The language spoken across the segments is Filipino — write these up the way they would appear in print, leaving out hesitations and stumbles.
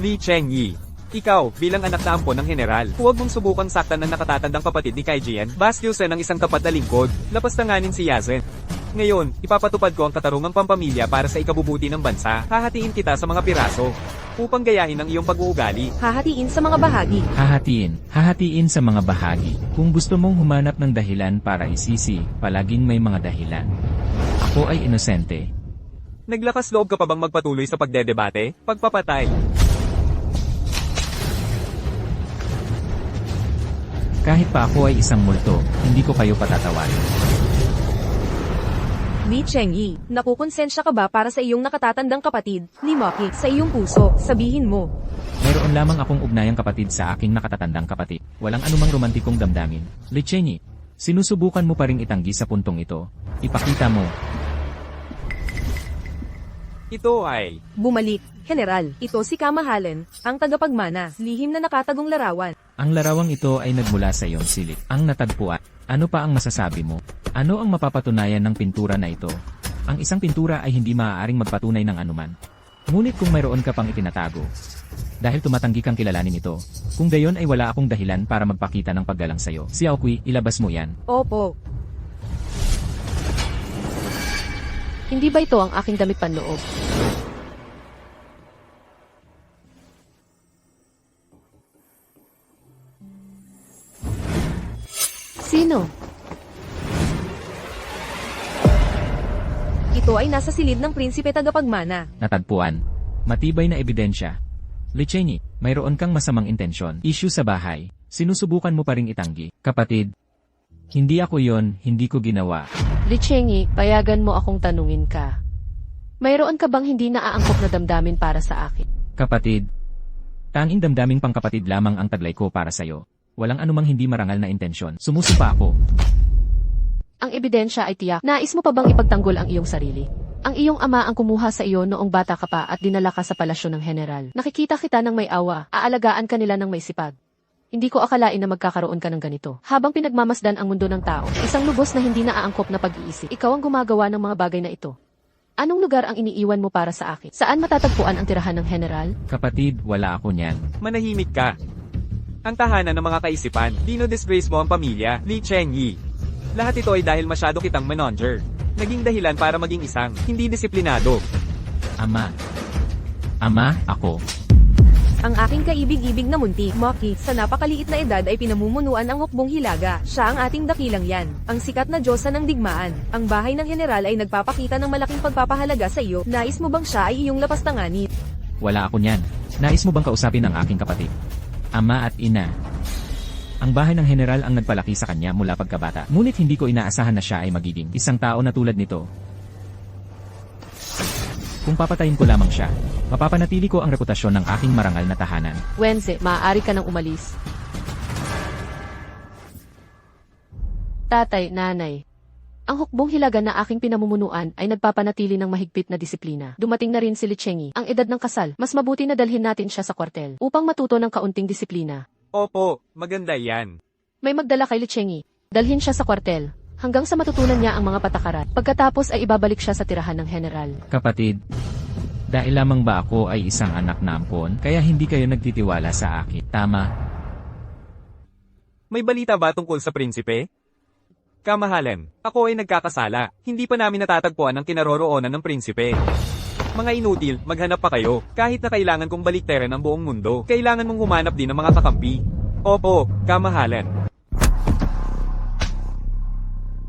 Li Chengyi. Ikaw, bilang anak na ampon ng general, huwag mong subukang saktan ng nakatatandang kapatid ni Kai Jian. Bastiusan ng isang tapat na lingkod, lapastanganin si Yazen. Ngayon, ipapatupad ko ang katarungang pampamilya para sa ikabubuti ng bansa. Hahatiin kita sa mga piraso, upang gayahin ang iyong pag-uugali. Hahatiin sa mga bahagi. Hahatiin sa mga bahagi. Kung gusto mong humanap ng dahilan para isisi, palaging may mga dahilan. Ako ay inosente. Naglakas loob ka pa bang magpatuloy sa pagdedebate? Pagpapatay. Kahit pa ako ay isang multo, hindi ko kayo patatawarin. Li Chengyi, nakukonsensya ka ba para sa iyong nakatatandang kapatid, ni Maki, sa iyong puso? Sabihin mo. Mayroon lamang akong ugnayang kapatid sa aking nakatatandang kapatid. Walang anumang romantikong damdamin. Li Chengyi, sinusubukan mo pa ring itanggi sa puntong ito. Ipakita mo. Ito ay... Bumalik, General. Ito si Kamahalan, ang tagapagmana, lihim na nakatagong larawan. Ang larawang ito ay nagmula sa iyong silid. Ang natagpuan. Ano pa ang masasabi mo? Ano ang mapapatunayan ng pintura na ito? Ang isang pintura ay hindi maaaring magpatunay ng anuman. Ngunit kung mayroon ka pang itinatago, dahil tumatanggi kang kilalanin ito, kung gayon ay wala akong dahilan para magpakita ng paggalang sayo. Xiao Kui, ilabas mo yan. Opo. Hindi ba ito ang aking damit panloob? Sino? Ito ay nasa silid ng prinsipe tagapagmana. Natagpuan. Matibay na ebidensya. Li Chengyi, mayroon kang masamang intensyon. Issue sa bahay. Sinusubukan mo pa ring itanggi. Kapatid, hindi ako yon, hindi ko ginawa. Li Chengyi, payagan mo akong tanungin ka. Mayroon ka bang hindi naaangkop na damdamin para sa akin? Kapatid, tanging damdaming pangkapatid lamang ang taglay ko para sa'yo. Walang anumang hindi marangal na intensyon. Sumusupa ako. Ang ebidensya ay tiyak. Nais mo pa bang ipagtanggol ang iyong sarili? Ang iyong ama ang kumuha sa iyo noong bata ka pa at dinala ka sa palasyo ng general. Nakikita kita ng may awa. Aalagaan ka nila ng may sipag. Hindi ko akalain na magkakaroon ka ng ganito. Habang pinagmamasdan ang mundo ng tao, isang lubos na hindi naaangkop na pag-iisip. Ikaw ang gumagawa ng mga bagay na ito. Anong lugar ang iniiwan mo para sa akin? Saan matatagpuan ang tirahan ng general? Kapatid, wala ako niyan. Manahimik ka. Ang tahanan ng mga kaisipan, dino-disgrace mo ang pamilya, Li Chengyi. Lahat ito ay dahil masyado kitang manager. Naging dahilan para maging isang, hindi disiplinado. Ama, ako. Ang aking kaibig-ibig na munti, Maki, sa napakaliit na edad ay pinamumunuan ang hukbong hilaga. Siya ang ating dakilang yan. Ang sikat na diyosa ng digmaan. Ang bahay ng general ay nagpapakita ng malaking pagpapahalaga sa iyo. Nais mo bang siya ay iyong lapastanganin? Wala ako niyan. Nais mo bang kausapin ang aking kapatid? Ama at ina. Ang bahay ng general ang nagpalaki sa kanya mula pagkabata. Ngunit hindi ko inaasahan na siya ay magiging isang tao na tulad nito. Kung papatayin ko lamang siya, mapapanatili ko ang reputasyon ng aking marangal na tahanan. Wenze, maaari ka nang umalis. Tatay, nanay. Ang hukbong hilaga na aking pinamumunuan ay nagpapanatili ng mahigpit na disiplina. Dumating na rin si Li Chengyi. Ang edad ng kasal, mas mabuti na dalhin natin siya sa kwartel upang matuto ng kaunting disiplina. Opo, maganda yan. May magdala kay Li Chengyi. Dalhin siya sa kwartel hanggang sa matutunan niya ang mga patakaran. Pagkatapos ay ibabalik siya sa tirahan ng general. Kapatid, dahil lamang ba ako ay isang anak na ampon, kaya hindi kayo nagtitiwala sa akin. Tama. May balita ba tungkol sa prinsipe? Kamahalan, ako ay nagkakasala. Hindi pa namin natatagpuan ang kinaroroonan ng prinsipe. Mga inutil, maghanap pa kayo. Kahit na kailangan kong baliktaran ang buong mundo, kailangan mong humanap din ng mga kakampi. Opo, kamahalan.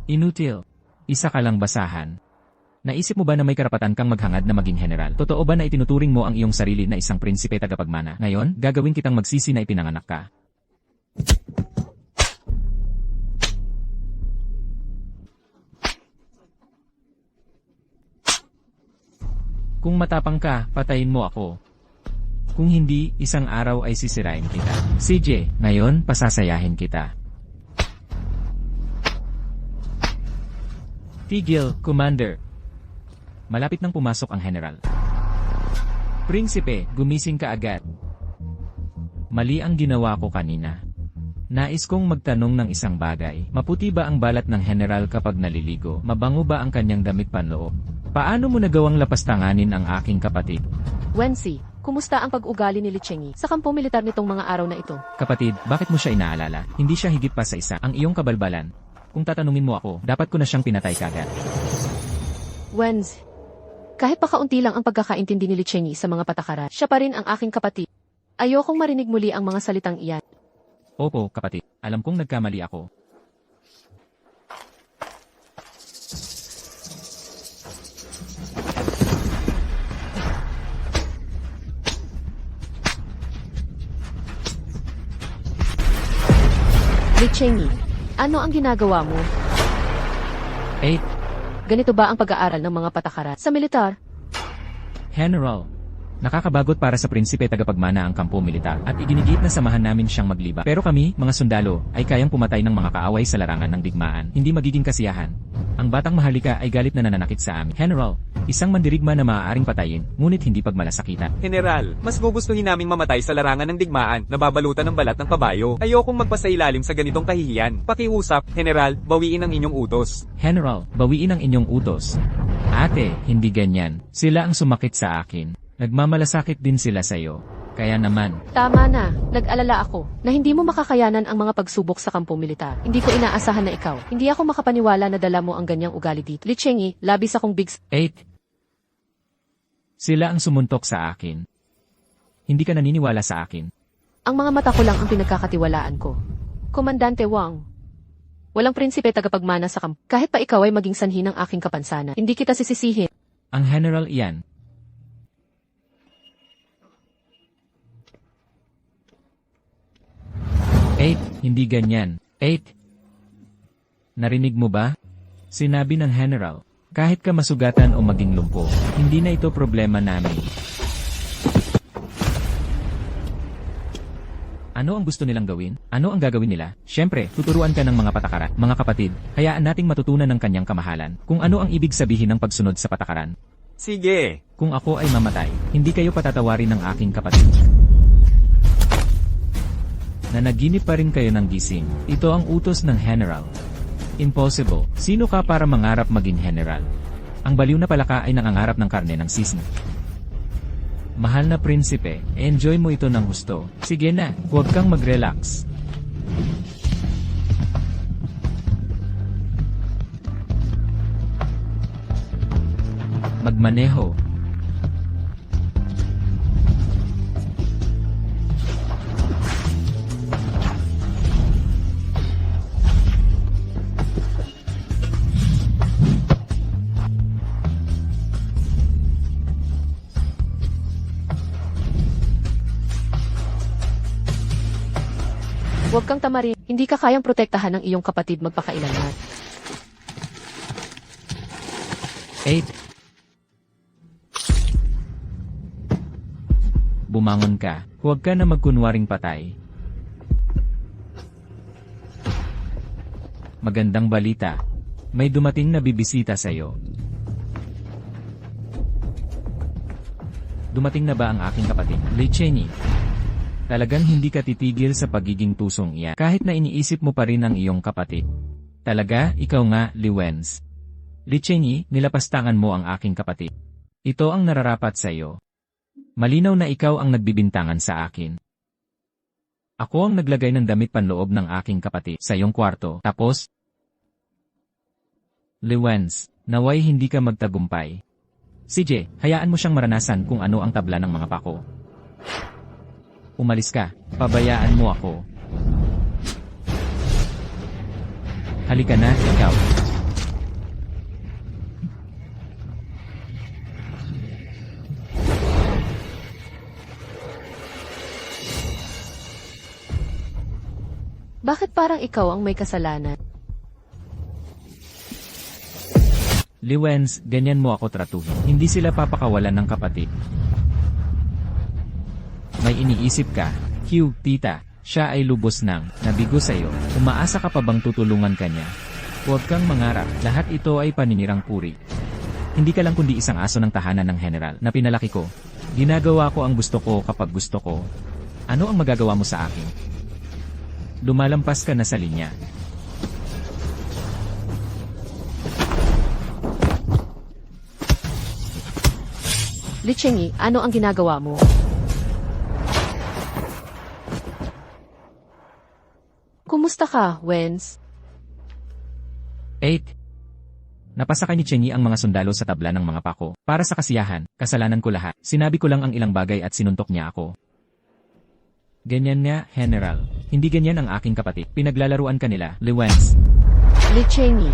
Inutil. Isa ka lang basahan. Naisip mo ba na may karapatan kang maghangad na maging general? Totoo ba na itinuturing mo ang iyong sarili na isang prinsipe tagapagmana? Ngayon, gagawin kitang magsisi na ipinanganak ka. Kung matapang ka, patayin mo ako. Kung hindi, isang araw ay sisirain kita. CJ, ngayon, pasasayahin kita. Tigil, Commander. Malapit nang pumasok ang general. Prinsipe, gumising ka agad. Mali ang ginawa ko kanina. Nais kong magtanong ng isang bagay. Maputi ba ang balat ng general kapag naliligo? Mabango ba ang kanyang damit panloob? Paano mo nagawang lapastanganin ang aking kapatid? Wensi, Kumusta ang pag-ugali ni Lichengi sa kampo militar nitong mga araw na ito? Kapatid, bakit mo siya inaalala? Hindi siya higit pa sa isa. Ang iyong kabalbalan. Kung tatanungin mo ako, dapat ko na siyang pinatay kagad. Wenz, kahit pa kaunti lang ang pagkakaintindi ni Lichengi sa mga patakaran, siya pa rin ang aking kapatid. Ayokong marinig muli ang mga salitang iyan. Opo, kapatid. Alam kong nagkamali ako. Lichengi, ano ang ginagawa mo? 8. Ganito ba ang pag-aaral ng mga patakaran sa militar? General. Nakakabagot para sa prinsipe tagapagmana ang kampo militar at iginigit na samahan namin siyang magliba. Pero kami, mga sundalo, ay kayang pumatay ng mga kaaway sa larangan ng digmaan. Hindi magiging kasiyahan. Ang batang maharlika ay galit na nananakit sa amin. General, isang mandirigma na maaaring patayin, ngunit hindi pagmalasakitan. General, mas gugustuhin naming mamatay sa larangan ng digmaan na babalutan ng balat ng kabayo. Ayokong magpasailalim sa ganitong kahihiyan. Pakiusap, General, bawiin ang inyong utos. General, bawiin ang inyong utos. Ate, hindi ganyan. Sila ang sumakit sa akin. Nagmamalasakit din sila sa'yo. Kaya naman, Tama na, nag-alala ako na hindi mo makakayanan ang mga pagsubok sa kampo militar. Hindi ko inaasahan na ikaw. Hindi ako makapaniwala na dala mo ang ganyang ugali dito. Lichengi, labis akong big 8. Sila ang sumuntok sa akin. Hindi ka naniniwala sa akin. Ang mga mata ko lang ang pinagkakatiwalaan ko. Komandante Wang. Walang prinsipe tagapagmana sa kampo. Kahit pa ikaw ay maging sanhi ng aking kapansanan, hindi kita sisisihin. Ang general iyan. Hindi ganyan. 8. Narinig mo ba? Sinabi ng general, kahit ka masugatan o maging lumpo, hindi na ito problema namin. Ano ang gusto nilang gawin? Ano ang gagawin nila? Siyempre, tuturuan ka ng mga patakaran. Mga kapatid, hayaan nating matutunan ng kanyang kamahalan kung ano ang ibig sabihin ng pagsunod sa patakaran. Sige. Kung ako ay mamatay, hindi kayo patatawarin ng aking kapatid. Nanaginip pa rin kayo ng gising. Ito ang utos ng general. Impossible. Sino ka para mangarap maging general? Ang baliw na palaka ay nangangarap ng karne ng sisna. Mahal na prinsipe, enjoy mo ito ng husto. Sige na, huwag kang mag-relax. Magmaneho. Huwag kang tamarin, hindi ka kayang protektahan ng iyong kapatid magpakailanman. 8. Bumangon ka, huwag ka na magkunwaring patay. Magandang balita. May dumating na bibisita sa'yo. Dumating na ba ang aking kapatid, Lichengi? Talagang hindi ka titigil sa pagiging tusong iyan, kahit na iniisip mo pa rin ang iyong kapatid. Talaga, ikaw nga, Liwenz. Lichengi, nilapastangan mo ang aking kapatid. Ito ang nararapat sa iyo. Malinaw na ikaw ang nagbibintangan sa akin. Ako ang naglagay ng damit panloob ng aking kapatid sa iyong kwarto, tapos, Liwenz, naway hindi ka magtagumpay. CJ, hayaan mo siyang maranasan kung ano ang tabla ng mga pako. Umalis ka, pabayaan mo ako. Halika na, ikaw. Bakit parang ikaw ang may kasalanan? Liwenz, ganyan mo ako tratuhin. Hindi sila papakawalan ng kapatid. May iniisip ka, Q, tita, siya ay lubos nang nabigo sa'yo. Umaasa ka pa bang tutulungan kanya? Huwag kang mangarap, lahat ito ay paninirang puri. Hindi ka lang kundi isang aso ng tahanan ng general na pinalaki ko. Ginagawa ko ang gusto ko kapag gusto ko. Ano ang magagawa mo sa akin? Lumalampas ka na sa linya. Lichengi, ano ang ginagawa mo? Kumusta ka, Wens? 8. Napasakay ni Chenyi ang mga sundalo sa tabla ng mga pako. Para sa kasiyahan, kasalanan ko lahat. Sinabi ko lang ang ilang bagay at sinuntok niya ako. Ganyan nga, General. Hindi ganyan ang aking kapatid. Pinaglalaruan ka nila, Lewens. Li Chenyi.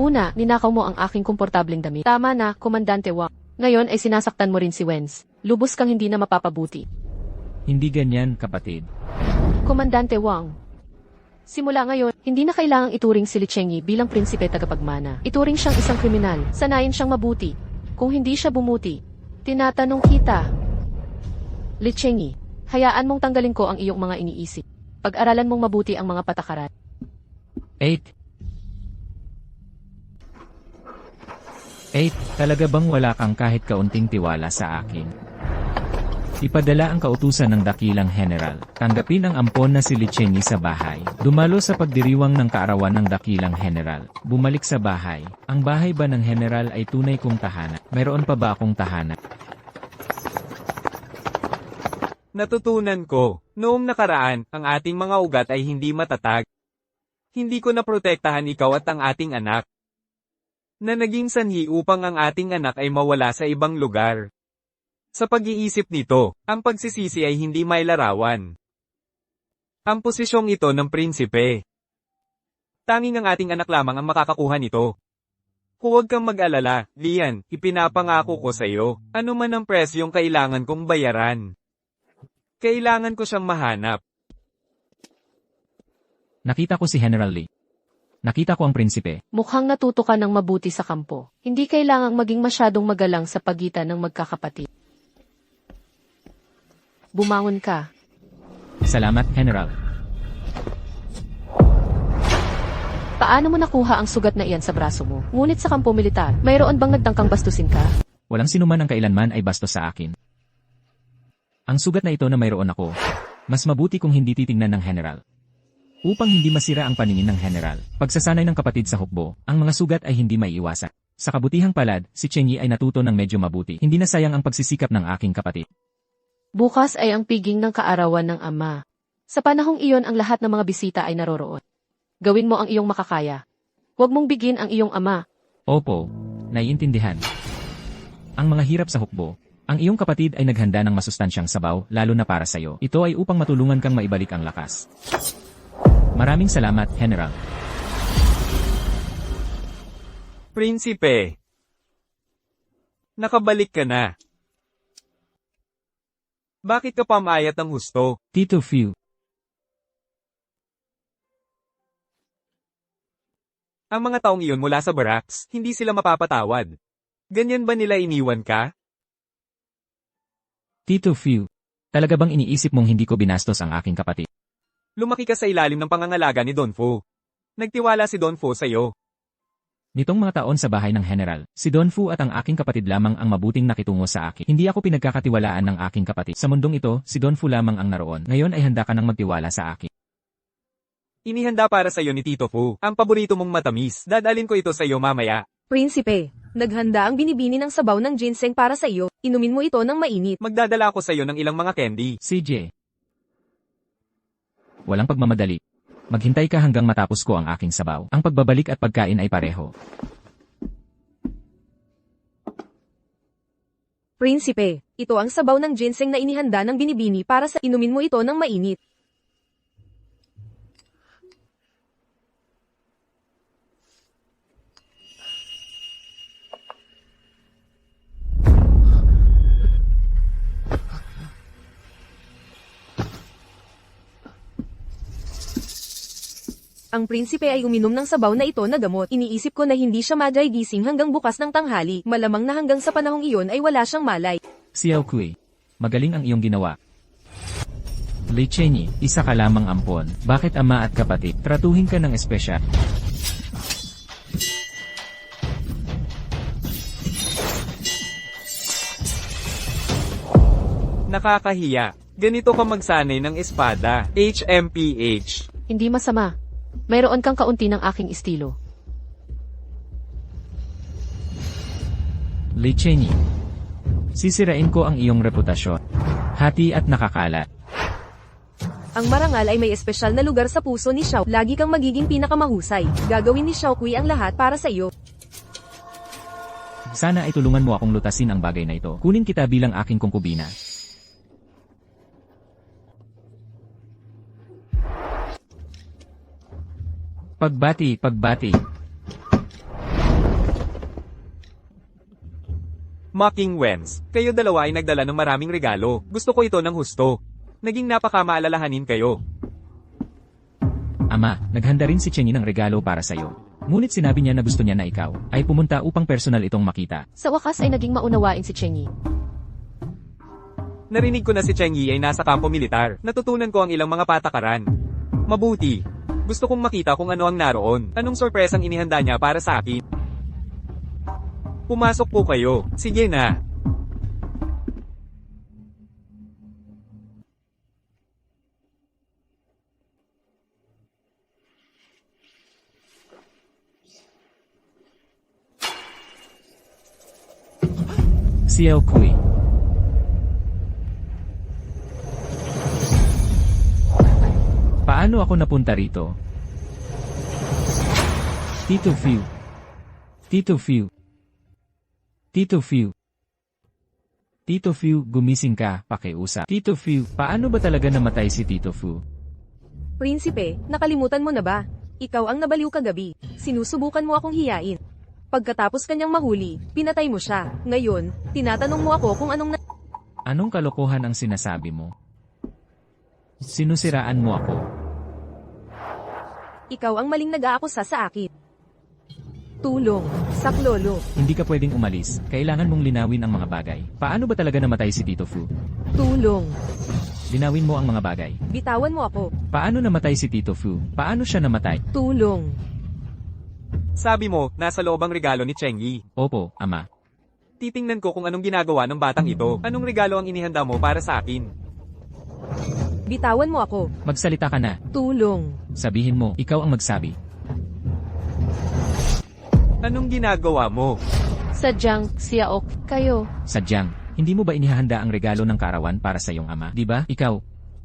Una, ninakaw mo ang aking komportableng damit. Tama na, Komandante Wang. Ngayon ay sinasaktan mo rin si Wens. Lubos kang hindi na mapapabuti. Hindi ganyan, kapatid. Komandante Wang. Simula ngayon, hindi na kailangang ituring si Li Chenyi bilang prinsipe tagapagmana. Ituring siyang isang kriminal. Sanayin siyang mabuti. Kung hindi siya bumuti, tinatanong kita. Li Chenyi, hayaan mong tanggalin ko ang iyong mga iniisip. Pag-aralan mong mabuti ang mga patakaran. 8. Talaga bang wala kang kahit kaunting tiwala sa akin? Ipadala ang kautusan ng dakilang general. Tanggapin ang ampon na si Li Chenyi sa bahay. Dumalo sa pagdiriwang ng kaarawan ng dakilang general. Bumalik sa bahay. Ang bahay ba ng general ay tunay kong tahanan? Mayroon pa ba akong tahanan? Natutunan ko, noong nakaraan, ang ating mga ugat ay hindi matatag. Hindi ko naprotektahan ikaw at ang ating anak. Na naging sanhi upang ang ating anak ay mawala sa ibang lugar. Sa pag-iisip nito, ang pagsisisi ay hindi may larawan. Ang posisyong ito ng prinsipe. Tanging ang ating anak lamang ang makakakuha nito. Huwag kang mag-alala, Lian, ipinapangako ko sa iyo, ano man ang presyong kailangan kong bayaran. Kailangan ko siyang mahanap. Nakita ko si General Lee. Nakita ko ang prinsipe. Mukhang natuto ka ng mabuti sa kampo. Hindi kailangang maging masyadong magalang sa pagitan ng magkakapatid. Bumangon ka. Salamat, General. Paano mo nakuha ang sugat na iyan sa braso mo? Ngunit sa kampo militar, mayroon bang nagtangkang bastusin ka? Walang sinuman ang kailanman ay bastos sa akin. Ang sugat na ito na mayroon ako, mas mabuti kung hindi titingnan ng General. Upang hindi masira ang paningin ng General, pagsasanay ng kapatid sa hukbo, ang mga sugat ay hindi maiiwasan. Sa kabutihang palad, si Chenyi ay natuto ng medyo mabuti. Hindi na sayang ang pagsisikap ng aking kapatid. Bukas ay ang piging ng kaarawan ng ama. Sa panahong iyon ang lahat ng mga bisita ay naroroon. Gawin mo ang iyong makakaya. Huwag mong bigin ang iyong ama. Opo, naiintindihan. Ang mga hirap sa hukbo, ang iyong kapatid ay naghanda ng masustansyang sabaw, lalo na para sa iyo. Ito ay upang matulungan kang maibalik ang lakas. Maraming salamat, General. Prinsipe. Nakabalik ka na. Bakit ka pamayat ng husto? Tito Few. Ang mga taong iyon mula sa barracks, hindi sila mapapatawad. Ganyan ba nila iniwan ka? Tito Few. Talaga bang iniisip mong hindi ko binastos ang aking kapatid? Lumaki ka sa ilalim ng pangangalaga ni Don Fu. Nagtiwala si Don Fu sa iyo. Nitong mga taon sa bahay ng General, si Don Fu at ang aking kapatid lamang ang mabuting nakitungo sa akin. Hindi ako pinagkakatiwalaan ng aking kapatid. Sa mundong ito, si Don Fu lamang ang naroon. Ngayon ay handa ka nang magtiwala sa akin. Inihanda para sa iyo ni Tito Fu, ang paborito mong matamis. Dadalin ko ito sa iyo mamaya. Prinsipe, naghanda ang binibini ng sabaw ng ginseng para sa iyo. Inumin mo ito ng mainit. Magdadala ako sa iyo ng ilang mga candy. CJ. Walang pagmamadali. Maghintay ka hanggang matapos ko ang aking sabaw. Ang pagbabalik at pagkain ay pareho. Prinsipe, ito ang sabaw ng ginseng na inihanda ng binibini para sa inumin mo ito ng mainit. Ang prinsipe ay uminom ng sabaw na ito na gamot. Iniisip ko na hindi siya magigising hanggang bukas ng tanghali. Malamang na hanggang sa panahong iyon ay wala siyang malay. Xiao Kui. Magaling ang iyong ginawa. Li Chenyi, isa ka lamang ampon. Bakit ama at kapatid? Tratuhin ka ng espesyal. Nakakahiya. Ganito ka magsanay ng espada. HMPH. Hindi masama. Mayroon kang kaunti ng aking estilo. Li Chenyi. Sisirain ko ang iyong reputasyon. Hati at nakakalat. Ang marangal ay may espesyal na lugar sa puso ni Xiao. Lagi kang magiging pinakamahusay. Gagawin ni Xiaokui ang lahat para sa iyo. Sana ay tulungan mo akong lutasin ang bagay na ito. Kunin kita bilang aking kongkubina. Pagbati, pagbati. Mocking Wens, kayo dalawa ay nagdala ng maraming regalo. Gusto ko ito ng husto. Naging napakamaalalahanin kayo. Ama, naghanda rin si Chenyi ng regalo para sa'yo. Ngunit sinabi niya na gusto niya na ikaw ay pumunta upang personal itong makita. Sa wakas ay naging maunawain si Chenyi. Narinig ko na si Cheng Yi ay nasa kampo militar. Natutunan ko ang ilang mga patakaran. Mabuti. Gusto kong makita kung ano ang naroon. Anong sorpresang inihanda niya para sa akin? Pumasok po kayo. Sige na. Xiaokui. Paano ako napunta rito? Tito Fiu. Tito Fiu. Tito Fiu. Tito Fiu, gumising ka, pakiusap. Tito Fiu, paano ba talaga namatay si Tito Fiu? Prinsipe, nakalimutan mo na ba? Ikaw ang nabaliw kagabi. Sinusubukan mo akong hiyain. Pagkatapos kanyang mahuli, pinatay mo siya. Ngayon, tinatanong mo ako kung anong Anong kalokohan ang sinasabi mo? Sinusiraan mo ako. Ikaw ang maling nag-aakusa sa akin. Tulong, saklolo. Hindi ka pwedeng umalis. Kailangan mong linawin ang mga bagay. Paano ba talaga namatay si Tito Fu? Tulong. Linawin mo ang mga bagay. Bitawan mo ako. Paano namatay si Tito Fu? Paano siya namatay? Tulong. Sabi mo, nasa loob ang regalo ni Cheng Yi. Opo, ama. Titingnan ko kung anong ginagawa ng batang ito. Anong regalo ang inihanda mo para sa akin? Bitawan mo ako. Magsalita ka na. Tulong. Sabihin mo, ikaw ang magsabi. Anong ginagawa mo? Sadyang, Xiaok, kayo. Sadyang, hindi mo ba inihahanda ang regalo ng karawan para sa iyong ama? Di ba? Ikaw.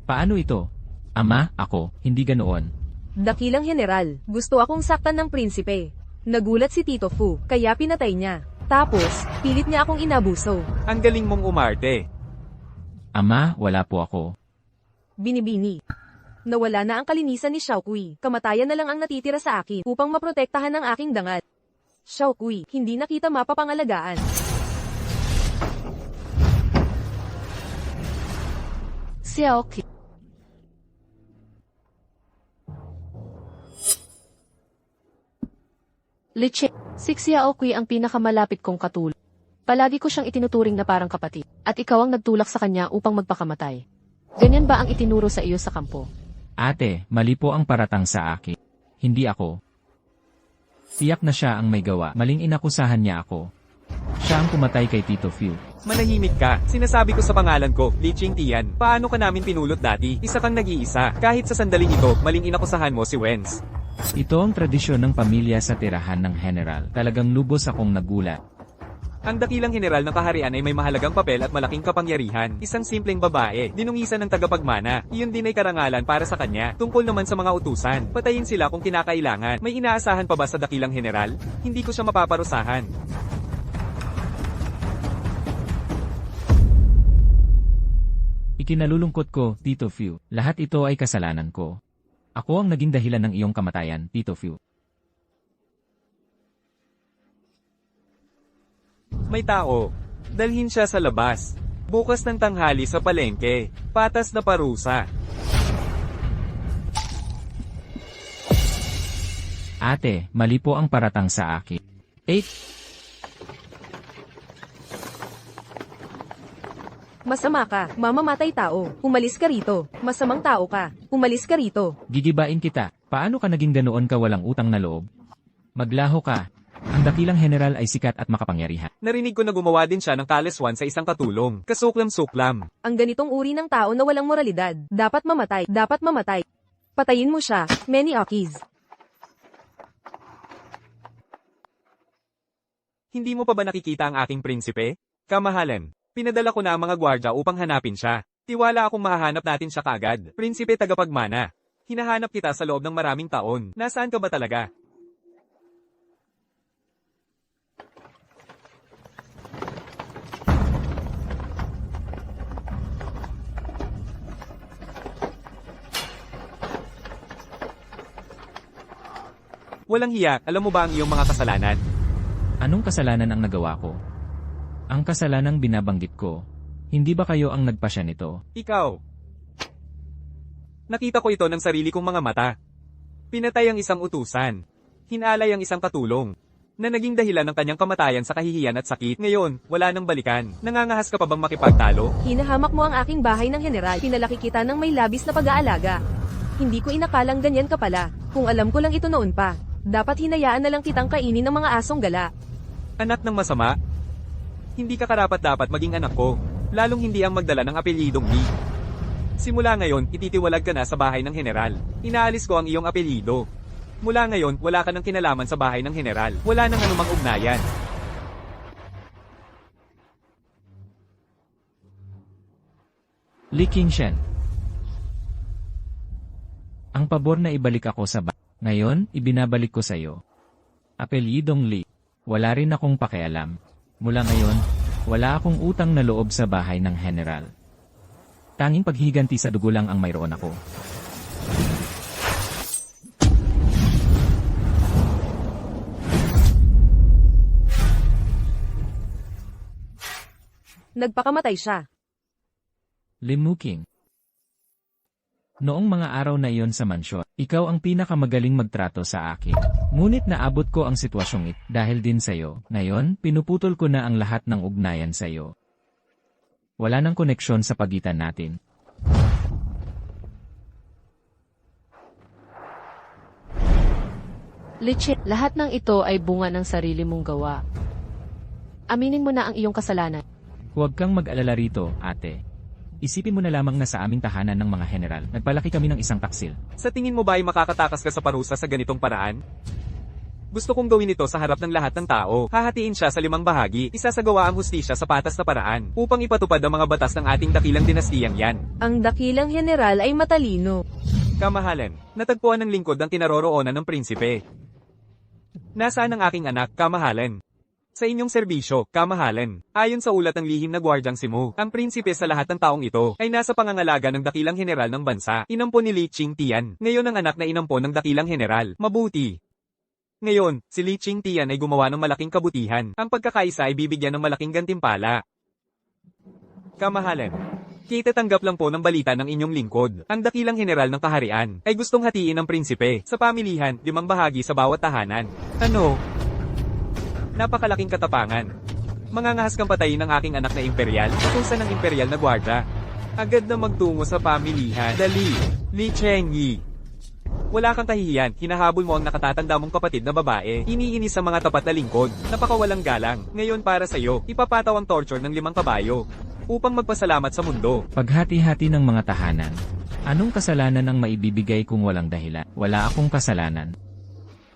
Paano ito? Ama, ako, hindi ganoon. Dakilang general, gusto akong saktan ng prinsipe. Nagulat si Tito Fu, kaya pinatay niya. Tapos, pilit niya akong inabuso. Ang galing mong umarte. Ama, wala po ako. Binibini. Nawala na ang kalinisan ni Xiaokui. Kamatayan na lang ang natitira sa akin upang maprotektahan ang aking dangal. Xiaokui, hindi na kita mapapangalagaan. Xiaok. Liche, si Xiaokui ang pinakamalapit kong katulong. Palagi ko siyang itinuturing na parang kapatid, at ikaw ang nagtulak sa kanya upang magpakamatay. Ganyan ba ang itinuro sa iyo sa kampo? Ate, mali po ang paratang sa akin. Hindi ako. Tiyak na siya ang may gawa. Maling inakusahan niya ako. Siya ang pumatay kay Tito Fiu. Manahimik ka. Sinasabi ko sa pangalan ko, Li Qingtian. Paano ka namin pinulot dati? Isa kang nag-iisa. Kahit sa sandaling ito, maling inakusahan mo si Wens. Ito ang tradisyon ng pamilya sa tirahan ng general. Talagang lubos akong nagulat. Ang dakilang general ng kaharian ay may mahalagang papel at malaking kapangyarihan. Isang simpleng babae, dinungisan ng tagapagmana. Iyon din ay karangalan para sa kanya. Tungkol naman sa mga utusan, patayin sila kung kinakailangan. May inaasahan pa ba sa dakilang general? Hindi ko siya mapaparusahan. Ikinalulungkot ko, Tito Fiu. Lahat ito ay kasalanan ko. Ako ang naging dahilan ng iyong kamatayan, Tito Fiu. May tao. Dalhin siya sa labas. Bukas ng tanghali sa palengke. Patas na parusa. Ate, mali po ang paratang sa akin. 8. Masama ka, mamamatay tao. Umalis ka rito. Masamang tao ka. Umalis ka rito. Gigibain kita. Paano ka naging ganoon ka walang utang na loob? Maglaho ka. Ang dakilang general ay sikat at makapangyarihan. Narinig ko na gumawa din siya ng kaleswan sa isang katulong. Kasuklam-suklam. Ang ganitong uri ng tao na walang moralidad. Dapat mamatay. Dapat mamatay. Patayin mo siya, Many Okis. Hindi mo pa ba nakikita ang aking prinsipe? Kamahalan. Pinadala ko na ang mga gwardya upang hanapin siya. Tiwala akong mahahanap natin siya kaagad. Prinsipe tagapagmana. Hinahanap kita sa loob ng maraming taon. Nasaan ka ba talaga? Walang hiya, alam mo ba ang iyong mga kasalanan? Anong kasalanan ang nagawa ko? Ang kasalanang binabanggit ko. Hindi ba kayo ang nagpasya nito? Ikaw. Nakita ko ito ng sarili kong mga mata. Pinatay ang isang utusan. Hinalay ang isang katulong. Na naging dahilan ng kanyang kamatayan sa kahihiyan at sakit. Ngayon, wala nang balikan. Nangangahas ka pa bang makipagtalo? Hinahamak mo ang aking bahay ng general. Pinalaki kita ng may labis na pag-aalaga. Hindi ko inakalang ganyan ka pala. Kung alam ko lang ito noon pa. Dapat hinayaan na lang kitang kainin ng mga asong gala. Anak ng masama? Hindi ka karapat-dapat maging anak ko. Lalong hindi ang magdala ng apelyidong Lee. Simula ngayon, ititiwalag ka na sa bahay ng general. Inaalis ko ang iyong apelyido. Mula ngayon, wala ka ng kinalaman sa bahay ng general. Wala nang anumang ugnayan. Li Qingshan. Ang pabor na ibalik ako sa bahay. Ngayon, ibinabalik ko sa iyo. Apelyidong Li. Wala rin akong pakialam. Mula ngayon, wala akong utang na loob sa bahay ng general. Tanging paghiganti sa dugo lang ang mayroon ako. Nagpakamatay siya. Lim Muking. Noong mga araw na iyon sa mansyon, ikaw ang pinakamagaling magtrato sa akin. Ngunit naabot ko ang sitwasyong ito dahil din sa iyo. Ngayon, pinuputol ko na ang lahat ng ugnayan sa iyo. Wala nang koneksyon sa pagitan natin. Lichin, lahat ng ito ay bunga ng sarili mong gawa. Aminin mo na ang iyong kasalanan. Huwag kang mag-alala rito, ate. Isipin mo na lamang na sa aming tahanan ng mga general, nagpalaki kami ng isang taksil. Sa tingin mo ba ay makakatakas ka sa parusa sa ganitong paraan? Gusto kong gawin ito sa harap ng lahat ng tao. Hahatiin siya sa 5 bahagi. Isasagawa ang hustisya sa patas na paraan upang ipatupad ang mga batas ng ating dakilang dinastiyang yan. Ang dakilang general ay matalino. Kamahalan, natagpuan ng lingkod ang kinaroroonan ng prinsipe. Nasaan ang aking anak, kamahalan? Sa inyong serbisyo, kamahalan. Ayon sa ulat ng lihim na gwardyang si Mu, ang prinsipe sa lahat ng taong ito ay nasa pangangalaga ng dakilang general ng bansa. Inampon ni Li Qingtian. Ngayon ang anak na inampon ng dakilang general. Mabuti. Ngayon, si Li Qingtian ay gumawa ng malaking kabutihan. Ang pagkakaisa ay bibigyan ng malaking gantimpala. Kamahalan. Kitatanggap lang po ng balita ng inyong lingkod. Ang dakilang general ng kaharian ay gustong hatiin ng prinsipe sa pamilihan, 5 bahagi sa bawat tahanan. Ano? Napakalaking katapangan. Mangangahas kang patayin ng aking anak na imperial, utusan ng imperial na gwardya. Agad na magtungo sa pamilihan. Dali, Li Chengyi. Wala kang kahihiyan, hinahabol mo ang nakatatanda mong kapatid na babae. Iniinis sa mga tapat na lingkod, napakawalang galang. Ngayon para sa iyo, ipapataw ang torture ng 5 kabayo. Upang magpasalamat sa mundo. Paghati-hati ng mga tahanan. Anong kasalanan ang maibibigay kung walang dahilan? Wala akong kasalanan.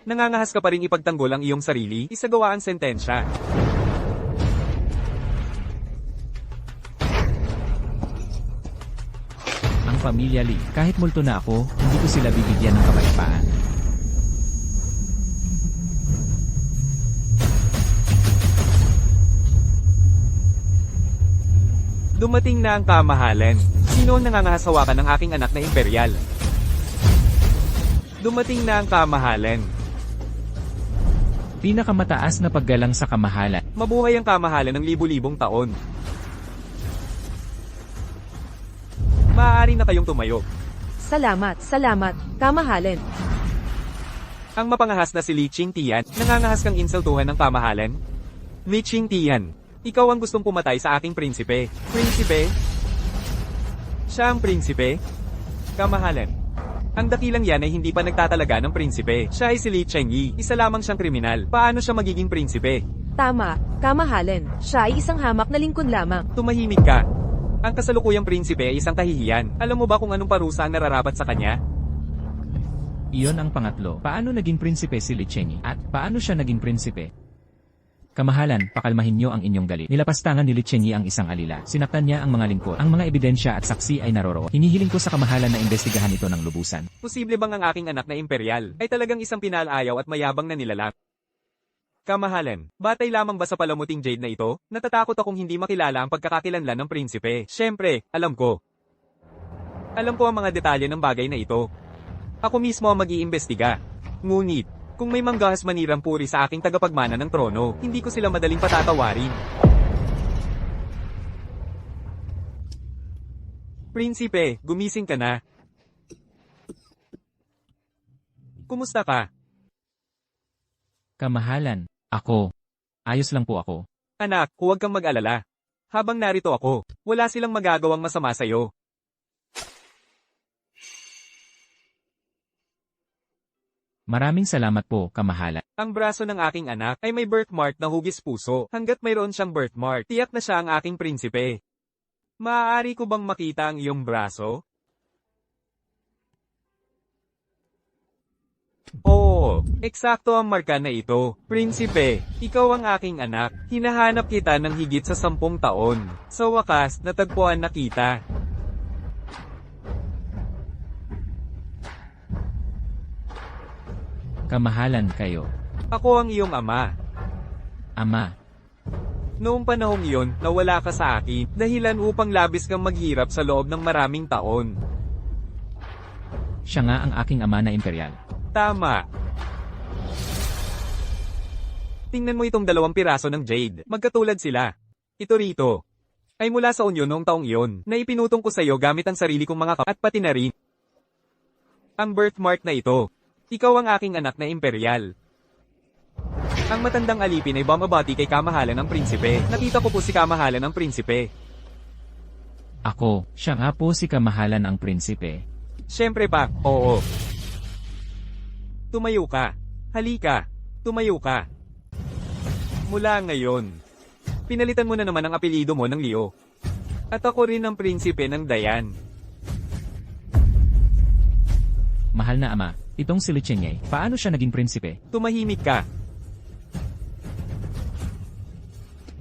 Nangangahas ka pa rin ipagtanggol ang iyong sarili, isagawa ang sentensya. Ang pamilya Lee, kahit multo na ako, hindi ko sila bibigyan ng kapayapaan. Dumating na ang kamahalan. Sino ang nangangahasawakan ng aking anak na imperial? Dumating na ang kamahalan. Pinakamataas na paggalang sa kamahalan. Mabuhay ang kamahalan ng libu-libong taon. Maaari na kayong tumayo. Salamat, salamat, kamahalan. Ang mapangahas na si Li Qingtian, nangangahas kang insultuhan ng kamahalan? Li Qingtian, ikaw ang gustong pumatay sa aking prinsipe. Prinsipe? Siya ang prinsipe? Kamahalan. Ang dakilang yan ay hindi pa nagtatalaga ng prinsipe. Siya ay si Li Chengyi, isa lamang siyang kriminal. Paano siya magiging prinsipe? Tama, kamahalan. Siya ay isang hamak na lingkod lamang. Tumahimik ka. Ang kasalukuyang prinsipe ay isang kahihiyan. Alam mo ba kung anong parusa ang nararapat sa kanya? Iyon ang pangatlo. Paano naging prinsipe si Li Chengyi? At paano siya naging prinsipe? Kamahalan, pakalmahin niyo ang inyong galit. Nilapastangan ni Li Chengyi ang isang alila. Sinaktan niya ang mga lingkod. Ang mga ebidensya at saksi ay naroroon. Hinihiling ko sa kamahalan na imbestigahan ito ng lubusan. Posible bang ang aking anak na imperial ay talagang isang pinalayaw at mayabang na nilalak? Kamahalan, batay lamang ba sa palamuting jade na ito? Natatakot akong hindi makilala ang pagkakakilanlan ng prinsipe. Siyempre, alam ko. Alam ko ang mga detalye ng bagay na ito. Ako mismo ang mag-iimbestiga. Ngunit, kung may manggahas manirang puri sa aking tagapagmana ng trono, hindi ko sila madaling patatawarin. Prinsipe, gumising ka na. Kumusta ka? Kamahalan, ako. Ayos lang po ako. Anak, huwag kang mag-alala. Habang narito ako, wala silang magagawang masama sa'yo. Maraming salamat po, kamahalan. Ang braso ng aking anak ay may birthmark na hugis puso. Hanggat mayroon siyang birthmark, tiyak na siya ang aking prinsipe. Maaari ko bang makita ang iyong braso? Oo, eksakto ang marka na ito. Prinsipe, ikaw ang aking anak. Hinahanap kita ng higit sa 10 taon. Sa wakas, natagpuan na kita. Kamahalan kayo. Ako ang iyong ama. Ama, Noong panahong iyon, nawala ka sa akin, dahilan upang labis kang maghirap sa loob ng maraming taon. siya nga ang aking ama na imperial. Tama. Tingnan mo itong 2 piraso ng jade. Magkatulad sila. Ito rito. Ay mula sa unyo noong taong iyon, na ipinutong ko sa iyo gamit ang sarili kong mga at pati na rin ang birthmark na ito. Ikaw ang aking anak na imperial. Ang matandang alipin ay bumabati kay kamahalan ng prinsipe. Nakita ko po si kamahalan ng prinsipe. Ako, siya nga po si kamahalan ang prinsipe. Siyempre pa, oo. Tumayo ka. Halika. Tumayo ka. Mula ngayon, pinalitan mo na naman ang apelyido mo ng Leo. At ako rin ang prinsipe ng Dayan. Mahal na ama, itong si Li Chengyi, paano siya naging prinsipe? Tumahimik ka.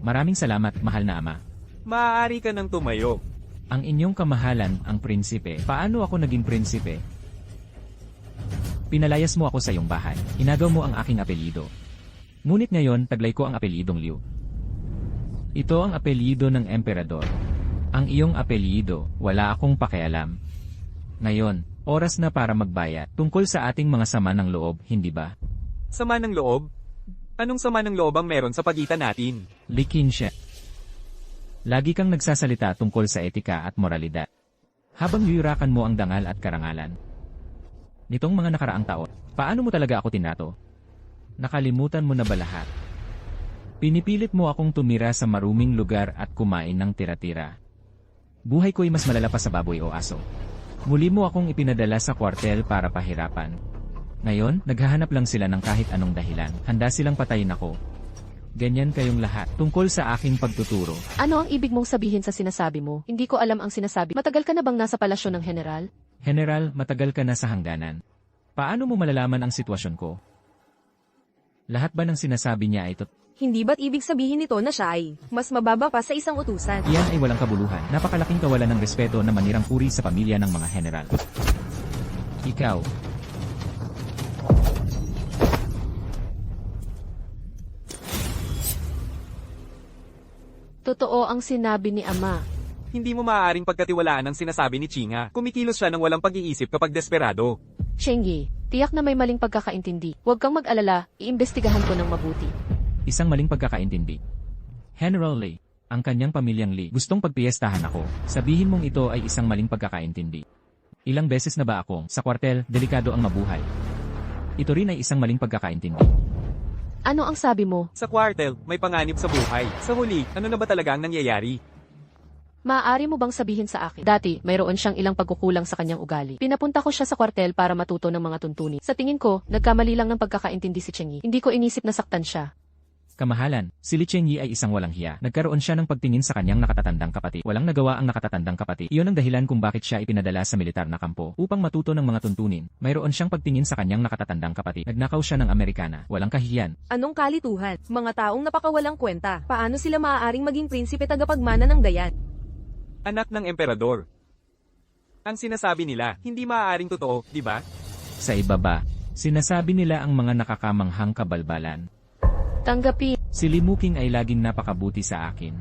Maraming salamat, mahal na ama. Maaari ka nang tumayo. Ang inyong kamahalan, ang prinsipe. Paano ako naging prinsipe? Pinalayas mo ako sa iyong bahay. Inagaw mo ang aking apelyido. Ngunit ngayon, taglay ko ang apelyidong Liu. Ito ang apelyido ng emperador. Ang iyong apelyido, wala akong pakialam. Ngayon, oras na para magbayad tungkol sa ating mga sama ng loob, hindi ba? Sama ng loob? Anong sama ng loob ang meron sa pagitan natin? Likin siya. Lagi kang nagsasalita tungkol sa etika at moralidad. Habang yuyurakan mo ang dangal at karangalan. Nitong mga nakaraang taon, paano mo talaga ako tinato? Nakalimutan mo na ba lahat? Pinipilit mo akong tumira sa maruming lugar at kumain ng tira-tira. Buhay ko'y mas malala pa sa baboy o aso. Muli mo akong ipinadala sa kwartel para pahirapan. Ngayon, naghahanap lang sila ng kahit anong dahilan. Handa silang patayin ako. Ganyan kayong lahat tungkol sa aking pagtuturo. Ano ang ibig mong sabihin sa sinasabi mo? Hindi ko alam ang sinasabi. Matagal ka na bang nasa palasyo ng general? General, matagal ka na sa hangganan. Paano mo malalaman ang sitwasyon ko? Lahat ba ng sinasabi niya ay Hindi ba't ibig sabihin nito na siya ay mas mababa pa sa isang utusan? Iyan ay walang kabuluhan. Napakalaking kawalan ng respeto na manirang puri sa pamilya ng mga general. Ikaw. Totoo ang sinabi ni ama. Hindi mo maaaring pagkatiwalaan ang sinasabi ni Chinga. Kumikilos siya ng walang pag-iisip kapag desperado. Chengyi, tiyak na may maling pagkakaintindi. Huwag kang mag-alala, iimbestigahan ko ng mabuti. Isang maling pagkakaintindi. General Lee, ang kanyang pamilyang Lee, gustong pagpiestahan ako. Sabihin mong ito ay isang maling pagkakaintindi. Ilang beses na ba akong, sa kwartel, delikado ang mabuhay. Ito rin ay isang maling pagkakaintindi. Ano ang sabi mo? Sa kwartel, may panganib sa buhay. Sa huli, ano na ba talaga ang nangyayari? Maaari mo bang sabihin sa akin? Dati, mayroon siyang ilang pagkukulang sa kanyang ugali. Pinapunta ko siya sa kwartel para matuto ng mga tuntunin. Sa tingin ko, nagkamali lang ng pagkakaintindi si Chengyi. Hindi ko inisip na saktan siya. Kamahalan, si Li Chengyi ay isang walang hiya. Nagkaroon siya ng pagtingin sa kanyang nakatatandang kapatid. Walang nagawa ang nakatatandang kapatid. Iyon ang dahilan kung bakit siya ipinadala sa militar na kampo upang matuto ng mga tuntunin. Mayroon siyang pagtingin sa kanyang nakatatandang kapatid. Nagnakaw siya ng Amerikana. Walang kahihiyan. Anong kalituhan? Mga taong napakawalang kwenta. Paano sila maaaring maging prinsipe tagapagmana ng Dayan? Anak ng emperador. Ang sinasabi nila, hindi maaaring totoo, di ba? Sa ibaba, sinasabi nila ang mga nakakamanghang kabalbalan. Tanggapin. Si Li Muking ay laging napakabuti sa akin.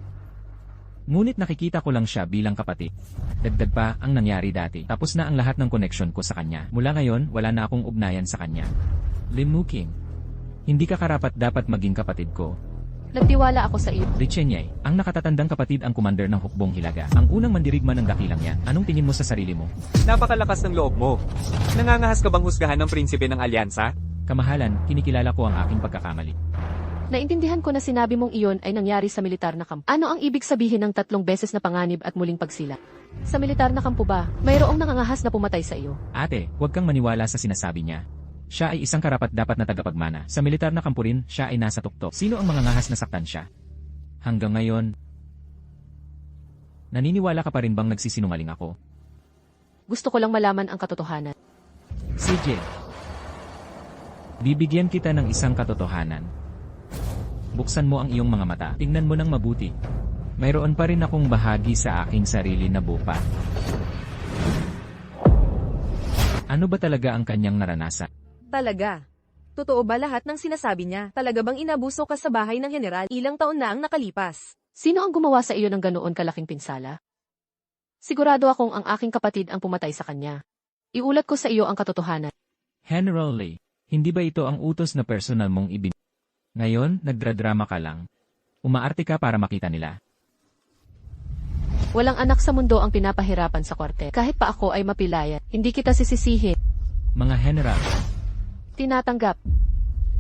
Ngunit nakikita ko lang siya bilang kapatid. Dagdag pa ang nangyari dati. Tapos na ang lahat ng koneksyon ko sa kanya. Mula ngayon, wala na akong ugnayan sa kanya. Li Muking, hindi ka karapat dapat maging kapatid ko. Nagtiwala ako sa iyo. Li Chengyi, ang nakatatandang kapatid ang kumander ng hukbong Hilaga. Ang unang mandirigma ng dakilang yan. Anong tingin mo sa sarili mo? Napakalakas ng loob mo. Nangangahas ka bang husgahan ng prinsipe ng alyansa? Kamahalan, kinikilala ko ang aking pagkakamali. Naintindihan ko na sinabi mong iyon ay nangyari sa militar na kampo. Ano ang ibig sabihin ng 3 beses na panganib at muling pagsila? Sa militar na kampo ba, mayroong nangangahas na pumatay sa iyo? Ate, huwag kang maniwala sa sinasabi niya. Siya ay isang karapat-dapat na tagapagmana. Sa militar na kampo rin, siya ay nasa tuktok. Sino ang mangangahas na saktan siya? Hanggang ngayon, naniniwala ka pa rin bang nagsisinungaling ako? Gusto ko lang malaman ang katotohanan. CJ, bibigyan kita ng isang katotohanan. Buksan mo ang iyong mga mata. Tingnan mo ng mabuti. Mayroon pa rin akong bahagi sa aking sarili na bupa. Ano ba talaga ang kanyang naranasan? Talaga. Totoo ba lahat ng sinasabi niya? Talaga bang inabuso ka sa bahay ng general? Ilang taon na ang nakalipas. Sino ang gumawa sa iyo ng ganoon kalaking pinsala? Sigurado akong ang aking kapatid ang pumatay sa kanya. Iulat ko sa iyo ang katotohanan. General Lee, hindi ba ito ang utos na personal mong ibin? Ngayon, nagdradrama ka lang. Umaarte ka para makita nila. Walang anak sa mundo ang pinapahirapan sa korte. Kahit pa ako ay mapilayan, hindi kita sisisihin. Mga general, Tinatanggap.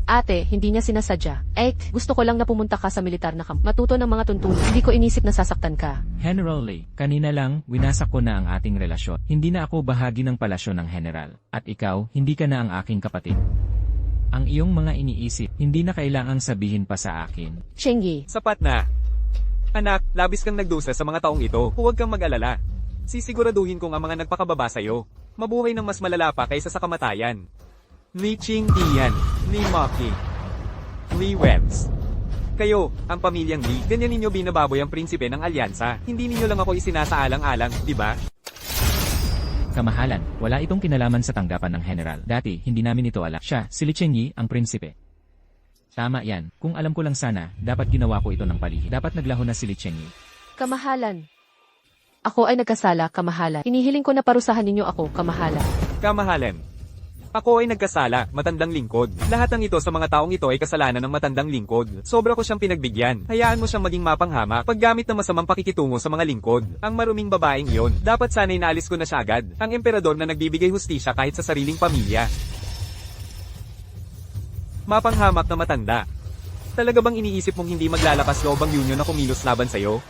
Ate, hindi niya sinasadya. Gusto ko lang na pumunta ka sa militar na kamp. Matuto ng mga tuntunin. Hindi ko inisip na sasaktan ka. General Lee, kanina lang, winasak ko na ang ating relasyon. Hindi na ako bahagi ng palasyo ng general. At ikaw, hindi ka na ang aking kapatid. Ang iyong mga iniisip, hindi na kailangang sabihin pa sa akin. Chengyi, Sapat na. Anak, labis kang nagdusa sa mga taong ito. Huwag kang mag-alala. Sisiguraduhin kong ang mga nagpakababa sa'yo. Mabuhay ng mas malala pa kaysa sa kamatayan. Li Qingtian, Li Maki, Li Webs. Kayo, ang pamilyang Li, ganyan ninyo binababoy ang prinsipe ng alyansa. Hindi ninyo lang ako isinasaalang-alang, di ba? Kamahalan, wala itong kinalaman sa tanggapan ng general. Dati, hindi namin ito alam. Siya, si Li Chengyi, ang prinsipe. Tama yan. Kung alam ko lang sana, dapat ginawa ko ito ng palihim. Dapat naglaho na si Li Chengyi. kamahalan. Ako ay nagkasala, kamahalan. Hinihiling ko na parusahan ninyo ako, kamahalan. Kamahalan. Ako ay nagkasala, matandang lingkod. Lahat ng ito sa mga taong ito ay kasalanan ng matandang lingkod. Sobra ko siyang pinagbigyan. Hayaan mo siyang maging mapanghamak paggamit ng masamang pakikitungo sa mga lingkod. Ang maruming babaeng iyon, dapat sana'y naalis ko na siya agad. Ang emperador na nagbibigay hustisya kahit sa sariling pamilya. Mapanghamak na matanda. Talaga bang iniisip mong hindi maglalakas loob ang union na kumilos laban sa'yo?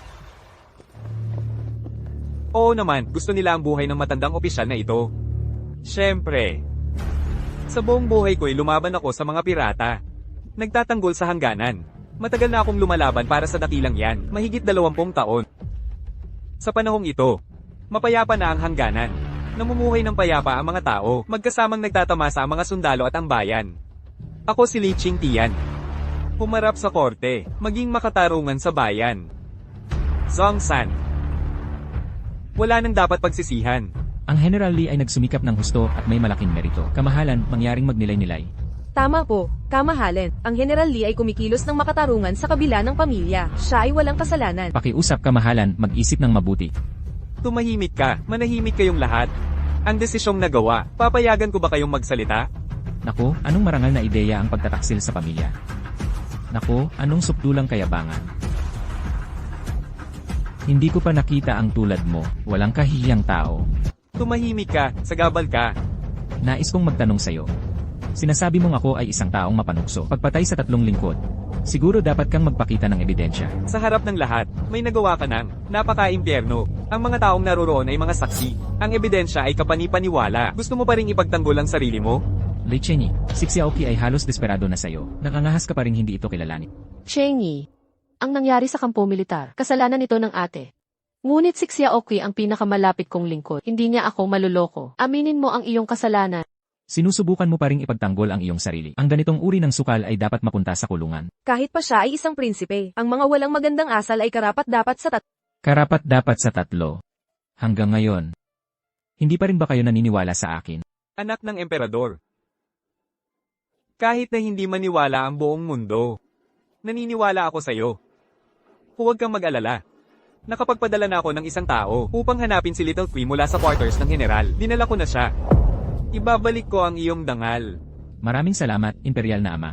Oo naman, gusto nila ang buhay ng matandang opisyal na ito. Siyempre. Sa buong buhay ko'y lumaban ako sa mga pirata. Nagtatanggol sa hangganan. Matagal na akong lumalaban para sa dakilang yan, mahigit 20 taon. Sa panahong ito, mapayapa na ang hangganan. Namumuhay ng payapa ang mga tao, magkasamang nagtatamasa ang mga sundalo at ang bayan. Ako si Li Qingtian. Humarap sa korte, maging makatarungan sa bayan. Zhongshan. Wala nang dapat pagsisihan. Ang General Lee ay nagsumikap ng husto at may malaking merito. Kamahalan, mangyaring magnilay-nilay. Tama po, kamahalan. Ang General Lee ay kumikilos ng makatarungan sa kabila ng pamilya. Siya ay walang kasalanan. Pakiusap kamahalan, mag-isip ng mabuti. Tumahimik ka, manahimik kayong lahat. Ang desisyong nagawa, papayagan ko ba kayong magsalita? Naku, anong marangal na ideya ang pagtataksil sa pamilya? Naku, anong supdulang kayabangan? Hindi ko pa nakita ang tulad mo, walang kahihiyang tao. Tumahimik ka, sagabal ka. Nais kong magtanong sa'yo. Sinasabi mong ako ay isang taong mapanukso, pagpatay sa 3 lingkod. Siguro dapat kang magpakita ng ebidensya. Sa harap ng lahat, may nagawa ka ng napaka-impyerno. Ang mga taong naroroon ay mga saksi. Ang ebidensya ay kapani-paniwala. Gusto mo pa ring ipagtanggol ang sarili mo? Lei Chenyi, si Xiaoqi ay halos desperado na sa'yo. Nakangahas ka pa rin hindi ito kilalanin. Chenyi, ang nangyari sa kampo militar, kasalanan nito ng ate. Ngunit si Xiaoqi ang pinakamalapit kong lingkod. Hindi niya ako maluloko. Aminin mo ang iyong kasalanan. Sinusubukan mo pa ring ipagtanggol ang iyong sarili. Ang ganitong uri ng sukal ay dapat mapunta sa kulungan. Kahit pa siya ay isang prinsipe, ang mga walang magandang asal ay karapat-dapat sa Karapat dapat sa tatlo. Hanggang ngayon. Hindi pa rin ba kayo naniniwala sa akin? Anak ng emperador. Kahit na hindi maniwala ang buong mundo, naniniwala ako sa'yo. Huwag kang mag-alala. Nakapagpadala na ako ng isang tao upang hanapin si Little Kui mula sa quarters ng general. Dinala ko na siya. Ibabalik ko ang iyong dangal. Maraming salamat, Imperial na Ama.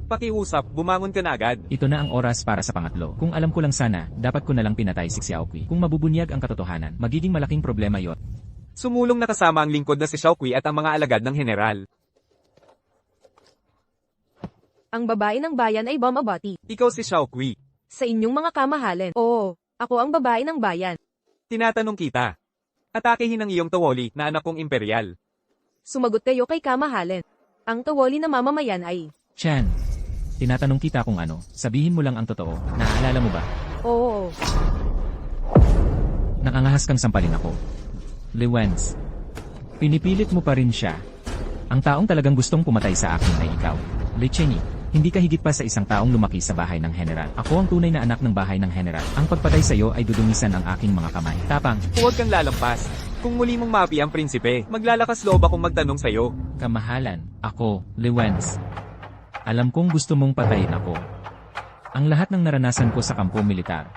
Pakiusap, bumangon ka na agad. Ito na ang oras para sa pangatlo. Kung alam ko lang sana, dapat ko na lang pinatay si Xiaoqi. Kung mabubunyag ang katotohanan, magiging malaking problema yon. Sumulong na kasama ang lingkod na si Xiaoqi at ang mga alagad ng general. Ang babae ng bayan ay Bomabati. Ikaw si Xiaoqi. Sa inyong mga kamahalan. Oo, ako ang babae ng bayan. Tinatanong kita. Atakehin ang iyong tawoli na anak kong imperial. Sumagot kayo kay kamahalan. Ang tawoli na mamamayan ay, Chan, tinatanong kita kung ano. Sabihin mo lang ang totoo. Naaalala mo ba? oo, Nakangahas kang sampalin ako. Liwens. Pinipilit mo pa rin siya. Ang taong talagang gustong pumatay sa akin ay ikaw. Lei Chenyi, hindi ka higit pa sa isang taong lumaki sa bahay ng general. Ako ang tunay na anak ng bahay ng general. Ang pagpatay sa iyo ay dudungisan ang aking mga kamay. Tapang, Huwag kang lalampas. Kung muli mong maapi ang prinsipe, maglalakas loob akong magtanong sa'yo. kamahalan, ako, Liwens. Alam kong gusto mong patayin ako. Ang lahat ng naranasan ko sa kampo militar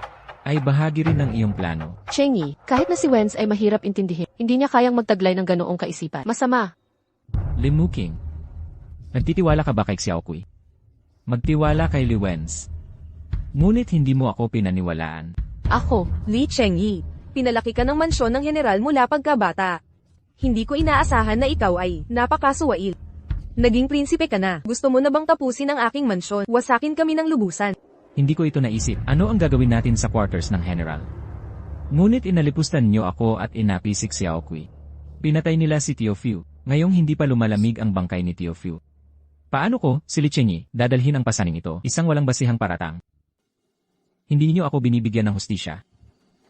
ay bahagi rin ng iyong plano. Chenyi, kahit na si Wenz ay mahirap intindihin, hindi niya kayang magtaglay ng ganoong kaisipan. Masama. Limuking, nagtitiwala ka ba kay Xiaoqi? Magtiwala kay Liwens. Ngunit hindi mo ako pinaniwalaan. Ako, Li Chengyi. Pinalaki ka ng mansyon ng general mula pagkabata. Hindi ko inaasahan na ikaw ay napakasuwail. Naging prinsipe ka na. Gusto mo na bang tapusin ang aking mansyon? Wasakin kami ng lubusan. Hindi ko ito naisip. Ano ang gagawin natin sa quarters ng general? Ngunit inalipustan niyo ako at inapi si Xiaoqi. Pinatay nila si Teofiu. Ngayong hindi pa lumalamig ang bangkay ni Teofiu. Paano ko, si Li Chenyi, dadalhin ang pasaning ito? Isang walang basihang paratang. Hindi niyo ako binibigyan ng hustisya.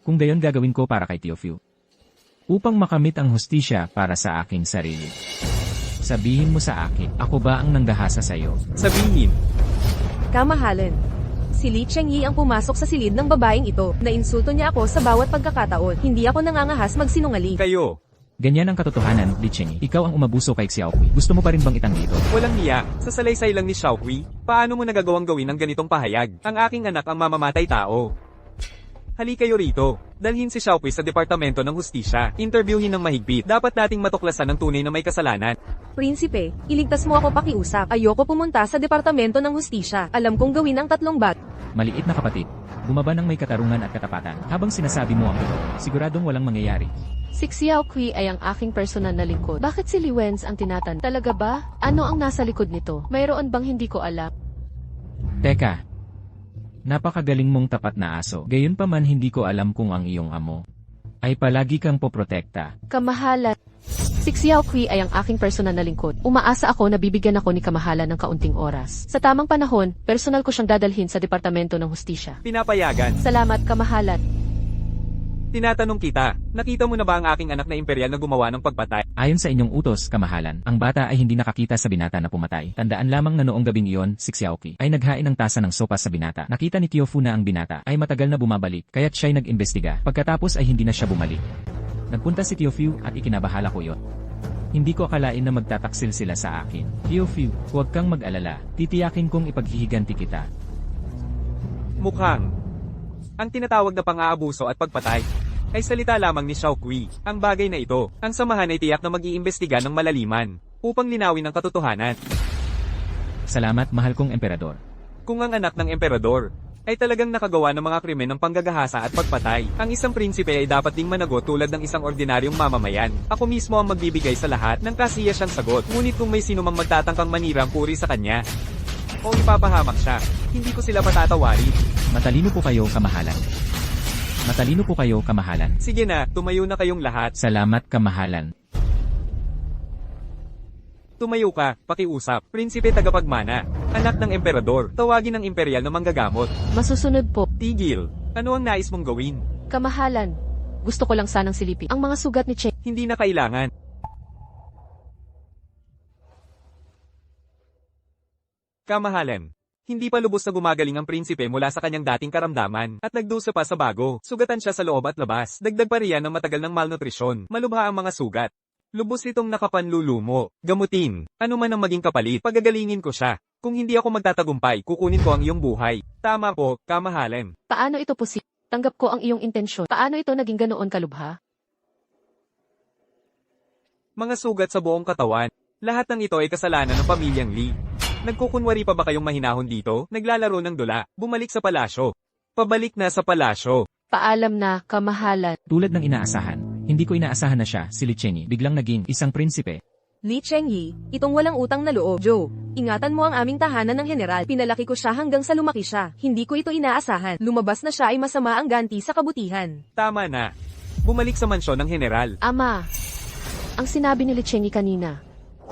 Kung gayon gagawin ko para kay Teofiu. Upang makamit ang hustisya para sa aking sarili. Sabihin mo sa akin, ako ba ang nanggahasa sa iyo? Sabihin, Kamahalan. Si Li Chengyi ang pumasok sa silid ng babaeng ito. Nainsulto niya ako sa bawat pagkakataon. Hindi ako nangangahas magsinungaling. kayo. Ganyan ang katotohanan, Li Chenyi. Ikaw ang umabuso kay Xiaoqi. Gusto mo pa rin bang itanggi ito? Walang niya. Sa salaysay lang ni Xiaoqi, paano mo nagagawang gawin ang ganitong pahayag? Ang aking anak ang mamamatay tao. Hali kayo rito. Dalhin si Xiaoqi sa Departamento ng Hustisya. Interviewin ng mahigpit. Dapat nating matuklasan ng tunay na may kasalanan. Prinsipe, iligtas mo ako pakiusap. Ayoko pumunta sa Departamento ng Hustisya. Alam kong gawin ang 3 bat. Maliit na kapatid. Bumaba ng may katarungan at katapatan. Habang sinasabi mo ang totoo, siguradong walang mangyayari. si Xiaoqi ay ang aking personal na lingkod. Bakit si Li Wenz ang tinatan? Talaga ba? Ano ang nasa likod nito? Mayroon bang hindi ko alam? Teka. Napakagaling mong tapat na aso. Gayunpaman hindi ko alam kung ang iyong amo ay palagi kang poprotekta. Kamahalan. Si Xiaoqi ay ang aking personal na lingkod. Umaasa ako na bibigyan ako ni Kamahalan ng kaunting oras. Sa tamang panahon, personal ko siyang dadalhin sa Departamento ng Hustisya. Pinapayagan. Salamat, Kamahalan. Tinatanong kita, nakita mo na ba ang aking anak na imperial na gumawa ng pagpatay? Ayon sa inyong utos, Kamahalan, ang bata ay hindi nakakita sa binata na pumatay. Tandaan lamang na noong gabing iyon, si Xiaoqi ay naghain ng tasa ng sopa sa binata. Nakita ni Teofu na ang binata ay matagal na bumabalik, kaya't siya'y nag-imbestiga. Pagkatapos ay hindi na siya bumalik. Nagpunta si Teofu at ikinabahala ko yon. Hindi ko akalain na magtataksil sila sa akin. Teofu, huwag kang mag-alala. Titiyakin kong ipaghihiganti kita. Mukhang. Ang tinatawag na pang-aabuso at pagpatay ay salita lamang ni Xiaoqi. Ang bagay na ito, ang samahan ay tiyak na mag-iimbestiga ng malaliman upang linawin ang katotohanan. Salamat, mahal kong emperador. Kung ang anak ng emperador ay talagang nakagawa ng mga krimen ng panggagahasa at pagpatay, ang isang prinsipe ay dapat ding managot tulad ng isang ordinaryong mamamayan. Ako mismo ang magbibigay sa lahat ng kasiyasang sagot. Ngunit kung may sino mang magtatangkang manirang puri sa kanya o ipapahamak siya, hindi ko sila patatawarin. Matalino po kayo, Kamahalan. Matalino po kayo, Kamahalan. Sige na, tumayo na kayong lahat. Salamat, Kamahalan. Tumayo ka, pakiusap. Prinsipe tagapagmana. Anak ng emperador. Tawagin ng imperial na manggagamot. Masusunod po. Tigil. Ano ang nais mong gawin? Kamahalan. Gusto ko lang sanang silipin ang mga sugat ni Cheng. Hindi na kailangan. Kamahalan. Hindi pa lubos na gumagaling ang prinsipe mula sa kanyang dating karamdaman, at nagdusa pa sa bago. Sugatan siya sa loob at labas. Dagdag pa riyan ng matagal ng malnutrisyon. Malubha ang mga sugat. Lubos itong nakapanlulumo. Gamutin. Ano man ang maging kapalit, pagagalingin ko siya. Kung hindi ako magtatagumpay, kukunin ko ang iyong buhay. Tama po, kamahalan. Paano ito posible? Tanggap ko ang iyong intensyon. Paano ito naging ganoon kalubha? Mga sugat sa buong katawan. Lahat ng ito ay kasalanan ng pamilyang Lee. Nagkukunwari pa ba kayong mahinahon dito? Naglalaro ng dula. Bumalik sa palasyo. Pabalik na sa palasyo. Paalam na, kamahalan. Tulad ng inaasahan, hindi ko inaasahan na siya, si Li Chengyi, biglang naging isang prinsipe. Li Chengyi, itong walang utang na loob. Joe, ingatan mo ang aming tahanan ng general. Pinalaki ko siya hanggang sa lumaki siya. Hindi ko ito inaasahan. Lumabas na siya ay masama ang ganti sa kabutihan. Tama na. Bumalik sa mansyon ng general. Ama, ang sinabi ni Li Chengyi kanina,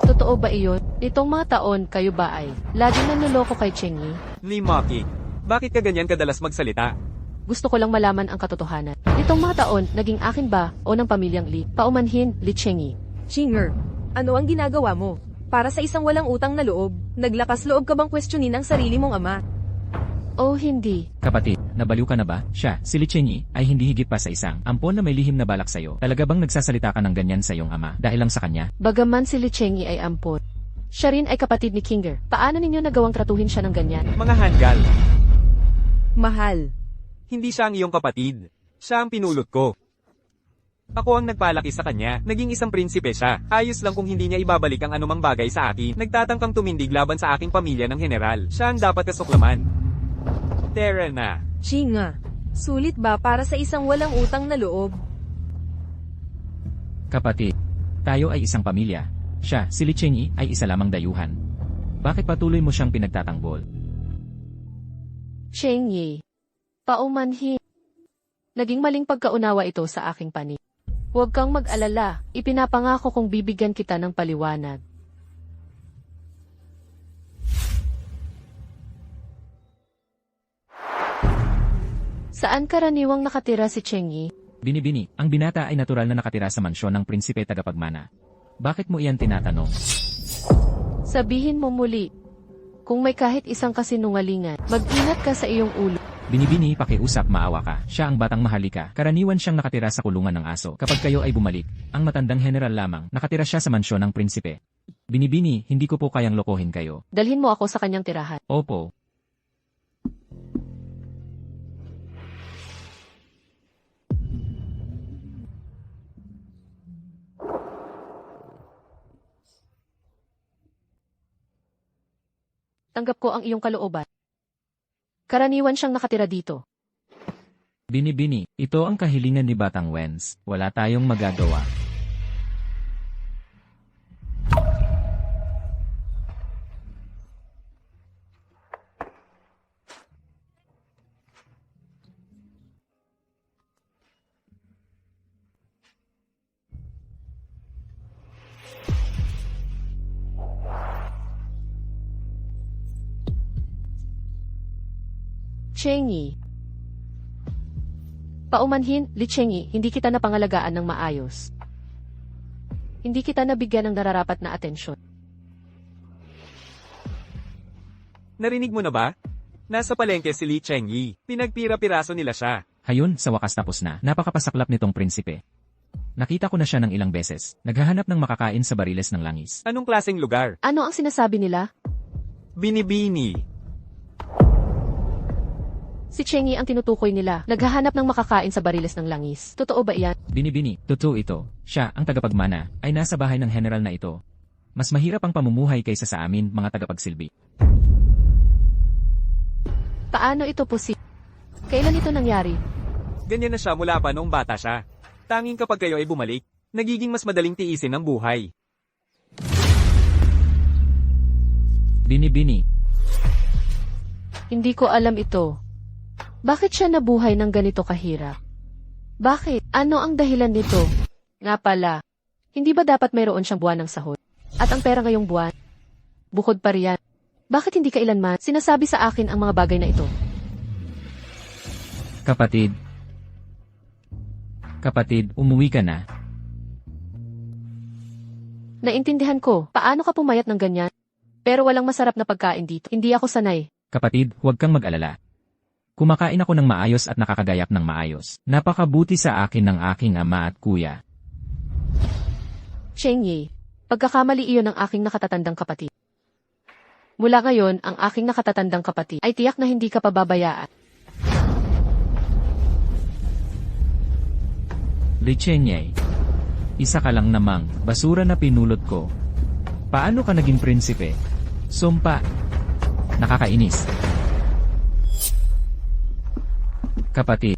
totoo ba iyon? Itong mga taon, kayo ba ay laging nanloloko kay Chengyi? Lee Maki, bakit ka ganyan kadalas magsalita? Gusto ko lang malaman ang katotohanan. Itong mga taon, naging akin ba o ng pamilyang Li? Paumanhin, Li Chengyi. Chinger, ano ang ginagawa mo? Para sa isang walang utang na loob, naglakas loob ka bang questionin ang sarili mong ama? Oh, hindi. Kapatid, nabaliw ka na ba? Siya, si Li Chengyi, ay hindi higit pa sa isang ampon na may lihim na balak sa'yo. Talaga bang nagsasalita ka ng ganyan sa iyong ama dahil lang sa kanya? Bagaman si Li Chengyi ay ampon, siya rin ay kapatid ni Kinger. Paano ninyo nagawang tratuhin siya ng ganyan? Mga hanggal. Mahal. Hindi siya ang iyong kapatid. Siya ang pinulot ko. Ako ang nagpalaki sa kanya. Naging isang prinsipe siya. Ayos lang kung hindi niya ibabalik ang anumang bagay sa akin. Nagtatangkang tumindig laban sa aking pamilya ng general. Siya ang dapat kasuklaman. Tara na. Chinga, sulit ba para sa isang walang utang na loob? Kapatid, tayo ay isang pamilya. Siya, si Li Chengyi, ay isa lamang dayuhan. Bakit patuloy mo siyang pinagtatanggol? Chengyi, paumanhin. Naging maling pagkaunawa ito sa aking panig. Huwag kang mag-alala, ipinapangako kong bibigyan kita ng paliwanag. Saan karaniwang nakatira si Chengyi? Binibini, ang binata ay natural na nakatira sa mansyon ng prinsipe tagapagmana. Bakit mo iyan tinatanong? Sabihin mo muli. Kung may kahit isang kasinungalingan, mag-ingat ka sa iyong ulo. Binibini, pakiusap, maawa ka. Siya ang batang mahalika. Karaniwan siyang nakatira sa kulungan ng aso. Kapag kayo ay bumalik, ang matandang general lamang, nakatira siya sa mansyon ng prinsipe. Binibini, hindi ko po kayang lokohin kayo. Dalhin mo ako sa kanyang tirahan. Opo. Tanggap ko ang iyong kalooban. Karaniwan siyang nakatira dito. Binibini, ito ang kahilingan ni Batang Wens. Wala tayong magagawa. Chengyi. Paumanhin, Li Chengyi, hindi kita napangalagaan ng maayos. Hindi kita nabigyan ng nararapat na atensyon. Narinig mo na ba? Nasa palengke si Li Chengyi. Pinagpira-piraso nila siya. Hayon, sa wakas tapos na. Napakapasaklap nitong prinsipe. Nakita ko na siya ng ilang beses. Naghahanap ng makakain sa bariles ng langis. Anong klaseng lugar? Ano ang sinasabi nila? Binibini. Si Chengyi ang tinutukoy nila. Naghahanap ng makakain sa bariles ng langis. Totoo ba iyan? Binibini, totoo ito. Siya, ang tagapagmana, ay nasa bahay ng general na ito. Mas mahirap ang pamumuhay kaysa sa amin, mga tagapagsilbi. Paano ito posible? Kailan ito nangyari? Ganyan na siya mula pa noong bata siya. Tanging kapag kayo ay bumalik, nagiging mas madaling tiisin ang buhay. Binibini, Hindi ko alam ito. Bakit siya nabuhay ng ganito kahirap? Bakit? Ano ang dahilan nito? Nga pala, hindi ba dapat mayroon siyang buwan ng sahod? At ang pera ngayong buwan. Bukod pa riyan. Bakit hindi kailanman sinasabi sa akin ang mga bagay na ito? Kapatid. Kapatid, umuwi ka na. Naintindihan ko, paano ka pumayat ng ganyan? Pero walang masarap na pagkain dito. Hindi ako sanay. Kapatid, huwag kang mag-alala. Kumakain ako ng maayos at nakakagayak ng maayos. Napakabuti sa akin ng aking ama at kuya. Cheng Yi, pagkakamali iyon ng aking nakatatandang kapatid. Mula ngayon, ang aking nakatatandang kapatid ay tiyak na hindi ka pababayaan. Lichenyay. Isa ka lang namang basura na pinulot ko. Paano ka naging prinsipe? Sumpa. Nakakainis. Kapatid.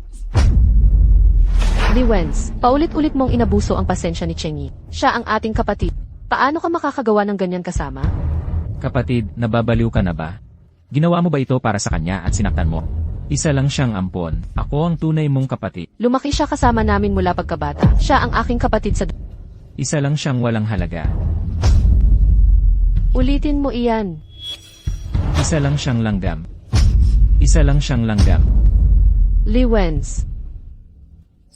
Li Wenz, paulit-ulit mong inabuso ang pasensya ni Cheng Yi. Siya ang ating kapatid. Paano ka makakagawa ng ganyan kasama? Kapatid, nababaliw ka na ba? Ginawa mo ba ito para sa kanya at sinaktan mo? Isa lang siyang ampon. Ako ang tunay mong kapatid. Lumaki siya kasama namin mula pagkabata. Siya ang aking kapatid sa... Isa lang siyang walang halaga. Ulitin mo iyan. Isa lang siyang langgam. Isa lang siyang langgam. Li Wenz.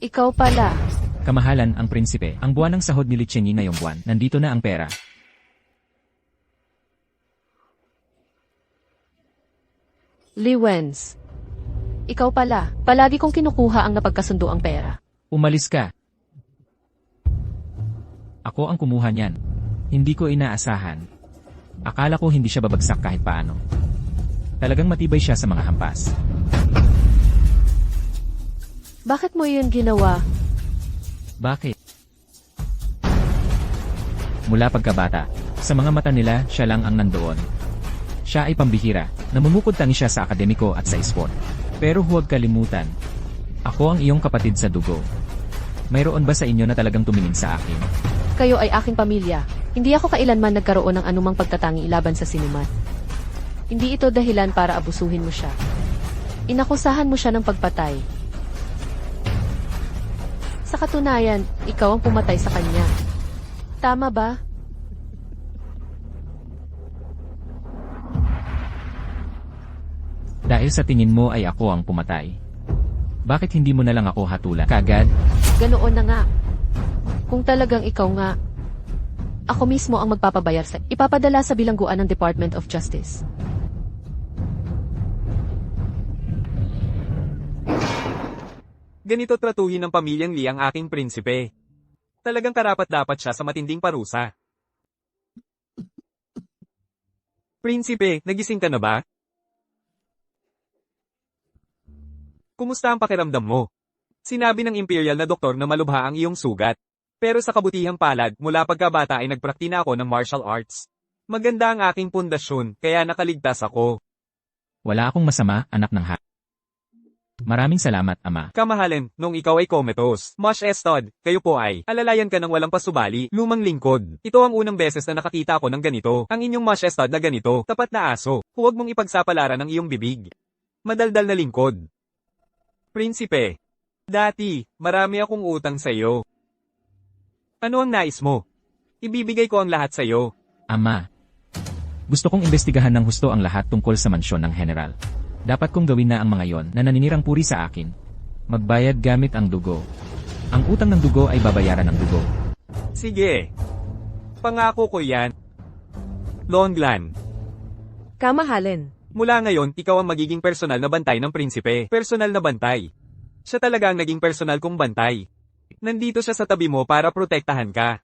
Ikaw pala. Kamahalan ang prinsipe. Ang buwan ng sahod ni Li Chengyi ngayong buwan. Nandito na ang pera. Li Wenz. Ikaw pala. Palagi kong kinukuha ang napagkasundo ang pera. Umalis ka. Ako ang kumuha niyan. Hindi ko inaasahan. Akala ko hindi siya babagsak kahit paano. Talagang matibay siya sa mga hampas. Bakit mo iyon ginawa? Bakit? Mula pagkabata, sa mga mata nila, siya lang ang nandoon. Siya ay pambihira, namumukod tangi siya sa akademiko at sa sport. Pero huwag kalimutan, ako ang iyong kapatid sa dugo. Mayroon ba sa inyo na talagang tumingin sa akin? Kayo ay aking pamilya. Hindi ako kailanman nagkaroon ng anumang pagtatangi laban sa sinuman. Hindi ito dahilan para abusuhin mo siya. Inakusahan mo siya ng pagpatay. Sa katunayan, ikaw ang pumatay sa kanya. Tama ba? Dahil sa tingin mo ay ako ang pumatay. Bakit hindi mo na lang ako hatulan kagad? Ganoon na nga. Kung talagang ikaw nga, ako mismo ang magpapabayar sa ipapadala sa bilangguan ng Department of Justice. Ganito tratuhin ng pamilyang Li ang aking prinsipe. Talagang karapat-dapat siya sa matinding parusa. Prinsipe, nagising ka na ba? Kumusta ang pakiramdam mo? Sinabi ng imperial na doktor na malubha ang iyong sugat. Pero sa kabutihang palad, mula pagkabata ay nagpraktina ako ng martial arts. Maganda ang aking pundasyon, kaya nakaligtas ako. Wala akong masama, anak ng ha. Maraming salamat, ama. Kamahalin, nung ikaw ay comatose. Mosh Estod, kayo po ay, alalayan ka ng walang pasubali, lumang lingkod. Ito ang unang beses na nakakita ko ng ganito. Ang inyong Mosh Estod na ganito, tapat na aso. Huwag mong ipagsapalaran ang iyong bibig. Madaldal na lingkod. Prinsipe, dati, marami akong utang sa iyo. Ano ang nais mo? Ibibigay ko ang lahat sa iyo. Ama. Gusto kong imbestigahan ng husto ang lahat tungkol sa mansyon ng general. Dapat kong gawin na ang mga yon na naninirang puri sa akin. Magbayad gamit ang dugo. Ang utang ng dugo ay babayaran ng dugo. Sige. Pangako ko yan. Longlan. Kamahalin. Mula ngayon, ikaw ang magiging personal na bantay ng prinsipe. Personal na bantay. Siya talaga ang naging personal kong bantay. Nandito siya sa tabi mo para protektahan ka.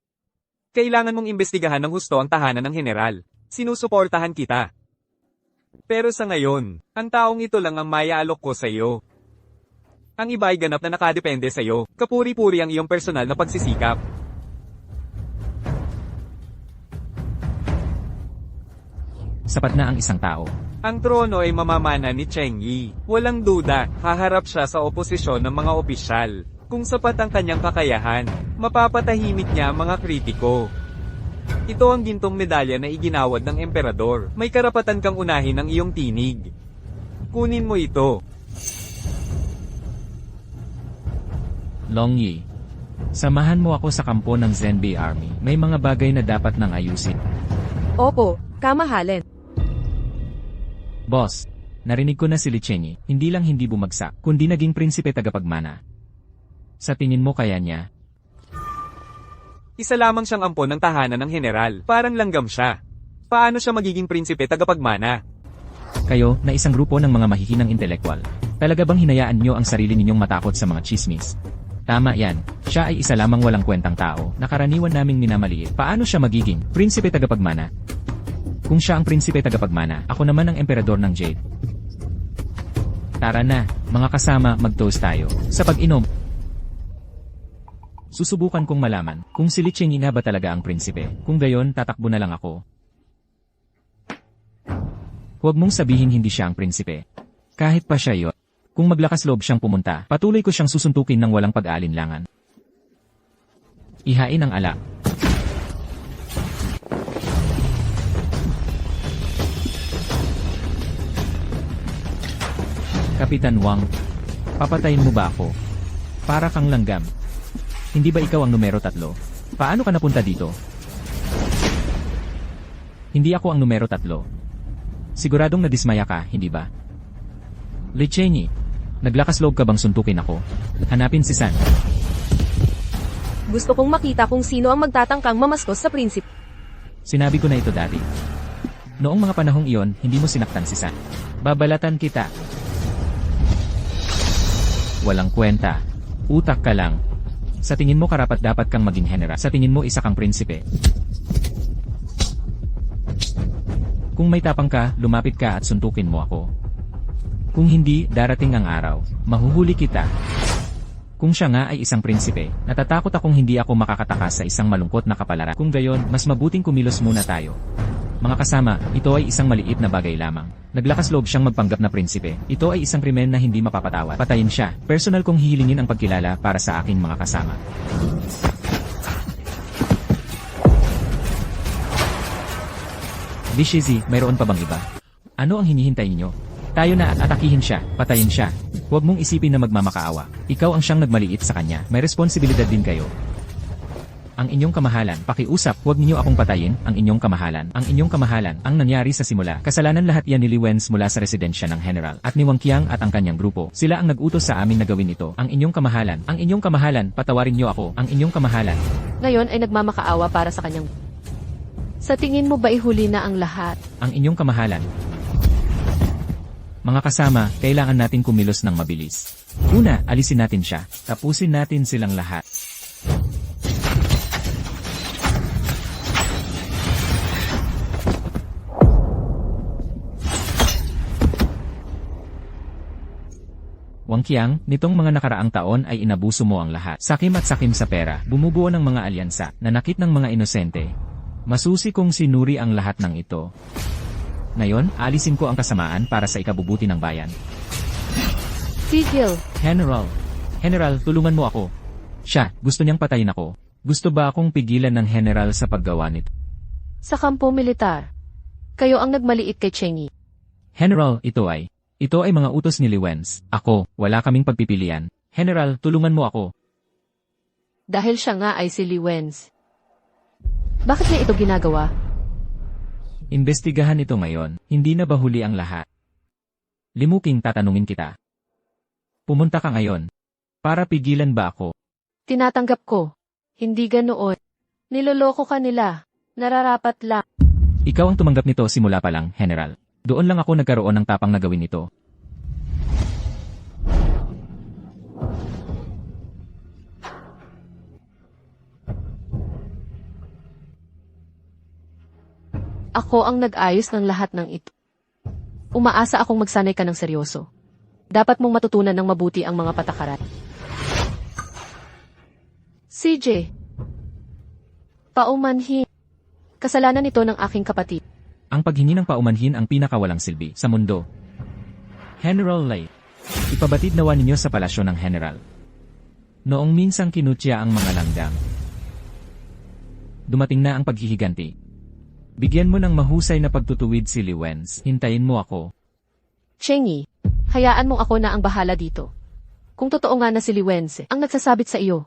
Kailangan mong imbestigahan ng husto ang tahanan ng general. Sinusuportahan kita. Pero sa ngayon, ang taong ito lang ang maiaalok ko sa iyo. Ang iba ay ganap na nakadepende sa iyo. Kapuri-puri ang iyong personal na pagsisikap. Sapat na ang isang tao. Ang trono ay mamamana ni Cheng Yi. Walang duda, haharap siya sa oposisyon ng mga opisyal. Kung sapat ang kanyang kakayahan, mapapatahimik niya ang mga kritiko. Ito ang gintong medalya na iginawad ng emperador. May karapatan kang unahin ang iyong tinig. Kunin mo ito. Long Yi. Samahan mo ako sa kampo ng Zenbei Army. May mga bagay na dapat nang ayusin. Opo, kamahalin. Boss, narinig ko na si Lichenyi, hindi lang hindi bumagsak, kundi naging prinsipe tagapagmana. Sa tingin mo kaya niya? Isa lamang siyang ampon ng tahanan ng general. Parang langgam siya. Paano siya magiging prinsipe tagapagmana? Kayo, na isang grupo ng mga mahihinang intelektual, talaga bang hinayaan nyo ang sarili ninyong matakot sa mga chismis? Tama yan, siya ay isa lamang walang kwentang tao, na karaniwan naming minamaliit. Paano siya magiging prinsipe tagapagmana? Kung siya ang prinsipe tagapagmana, ako naman ang emperador ng Jade. Tara na, mga kasama, mag-toast tayo. Sa pag-inom, susubukan kong malaman kung si Lichenyi nga ba talaga ang prinsipe. Kung gayon, tatakbo na lang ako. Huwag mong sabihin hindi siya ang prinsipe. Kahit pa siya yun. Kung maglakas loob siyang pumunta, patuloy ko siyang susuntukin ng walang pag-aalinlangan. Ihain ang alak. Kapitan Wang, papatayin mo ba ako? Para kang langgam. Hindi ba ikaw ang numero 3? Paano ka napunta dito? Hindi ako ang numero 3. Siguradong nadismaya ka, hindi ba? Lichenyi, naglakas loob ka bang suntukin ako? Hanapin si San. Gusto kong makita kung sino ang magtatangkang mamastos sa prinsip. Sinabi ko na ito dati. Noong mga panahong iyon, hindi mo sinaktan si San. Babalatan kita. Walang kwenta. Utak ka lang. Sa tingin mo karapat-dapat kang maging general. Sa tingin mo isa kang prinsipe. Kung may tapang ka, lumapit ka at suntukin mo ako. Kung hindi, darating ang araw. Mahuhuli kita. Kung siya nga ay isang prinsipe, natatakot akong hindi ako makakatakas sa isang malungkot na kapalaran. Kung gayon, mas mabuting kumilos muna tayo. Mga kasama, ito ay isang maliit na bagay lamang. Naglakas loob siyang magpanggap na prinsipe. Ito ay isang krimen na hindi mapapatawad. Patayin siya. Personal kong hihilingin ang pagkilala para sa aking mga kasama. Bishizi, mayroon pa bang iba? Ano ang hinihintay niyo? Tayo na at atakihin siya, patayin siya. Huwag mong isipin na magmamakaawa. Ikaw ang siyang nagmaliit sa kanya. May responsibilidad din kayo. Ang inyong kamahalan, pakiusap, huwag niyo akong patayin, ang inyong kamahalan. Ang inyong kamahalan, ang nangyari sa simula. Kasalanan lahat yan ni Li Wenz mula sa residensya ng general. At ni Wang Qiang at ang kanyang grupo. Sila ang nag-utos sa amin na gawin ito. Ang inyong kamahalan, patawarin niyo ako. Ang inyong kamahalan. Ngayon ay nagmamakaawa para sa kanyang... Sa tingin mo ba ihuli na ang lahat? Ang inyong kamahalan. Mga kasama, kailangan natin kumilos ng mabilis. Una, alisin natin siya. Tapusin natin silang lahat. Wang Qiang, nitong mga nakaraang taon ay inabuso mo ang lahat. Sakim at sakim sa pera, bumubuo ng mga alyansa, nanakit ng mga inosente. Masusi kong sinuri ang lahat ng ito. Ngayon, alisin ko ang kasamaan para sa ikabubuti ng bayan. Tigil! General, tulungan mo ako. Siya, gusto niyang patayin ako. Gusto ba akong pigilan ng general sa paggawa nito? Sa kampo militar. Kayo ang nagmaliit kay Chenyi. General, ito ay mga utos ni Li Wenz. Ako, wala kaming pagpipilian. General, tulungan mo ako. Dahil siya nga ay si Li Wenz. Bakit niya ito ginagawa? Imbestigahan ito ngayon, hindi na ba huli ang lahat? Limuking tatanungin kita. Pumunta ka ngayon. Para pigilan ba ako? Tinatanggap ko. Hindi ganoon. Niloloko ka nila. Nararapat lang. Ikaw ang tumanggap nito simula pa lang, General. Doon lang ako nagkaroon ng tapang na gawin ito. Ako ang nag-ayos ng lahat ng ito. Umaasa akong magsanay ka ng seryoso. Dapat mong matutunan ng mabuti ang mga patakaran. CJ. Paumanhin. Kasalanan ito ng aking kapatid. Ang paghingi ng paumanhin ang pinakawalang silbi sa mundo. General Lei, ipabatid nawa ninyo sa palasyo ng General. Noong minsang kinutya ang mga langgam. Dumating na ang paghihiganti. Bigyan mo ng mahusay na pagtutuwid si Li Wenz. Hintayin mo ako. Chenyi, hayaan mong ako na ang bahala dito. Kung totoo nga na si Li Wenz ang nagsasabit sa iyo,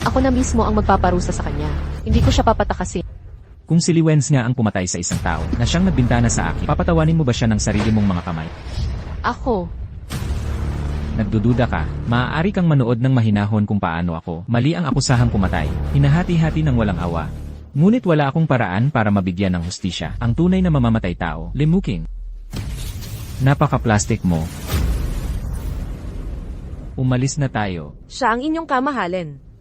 Ako na mismo ang magpaparusa sa kanya. Hindi ko siya papatakasin. Kung si Liwens nga ang pumatay sa isang tao na siyang nagbintana sa akin, papatawanin mo ba siya ng sarili mong mga kamay? Ako, Nagdududa ka, maaari kang manood ng mahinahon kung paano ako, mali ang akusahang pumatay, hinahati-hati ng walang awa. Ngunit wala akong paraan para mabigyan ng hustisya ang tunay na mamamatay tao, Limuking. Napaka-plastic mo. Umalis na tayo. Siya ang inyong kamahalan.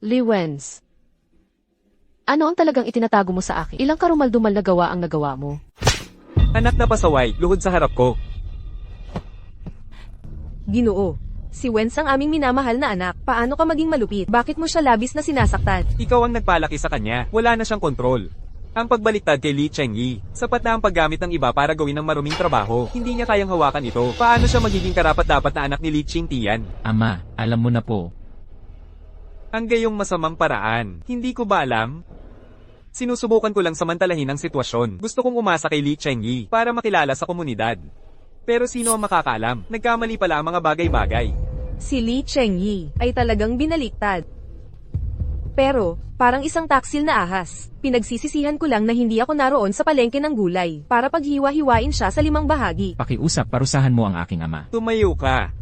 Liwens. Ano ang talagang itinatago mo sa akin? Ilang karumaldumal na gawa ang nagawa mo? Anak na pasaway, luhod sa harap ko. Ginoo. Si Wens ang aming minamahal na anak. Paano ka maging malupit? Bakit mo siya labis na sinasaktan? Ikaw ang nagpalaki sa kanya, wala na siyang kontrol. Ang pagbaliktad kay Li Chengyi, sapat na ang paggamit ng iba para gawin ng maruming trabaho. Hindi niya kayang hawakan ito. Paano siya magiging karapat-dapat na anak ni Li Qingtian? Ama, alam mo na po. Ang gayong masamang paraan, hindi ko ba alam? Sinusubukan ko lang samantalahin ang sitwasyon. Gusto kong umasa kay Li Chengyi para makilala sa komunidad. Pero sino ang makakaalam? Nagkamali pala ang mga bagay-bagay. Si Li Chengyi ay talagang binaliktad. Pero, parang isang taksil na ahas. Pinagsisisihan ko lang na hindi ako naroon sa palengke ng gulay para paghiwa-hiwain siya sa 5 bahagi. Pakiusap, parusahan mo ang aking ama. Tumayo ka.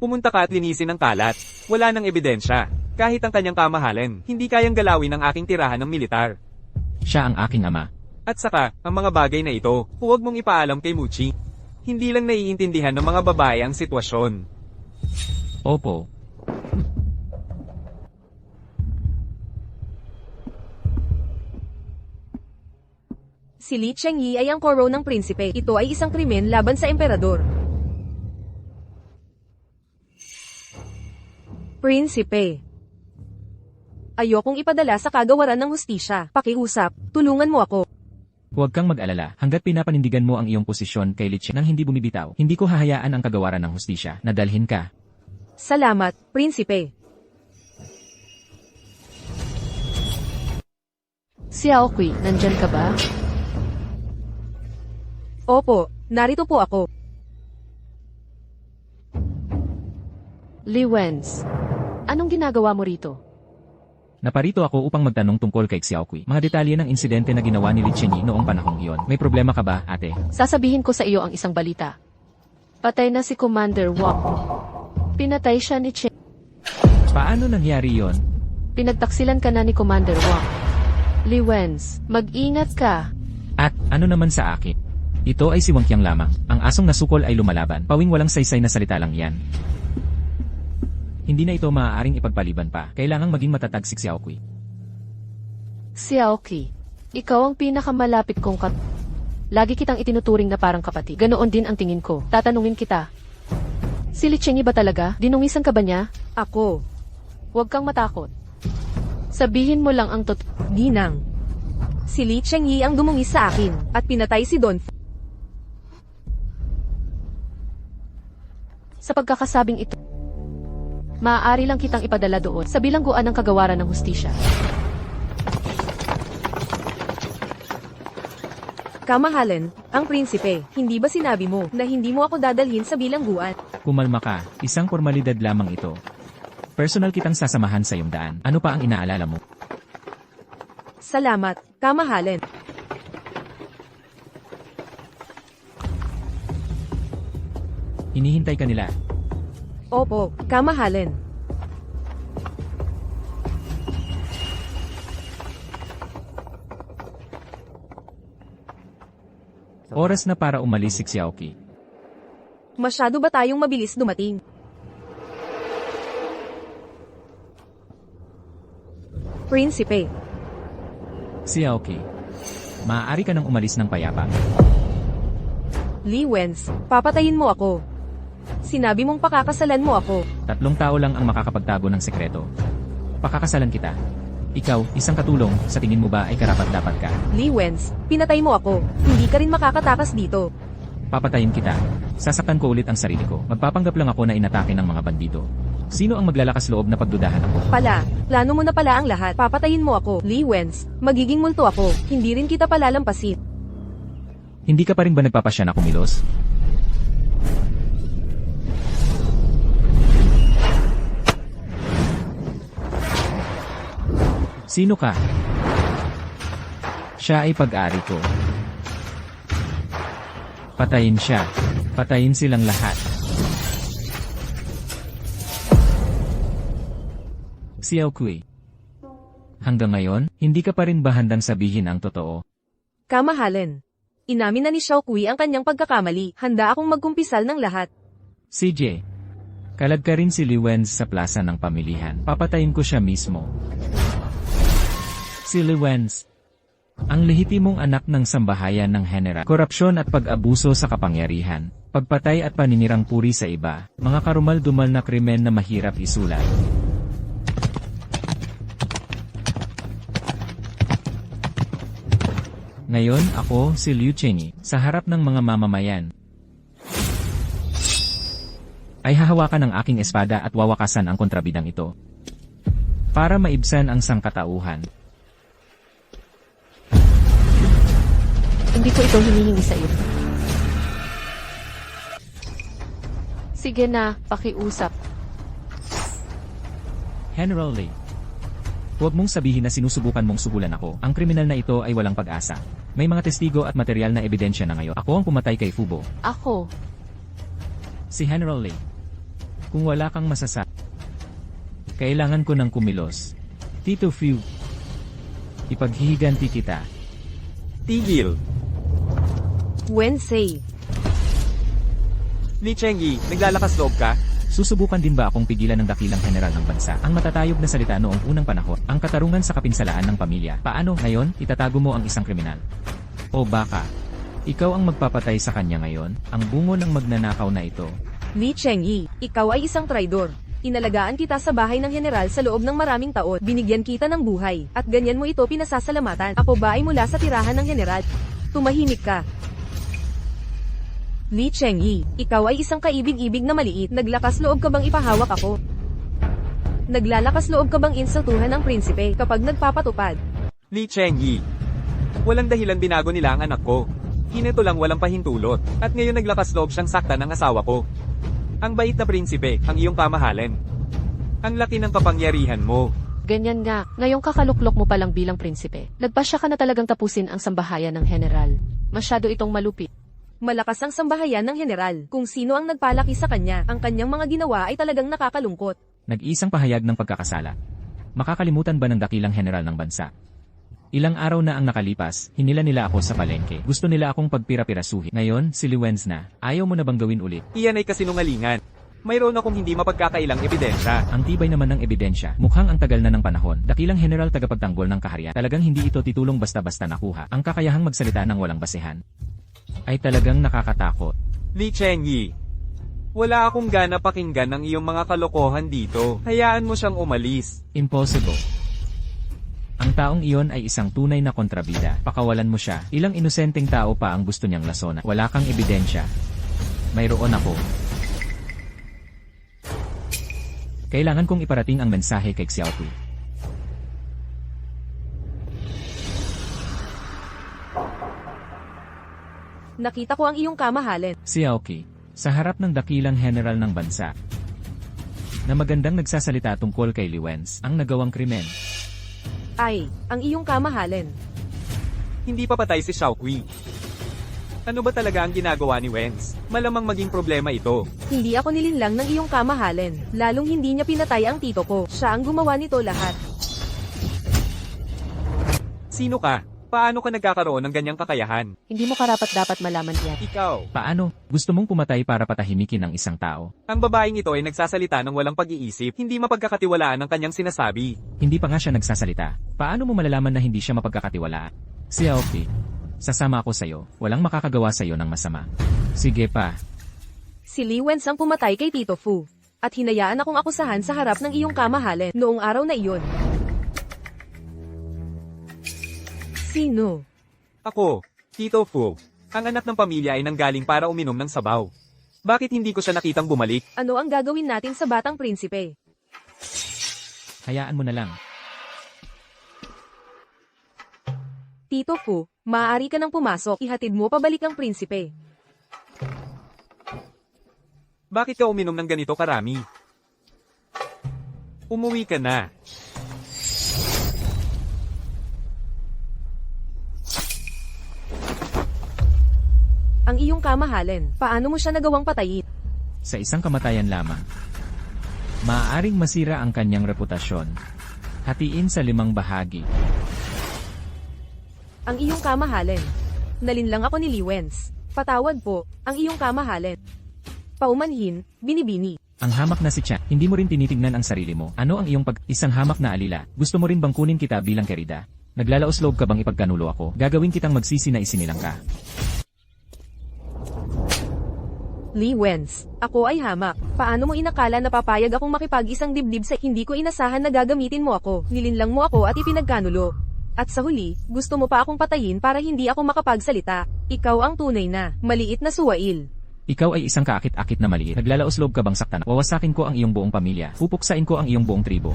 Pumunta ka at linisin ang kalat. Wala nang ebidensya. Kahit ang kanyang kamahalan, hindi kayang galawin ang aking tirahan ng militar. Siya ang aking ama. At saka, ang mga bagay na ito, huwag mong ipaalam kay Muchi. Hindi lang naiintindihan ng mga babae ang sitwasyon. Opo. Si Li Chengyi ay ang koro ng prinsipe. Ito ay isang krimen laban sa emperador. Prinsipe. Ayokong ipadala sa kagawaran ng hustisya. Pakiusap, tulungan mo ako. Huwag kang mag-alala, hanggat pinapanindigan mo ang iyong posisyon kay Lich nang hindi bumibitaw, hindi ko hahayaan ang kagawaran ng hustisya na dalhin ka. Salamat, Prinsipe. Xiaoqui, nandyan ka ba? Opo, narito po ako. Liwens. Anong ginagawa mo rito? Naparito ako upang magtanong tungkol kay Xiaoqui. Mga detalye ng insidente na ginawa ni Li Chenyi noong panahong iyon. May problema ka ba, ate? Sasabihin ko sa iyo ang isang balita. Patay na si Commander Wang. Pinatay siya ni Chen. Paano nangyari yon? Pinagtaksilan ka na ni Commander Wang. Liwens, mag-ingat ka. At ano naman sa akin? Ito ay si Wang Qiang lamang. Ang asong nasukol ay lumalaban. Pawing walang saysay na salita lang yan. Hindi na ito maaaring ipagpaliban pa. Kailangang maging matatag si Xiaoqui. Xiaoqui, ikaw ang pinakamalapit kong Lagi kitang itinuturing na parang kapatid. Ganoon din ang tingin ko. Tatanungin kita. Si Li Chenyi ba talaga? Dinungisan ka ba niya? Ako. Huwag kang matakot. Sabihin mo lang ang Ginang. Si Li Chengyi ang dumungis sa akin at pinatay si Don. Sa pagkakasabing ito, maaari lang kitang ipadala doon sa bilangguan ng kagawaran ng hustisya. Kamahalan, ang prinsipe, hindi ba sinabi mo na hindi mo ako dadalhin sa bilangguan? Kumalma ka, isang formalidad lamang ito. Personal kitang sasamahan sa iyong daan. Ano pa ang inaalala mo? Salamat, kamahalan. Hinihintay ka nila. Opo, kamahalan. Oras na para umalis si Xiaoqui. Masyado ba tayong mabilis dumating? Prinsipe. Xiaoqui, maaari ka nang umalis ng payapa. Li Wens, papatayin mo ako. Sinabi mong pakakasalan mo ako. 3 tao lang ang makakapagtago ng sekreto. Pakakasalan kita. Ikaw, isang katulong, sa tingin mo ba ay karapat-dapat ka? Li Wens, pinatay mo ako. Hindi ka rin makakatakas dito. Papatayin kita. Sasaktan ko ulit ang sarili ko. Magpapanggap lang ako na inatake ng mga bandido. Sino ang maglalakas loob na pagdudahan ako? Plano mo na pala ang lahat. Papatayin mo ako, Lee Wens. Magiging multo ako. Hindi rin kita palalampasin. Hindi ka pa rin ba nagpapasya na kumilos? Sino ka? Siya ay pag-ari ko. Patayin siya. Patayin silang lahat. Xiao Kui. Hanggang ngayon, hindi ka pa rin ba handang sabihin ang totoo? Kamahalin. Inamin na ni Xiao Kui ang kanyang pagkakamali. Handa akong magkumpisal ng lahat. CJ. Kalag ka rin si Li Wenz sa plaza ng pamilihan. Papatayin ko siya mismo. Si Li Wenz. Ang lehitimong anak ng sambahayan ng General. Korupsyon at pag-abuso sa kapangyarihan. Pagpatay at paninirang puri sa iba. Mga karumal-dumal na krimen na mahirap isulat. Ngayon, ako, si Liu Chenyi, sa harap ng mga mamamayan, ay hahawakan ng aking espada at wawakasan ang kontrabidang ito. Para maibsan ang sangkatauhan. Hindi ko ito hinihingi sa iyo. Sige na, pakiusap. General Lee. Huwag mong sabihin na sinusubukan mong suhulan ako. Ang kriminal na ito ay walang pag-asa. May mga testigo at material na ebidensya na ngayon. Ako ang pumatay kay Fubo. Ako. Si General Lee. Kung wala kang masasabi, kailangan ko ng kumilos. Tito Fu. Ipaghihiganti kita. Tigil. Wensei. Li Chengyi, naglalakas loob ka? Susubukan din ba akong pigilan ng dakilang general ng bansa? Ang matatayog na salita noong unang panahon, ang katarungan sa kapinsalaan ng pamilya. Paano ngayon, itatago mo ang isang kriminal? O baka, ikaw ang magpapatay sa kanya ngayon, ang bungo ng magnanakaw na ito. Li Chengyi, ikaw ay isang traidor. Inalagaan kita sa bahay ng general sa loob ng maraming taon. Binigyan kita ng buhay. At ganyan mo ito pinasasalamatan. Ako ba ay mula sa tirahan ng general? Tumahimik ka. Li Chengyi, ikaw ay isang kaibig-ibig na maliit. Naglakas loob ka bang ipahawak ako? Naglalakas loob ka bang insultuhan ang prinsipe kapag nagpapatupad? Li Chengyi. Walang dahilan binago nila ang anak ko. Hinito lang walang pahintulot. At ngayon naglakas loob siyang saktan ng asawa ko. Ang bait na prinsipe, ang iyong kamahalin. Ang laki ng kapangyarihan mo. Ganyan nga, ngayong kakaluklok mo palang bilang prinsipe. Nagpasya ka na talagang tapusin ang sambahayan ng general. Masyado itong malupit. Malakas ang sambahayan ng general. Kung sino ang nagpalaki sa kanya, ang kanyang mga ginawa ay talagang nakakalungkot. Nag-iisang pahayag ng pagkakasala. Makakalimutan ba ng dakilang general ng bansa? Ilang araw na ang nakalipas, hinila nila ako sa palengke. Gusto nila akong pagpira-pirasuhin. Ngayon, si Li Wenz na. Ayaw mo na bang gawin ulit? Iyan ay kasinungalingan. Mayroon akong hindi mapagkakailang ebidensya. Ang tibay naman ng ebidensya. Mukhang ang tagal na ng panahon. Dakilang general tagapagtanggol ng kaharian. Talagang hindi ito titulong basta-basta nakuha. Ang kakayahang magsalita ng walang basehan ay talagang nakakatakot. Li Chengyi. Wala akong gana pakinggan ang iyong mga kalokohan dito. Hayaan mo siyang umalis. Impossible. Ang taong iyon ay isang tunay na kontrabida. Pakawalan mo siya. Ilang inosenteng tao pa ang gusto niyang lasona. Wala kang ebidensya. Mayroon ako. Kailangan kong iparating ang mensahe kay Xiao Kui. Nakita ko ang iyong kamahalin. Xiao Kui, sa harap ng dakilang general ng bansa, na magandang nagsasalita tungkol kay Li Wenz, ang nagawang krimen. Ay, ang iyong kamahalin. Hindi pa patay si Xiao Kui. Ano ba talaga ang ginagawa ni Wenz? Malamang maging problema ito. Hindi ako nilinlang ng iyong kamahalin. Lalong hindi niya pinatay ang tito ko. Siya ang gumawa nito lahat. Sino ka? Paano ka nagkakaroon ng ganyang kakayahan? Hindi mo karapat-dapat malaman yan. Ikaw. Paano? Gusto mong pumatay para patahimikin ang isang tao? Ang babaeng ito ay nagsasalita ng walang pag-iisip. Hindi mapagkakatiwalaan ang kanyang sinasabi. Hindi pa nga siya nagsasalita. Paano mo malalaman na hindi siya mapagkakatiwalaan? Xiao Kui, sasama ako sa'yo. Walang makakagawa sa'yo ng masama. Sige pa. Si Li Wenz ang pumatay kay Tito Fu. At hinayaan akong akusahan sa harap ng iyong kamahalin noong araw na iyon. Sino? Ako, Tito Fu. Ang anak ng pamilya ay nanggaling para uminom ng sabaw. Bakit hindi ko siya nakitang bumalik? Ano ang gagawin natin sa batang prinsipe? Hayaan mo na lang. Tito Fu, maaari ka nang pumasok. Ihatid mo pabalik ang prinsipe. Bakit ka uminom ng ganito karami? Umuwi ka na. Ang iyong kamahalan, paano mo siya nagawang patayin? Sa isang kamatayan lamang. Maaaring masira ang kanyang reputasyon. Hatiin sa 5 bahagi. Ang iyong kamahalan. Nalinlang ako ni Liwens. Patawad po, ang iyong kamahalan. Paumanhin, binibini. Ang hamak na si Chan, hindi mo rin tinitignan ang sarili mo. Ano ang iyong isang hamak na alila? Gusto mo rin bang kunin kita bilang kerida? Naglalaos loob ka bang ipagkanulo ako? Gagawin kitang magsisi na isinilang ka. Liwens, ako ay hamak. Paano mo inakala na papayag akong makipag-isang dibdib sa hindi ko inasahan na gagamitin mo ako? Nilinlang mo ako at ipinagkanulo. At sa huli, gusto mo pa akong patayin para hindi ako makapagsalita. Ikaw ang tunay na, maliit na suwail. Ikaw ay isang kaakit-akit na maliit. Naglalaos loob ka bang saktan? Wawasakin ko ang iyong buong pamilya. Pupuksain ko ang iyong buong tribo.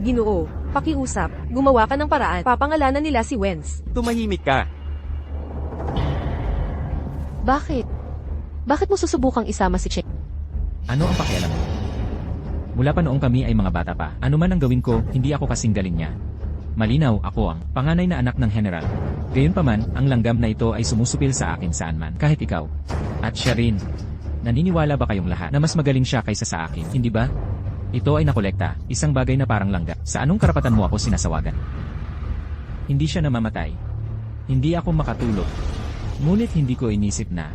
Ginoo, pakiusap, gumawa ka ng paraan. Papangalanan nila si Wens. Tumahimik ka. Bakit? Bakit mo susubukang isama si Che? Ano ang pakialam mo? Mula pa noong kami ay mga bata pa. Ano man ang gawin ko, hindi ako kasing galing niya. Malinaw, ako ang panganay na anak ng general. Gayunpaman, ang langgam na ito ay sumusupil sa akin saan man, kahit ikaw. At siya rin. Naniniwala ba kayong lahat na mas magaling siya kaysa sa akin, hindi ba? Ito ay nakolekta, isang bagay na parang langga. Sa anong karapatan mo ako sinasawagan? Hindi siya namamatay. Hindi ako makatulog. Ngunit hindi ko inisip na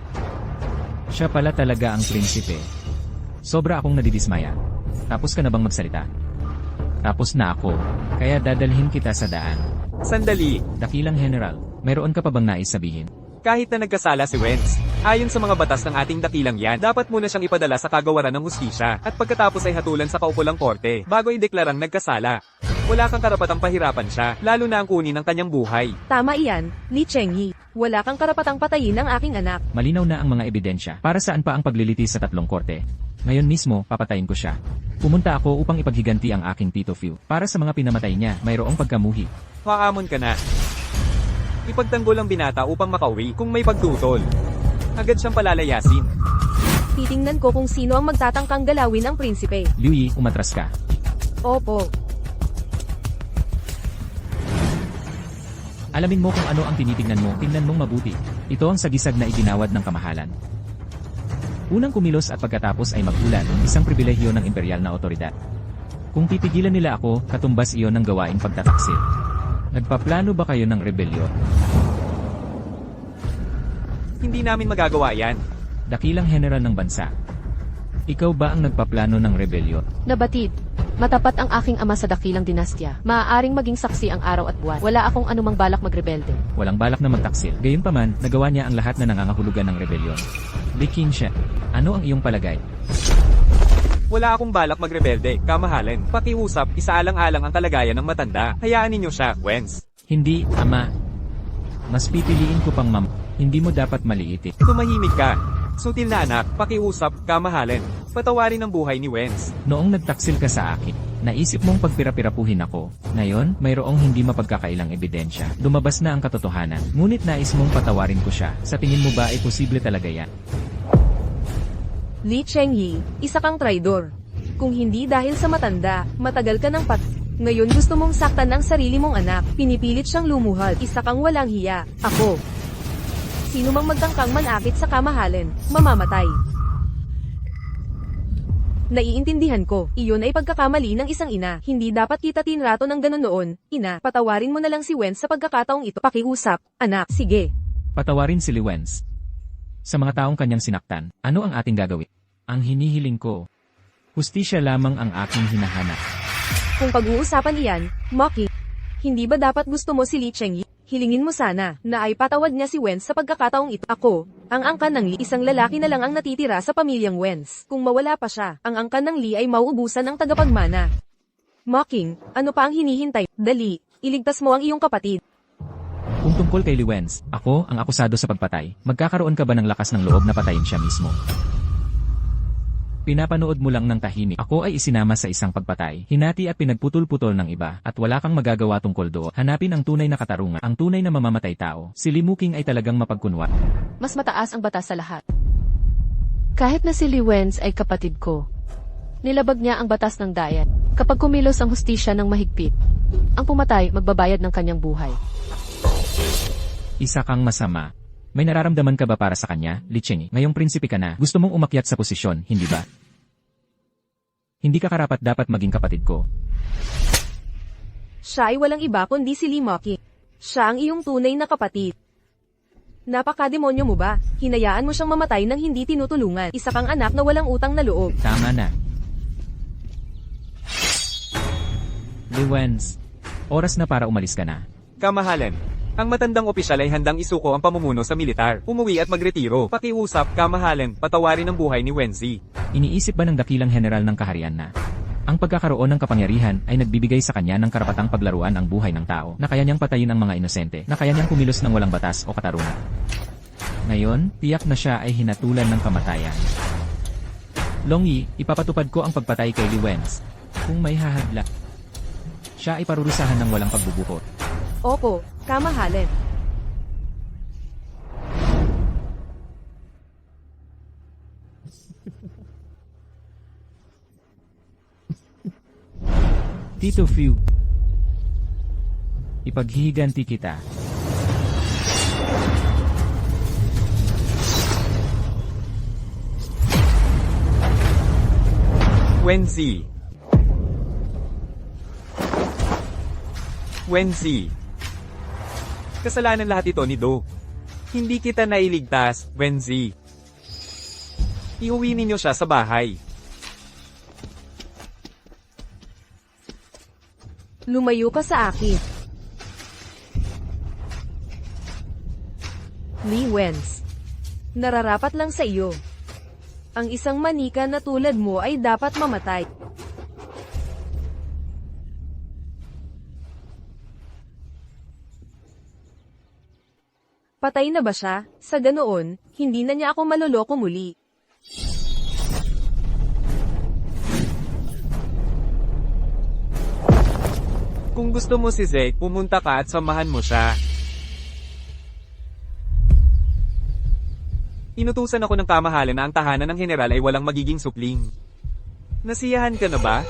siya pala talaga ang prinsipe. Sobra akong nadidismaya. Tapos ka na bang magsalita? Tapos na ako. Kaya dadalhin kita sa daan. Sandali. Dakilang general, mayroon ka pa bang nais sabihin? Kahit na nagkasala si Wens, ayon sa mga batas ng ating dakilang yan, dapat muna siyang ipadala sa kagawaran ng hustisya, at pagkatapos ay hatulan sa kaukulang korte, bago ideklarang nagkasala. Wala kang karapatang pahirapan siya, lalo na ang kunin ng kanyang buhay. Tama iyan, Li Chengyi. Wala kang karapatang patayin ang aking anak. Malinaw na ang mga ebidensya. Para saan pa ang paglilitis sa 3 korte? Ngayon mismo, papatayin ko siya. Pumunta ako upang ipaghiganti ang aking Tito Fu. Para sa mga pinamatay niya, mayroong pagkamuhi. Haamon ka na. Ipagtanggol ang binata upang makauwi kung may pagtutol. Agad siyang palalayasin. Titingnan ko kung sino ang magtatangkang galawin ang prinsipe. Liu Yi, umatras ka. Opo. Alamin mo kung ano ang tinitingnan mo, tingnan mong mabuti. Ito ang sagisag na iginawad ng kamahalan. Unang kumilos at pagkatapos ay magulan, isang pribilehyo ng imperial na otoridad. Kung titigilan nila ako, katumbas iyon ng gawaing pagtataksil. Nagpaplano ba kayo ng rebelyon? Hindi namin magagawa yan. Dakilang general ng bansa. Ikaw ba ang nagpaplano ng rebelyon? Nabatid. Matapat ang aking ama sa dakilang dinastya. Maaaring maging saksi ang araw at buwan. Wala akong anumang balak magrebelde. Walang balak na magtaksil. Gayunpaman, nagawa niya ang lahat na nangangahulugan ng rebelyon. Li Qingshan, ano ang iyong palagay? Wala akong balak magrebelde, kamahalan. Pakiusap, isaalang-alang ang kalagayan ng matanda. Hayaan ninyo siya, Wens. Hindi, ama. Mas pipiliin ko pang hindi mo dapat maliitin. Tumahimik ka. Sutil na anak, pakiusap, kamahalan. Patawarin ang buhay ni Wens. Noong nagtaksil ka sa akin, naisip mong pagpira-pirapuhin ako. Ngayon, mayroong hindi mapagkakailang ebidensya. Lumabas na ang katotohanan. Ngunit nais mong patawarin ko siya. Sa tingin mo ba ay posible talaga yan? Li Chengyi, isa kang traidor. Kung hindi dahil sa matanda, matagal ka ng Ngayon gusto mong saktan ang sarili mong anak, pinipilit siyang lumuhad. Isa kang walang hiya. Ako. Sino mang magtangkang manakit sa kamahalan, mamamatay. Naiintindihan ko, iyon ay pagkakamali ng isang ina. Hindi dapat kita tinrato ng ganun noon. Ina, patawarin mo na lang si Wens sa pagkakataong ito. Pakiusap, anak, sige. Patawarin si Li Wens. Sa mga taong kanyang sinaktan, ano ang ating gagawin? Ang hinihiling ko, hustisya lamang ang aking hinahanap. Kung pag-uusapan iyan, Maki, hindi ba dapat gusto mo si Li Chengyi? Hilingin mo sana, na ay patawad niya si Wens sa pagkakataong ito. Ako, ang angkan ng Li, isang lalaki na lang ang natitira sa pamilyang Wens. Kung mawala pa siya, ang angkan ng Li ay mauubusan ng tagapagmana. Mocking, ano pa ang hinihintay? Dali, iligtas mo ang iyong kapatid. Kung tungkol kay Liwenz, ako ang akusado sa pagpatay, magkakaroon ka ba ng lakas ng loob na patayin siya mismo? Pinapanood mo lang ng tahimik. Ako ay isinama sa isang pagpatay, hinati at pinagputol-putol ng iba, at wala kang magagawa tungkol doon. Hanapin ang tunay na katarungan, ang tunay na mamamatay tao. Si Limuking ay talagang mapagkunwat. Mas mataas ang batas sa lahat. Kahit na si Liwenz ay kapatid ko. Nilabag niya ang batas ng Dayat. Kapag kumilos ang hustisya ng mahigpit, ang pumatay magbabayad ng kanyang buhay. Isa kang masama. May nararamdaman ka ba para sa kanya, Lichengi? Ngayong prinsipe ka na, gusto mong umakyat sa posisyon, hindi ba? Hindi ka karapat dapat maging kapatid ko. Siya ay walang iba kundi si Lee Moki. Siya ang iyong tunay na kapatid. Napakademonyo mo ba? Hinayaan mo siyang mamatay nang hindi tinutulungan. Isa kang anak na walang utang na loob. Tama na. Liwenz, oras na para umalis ka na. Kamahalan. Ang matandang opisyal ay handang isuko ang pamumuno sa militar, umuwi at magretiro. Pakiusap, kamahalan, patawarin ang buhay ni Wenzi. Iniisip ba ng dakilang general ng kaharian na ang pagkakaroon ng kapangyarihan ay nagbibigay sa kanya ng karapatang paglaruan ang buhay ng tao, na kaya niyang patayin ang mga inosente, na kaya niyang kumilos ng walang batas o katarungan? Ngayon, tiyak na siya ay hinatulan ng kamatayan. Longyi, ipapatupad ko ang pagpatay kay Liwenz. Kung may hahadla, siya ay parurusahan ng walang pagbubuhot. Opo, kamahalan. Tito Fu, ipaghihiganti kita. Wenzi. Wenzi. Kasalanan lahat ito ni Do. Hindi kita nailigtas, Wenzi. Iuwi ninyo siya sa bahay. Lumayo ka sa akin. Lee Wenz. Nararapat lang sa iyo. Ang isang manika na tulad mo ay dapat mamatay. Patay na ba siya? Sa ganoon, hindi na niya ako maloloko muli. Kung gusto mo si Zeke, pumunta ka at samahan mo siya. Inutusan ako ng kamahalan na ang tahanan ng general ay walang magiging supling. Nasiyahan ka na ba?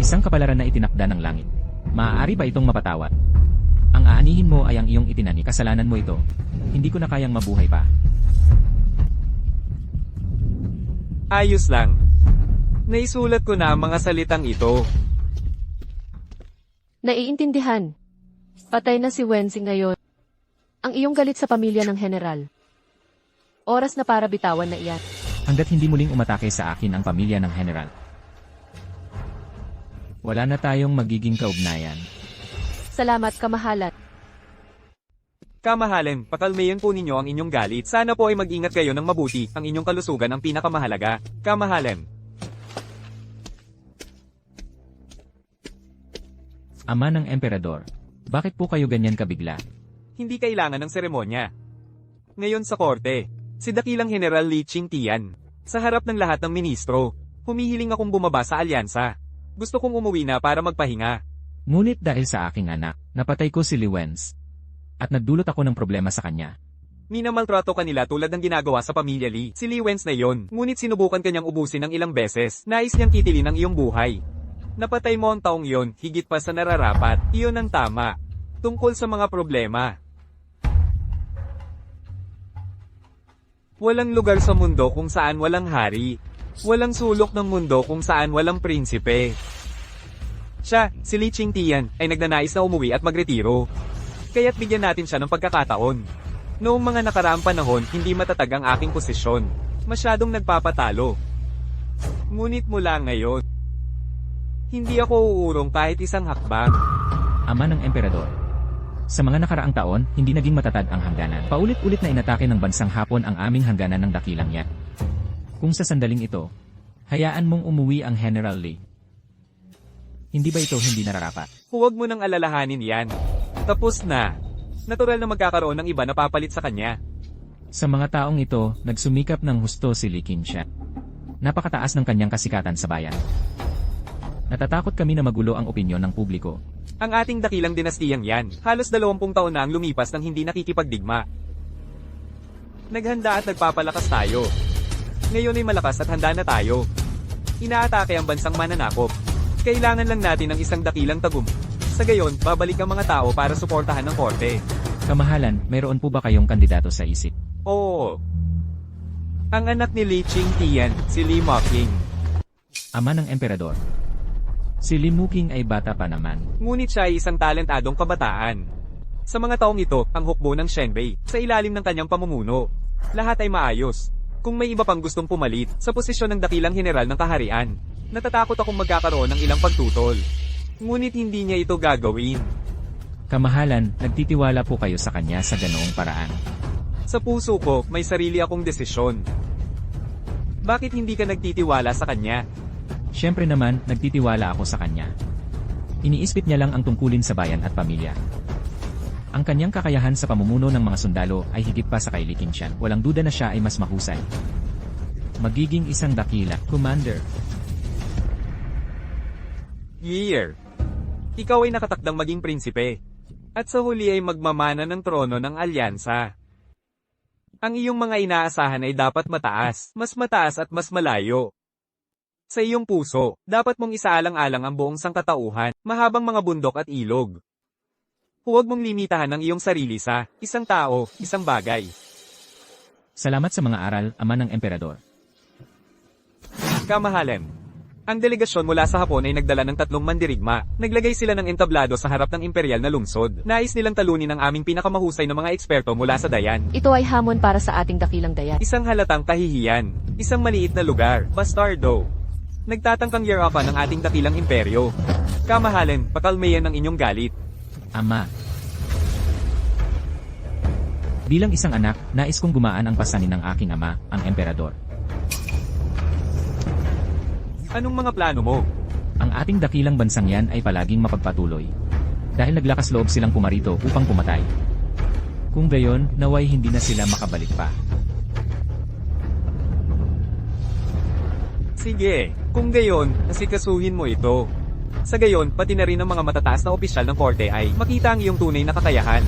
Isang kapalaran na itinakda ng langit. Maaari ba itong mapatawad? Ang aanihin mo ay ang iyong itinani. Kasalanan mo ito. Hindi ko na kayang mabuhay pa. Ayos lang. Naisulat ko na ang mga salitang ito. Naiintindihan. Patay na si Wenzi ngayon. Ang iyong galit sa pamilya ng general. Oras na para bitawan na iyan. Hanggat hindi muling umatake sa akin ang pamilya ng general, wala na tayong magiging kaugnayan. Salamat, kamahalan. Kamahalan, pakalmayan po ninyo ang inyong galit. Sana po ay mag-ingat kayo ng mabuti. Ang inyong kalusugan ang pinakamahalaga. Kamahalan. Ama ng emperador, bakit po kayo ganyan kabigla? Hindi kailangan ng seremonya. Ngayon sa korte, si Dakilang General Li Qingtian, sa harap ng lahat ng ministro, humihiling akong bumaba sa alyansa. Gusto kong umuwi na para magpahinga. Ngunit dahil sa aking anak, napatay ko si Liwenz. At nagdulot ako ng problema sa kanya. Minamaltrato kanila tulad ng ginagawa sa pamilya Lee. Si Liwenz na yon, ngunit sinubukan kanyang ubusin ng ilang beses. Nais niyang kitilin ang iyong buhay. Napatay mo ang taong yon, higit pa sa nararapat. Iyon ang tama. Tungkol sa mga problema. Walang lugar sa mundo kung saan walang hari. Walang sulok ng mundo kung saan walang prinsipe. Siya, si Li Qingtian, ay nagnanais na umuwi at magretiro. Kaya't bigyan natin siya ng pagkakataon. Noong mga nakaraang panahon, hindi matatag ang aking posisyon. Masyadong nagpapatalo. Ngunit mula ngayon, hindi ako uurong kahit isang hakbang. Ama ng emperador. Sa mga nakaraang taon, hindi naging matatag ang hangganan. Paulit-ulit na inatake ng bansang Hapon ang aming hangganan ng dakilang yan. Kung sa sandaling ito, hayaan mong umuwi ang General Lee. Hindi ba ito hindi nararapat? Huwag mo nang alalahanin yan. Tapos na. Natural na magkakaroon ng iba na papalit sa kanya. Sa mga taong ito, nagsumikap ng husto si Lee Qingshan. Napakataas ng kanyang kasikatan sa bayan. Natatakot kami na magulo ang opinyon ng publiko. Ang ating dakilang dinastiyang yan, halos 20 taon na ang lumipas nang hindi nakikipagdigma. Naghanda at nagpapalakas tayo. Ngayon ay malakas at handa na tayo. Inaatake ang bansang mananakop. Kailangan lang natin ng isang dakilang tagum. Sa gayon, babalik ang mga tao para suportahan ng korte. Kamahalan, mayroon po ba kayong kandidato sa isip? Oo. Ang anak ni Lee Qingtian, si Lee Muqing. Ama ng emperador. Si Lee Muqing ay bata pa naman. Ngunit siya ay isang talentadong kabataan. Sa mga taong ito, ang hukbo ng Shenbei, sa ilalim ng kanyang pamumuno. Lahat ay maayos. Kung may iba pang gustong pumalit, sa posisyon ng dakilang general ng kaharian, natatakot akong magkakaroon ng ilang pagtutol. Ngunit hindi niya ito gagawin. Kamahalan, nagtitiwala po kayo sa kanya sa ganoong paraan. Sa puso ko, may sarili akong desisyon. Bakit hindi ka nagtitiwala sa kanya? Siyempre naman, nagtitiwala ako sa kanya. Iniispit niya lang ang tungkulin sa bayan at pamilya. Ang kanyang kakayahan sa pamumuno ng mga sundalo ay higit pa sa kay Lee Qingshan. Walang duda na siya ay mas mahusay. Magiging isang dakila, Commander. Year. Ikaw ay nakatakdang maging prinsipe. At sa huli ay magmamana ng trono ng alyansa. Ang iyong mga inaasahan ay dapat mataas, mas mataas at mas malayo. Sa iyong puso, dapat mong isaalang-alang ang buong sangkatauhan, mahabang mga bundok at ilog. Huwag mong limitahan ang iyong sarili sa isang tao, isang bagay. Salamat sa mga aral, ama ng emperador. Kamahalan. Ang delegasyon mula sa Hapon ay nagdala ng 3 mandirigma. Naglagay sila ng entablado sa harap ng imperial na lungsod. Nais nilang talunin ang aming pinakamahusay na mga eksperto mula sa Dayan. Ito ay hamon para sa ating dakilang dayan. Isang halatang kahihiyan. Isang maliit na lugar. Bastardo. Nagtatangkang yarapan ng ating dakilang imperyo. Kamahalan, pakalmayan ang inyong galit. Ama. Bilang isang anak, nais kong gumaan ang pasanin ng aking ama, ang emperador. Anong mga plano mo? Ang ating dakilang bansang yan ay palaging mapagpatuloy. Dahil naglakas loob silang pumarito upang pumatay. Kung gayon, naway hindi na sila makabalik pa. Sige, kung gayon, asikasuhin mo ito. Sa gayon, pati na rin ang mga matataas na opisyal ng korte ay makita ang iyong tunay na kakayahan.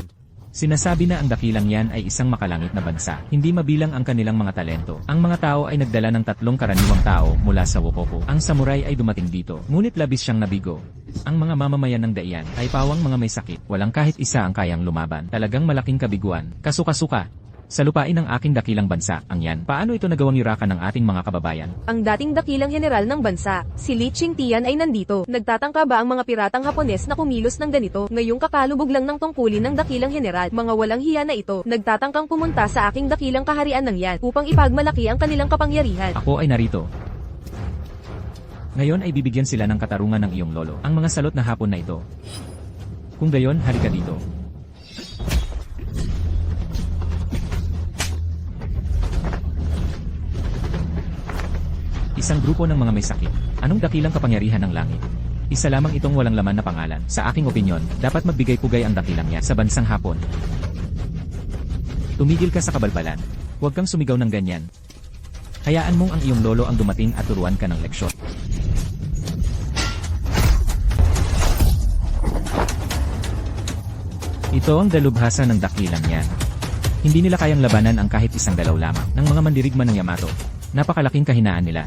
Sinasabi na ang dakilang yan ay isang makalangit na bansa. Hindi mabilang ang kanilang mga talento. Ang mga tao ay nagdala ng 3 karaniwang tao mula sa Wokoku. Ang samurai ay dumating dito, ngunit labis siyang nabigo. Ang mga mamamayan ng Dayan ay pawang mga may sakit. Walang kahit isa ang kayang lumaban. Talagang malaking kabiguan. Kasuka-suka. Sa lupain ng aking dakilang bansa, ang yan. Paano ito nagawang yurakan ng ating mga kababayan? Ang dating dakilang general ng bansa, si Lee Qingtian ay nandito. Nagtatangka ba ang mga piratang Hapones na kumilos ng ganito? Ngayong kakalubog lang ng tungkulin ng dakilang general, mga walang hiya na ito, nagtatangkang pumunta sa aking dakilang kaharian ng yan, upang ipagmalaki ang kanilang kapangyarihan. Ako ay narito. Ngayon ay bibigyan sila ng katarungan ng iyong lolo. Ang mga salot na Hapon na ito. Kung gayon, halika dito. Isang grupo ng mga may sakit. Anong dakilang kapangyarihan ng langit? Isa lamang itong walang laman na pangalan. Sa aking opinyon, dapat magbigay-pugay ang dakilang niya sa bansang Hapon. Tumigil ka sa kabalbalan. Huwag kang sumigaw ng ganyan. Hayaan mong ang iyong lolo ang dumating at turuan ka ng leksyon. Ito ang dalubhasa ng dakilang yan. Hindi nila kayang labanan ang kahit isang dalaw lamang ng mga mandirigma ng Yamato. Napakalaking kahinaan nila.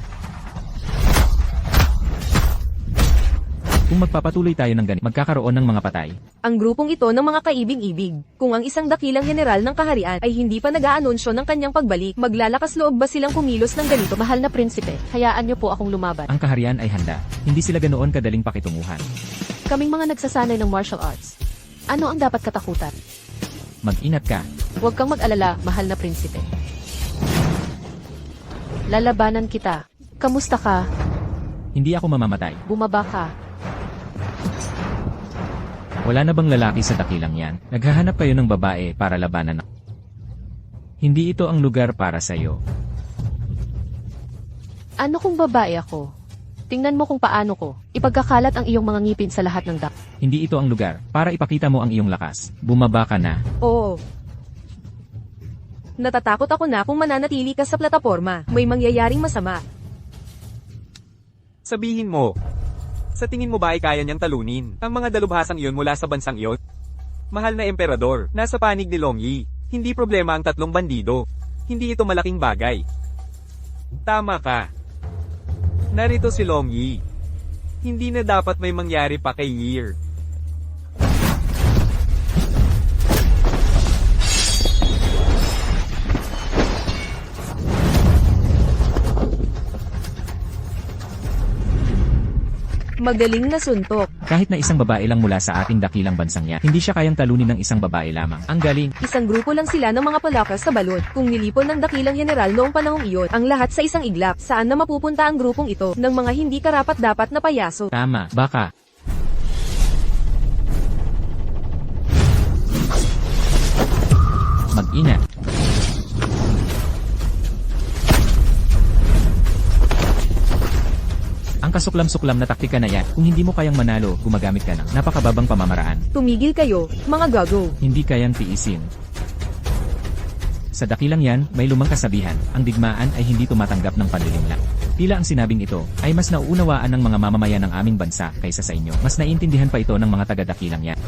Kung magpapatuloy tayo ng ganito, magkakaroon ng mga patay. Ang grupong ito ng mga kaibig-ibig, kung ang isang dakilang general ng kaharian ay hindi pa nag-aanunsyo ng kanyang pagbalik, maglalakas loob ba silang kumilos ng ganito? Mahal na prinsipe, hayaan niyo po akong lumaban. Ang kaharian ay handa. Hindi sila ganoon kadaling pakitunguhan. Kaming mga nagsasanay ng martial arts. Ano ang dapat katakutan? Mag-inat ka. Huwag kang mag-alala, mahal na prinsipe. Lalabanan kita. Kamusta ka? Hindi ako mamamatay. Bumaba ka. Wala na bang lalaki sa dakilang yan? Naghahanap kayo ng babae para labanan. Hindi ito ang lugar para sa'yo. Ano kung babae ako? Tingnan mo kung paano ko ipagkakalat ang iyong mga ngipin sa lahat ng dak. Hindi ito ang lugar para ipakita mo ang iyong lakas. Bumaba ka na. Oo. Natatakot ako na kung mananatili ka sa plataporma. May mangyayaring masama. Sabihin mo. Sa tingin mo ba ay kaya niyang talunin ang mga dalubhasang iyon mula sa bansang iyon? Mahal na emperador, nasa panig ni Long Yi. Hindi problema ang 3 bandido. Hindi ito malaking bagay. Tama ka. Narito si Long Yi. Hindi na dapat may mangyari pa kay Year. Magaling na suntok. Kahit na isang babae lang mula sa ating dakilang bansang yan, hindi siya kayang talunin ng isang babae lamang. Ang galing. Isang grupo lang sila ng mga palakas sa balot. Kung nilipon ng dakilang general noong panahong iyon, ang lahat sa isang iglap, saan na mapupunta ang grupong ito ng mga hindi karapat-dapat na payaso? Tama, baka. Mag-ingat. Ang kasuklam-suklam na taktika na yan, kung hindi mo kayang manalo, gumagamit ka ng napakababang pamamaraan. Tumigil kayo, mga gago. Hindi kayang tiisin. Sa dakilang yan, may lumang kasabihan, ang digmaan ay hindi tumatanggap ng panlilinlang. Tila ang sinabing ito, ay mas nauunawaan ng mga mamamayan ng aming bansa kaysa sa inyo. Mas naiintindihan pa ito ng mga taga-dakilang yan.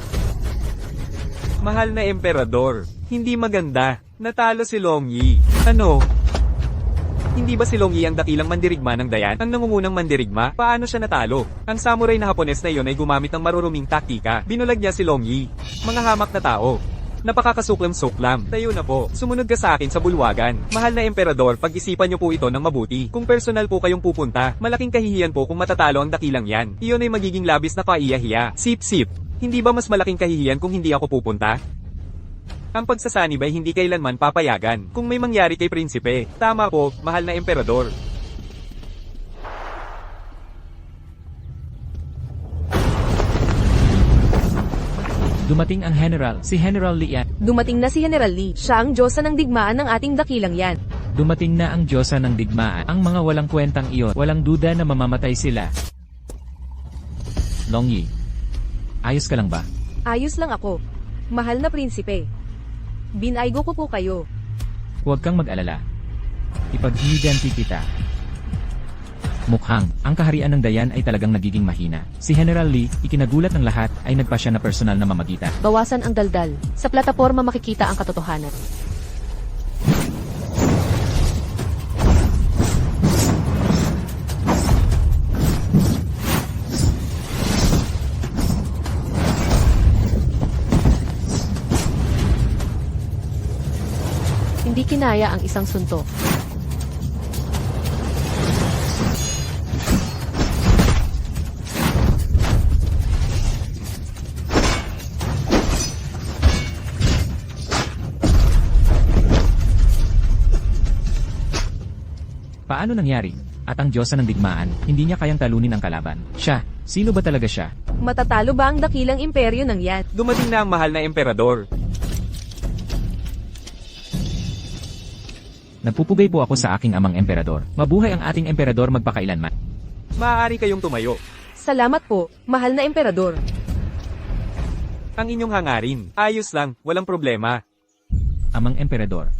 Mahal na emperador, hindi maganda. Natalo si Long Yi. Ano? Hindi ba si Long Yi ang dakilang mandirigma ng Dayan? Ang nangungunang mandirigma? Paano siya natalo? Ang samurai na Hapones na iyon ay gumamit ng maruruming taktika. Binulag niya si Long Yi. Mga hamak na tao. Napakakasuklam-suklam. Tayo na po. Sumunod ka sa akin sa bulwagan. Mahal na emperador, pag-isipan niyo po ito ng mabuti. Kung personal po kayong pupunta, malaking kahihiyan po kung matatalo ang dakilang yan. Iyon ay magiging labis na kaiyahiya. Sip-sip. Hindi ba mas malaking kahihiyan kung hindi ako pupunta? Ang pagsasanib ay hindi kailanman papayagan. Kung may mangyari kay prinsipe, tama po, mahal na emperador. Dumating ang general, si General Li yan. Dumating na si General Lee. Siya ang diyosa ng digmaan ng ating dakilang yan. Dumating na ang Diyosa ng digmaan. Ang mga walang kwentang iyon, walang duda na mamamatay sila. Long Yi, ayos ka lang ba? Ayos lang ako. Mahal na prinsipe. Binaygo ko po kayo. Huwag kang mag-alala. Ipaghihiganti kita. Mukhang, ang kaharian ng Dayan ay talagang nagiging mahina. Si General Lee, ikinagulat ng lahat, ay nagpasya na personal na mamagita. Bawasan ang daldal. Sa plataporma makikita ang katotohanan. Hindi kinaya ang isang suntok. Paano nangyari? At ang Diyosa ng digmaan, hindi niya kayang talunin ang kalaban. Siya, sino ba talaga siya? Matatalo ba ang dakilang imperyo ng yan? Dumating na ang mahal na emperador. Nagpupugay po ako sa aking amang emperador. Mabuhay ang ating emperador magpakailanman. Maaari kayong tumayo. Salamat po, mahal na emperador. Ang inyong hangarin. Ayos lang, walang problema. Amang emperador.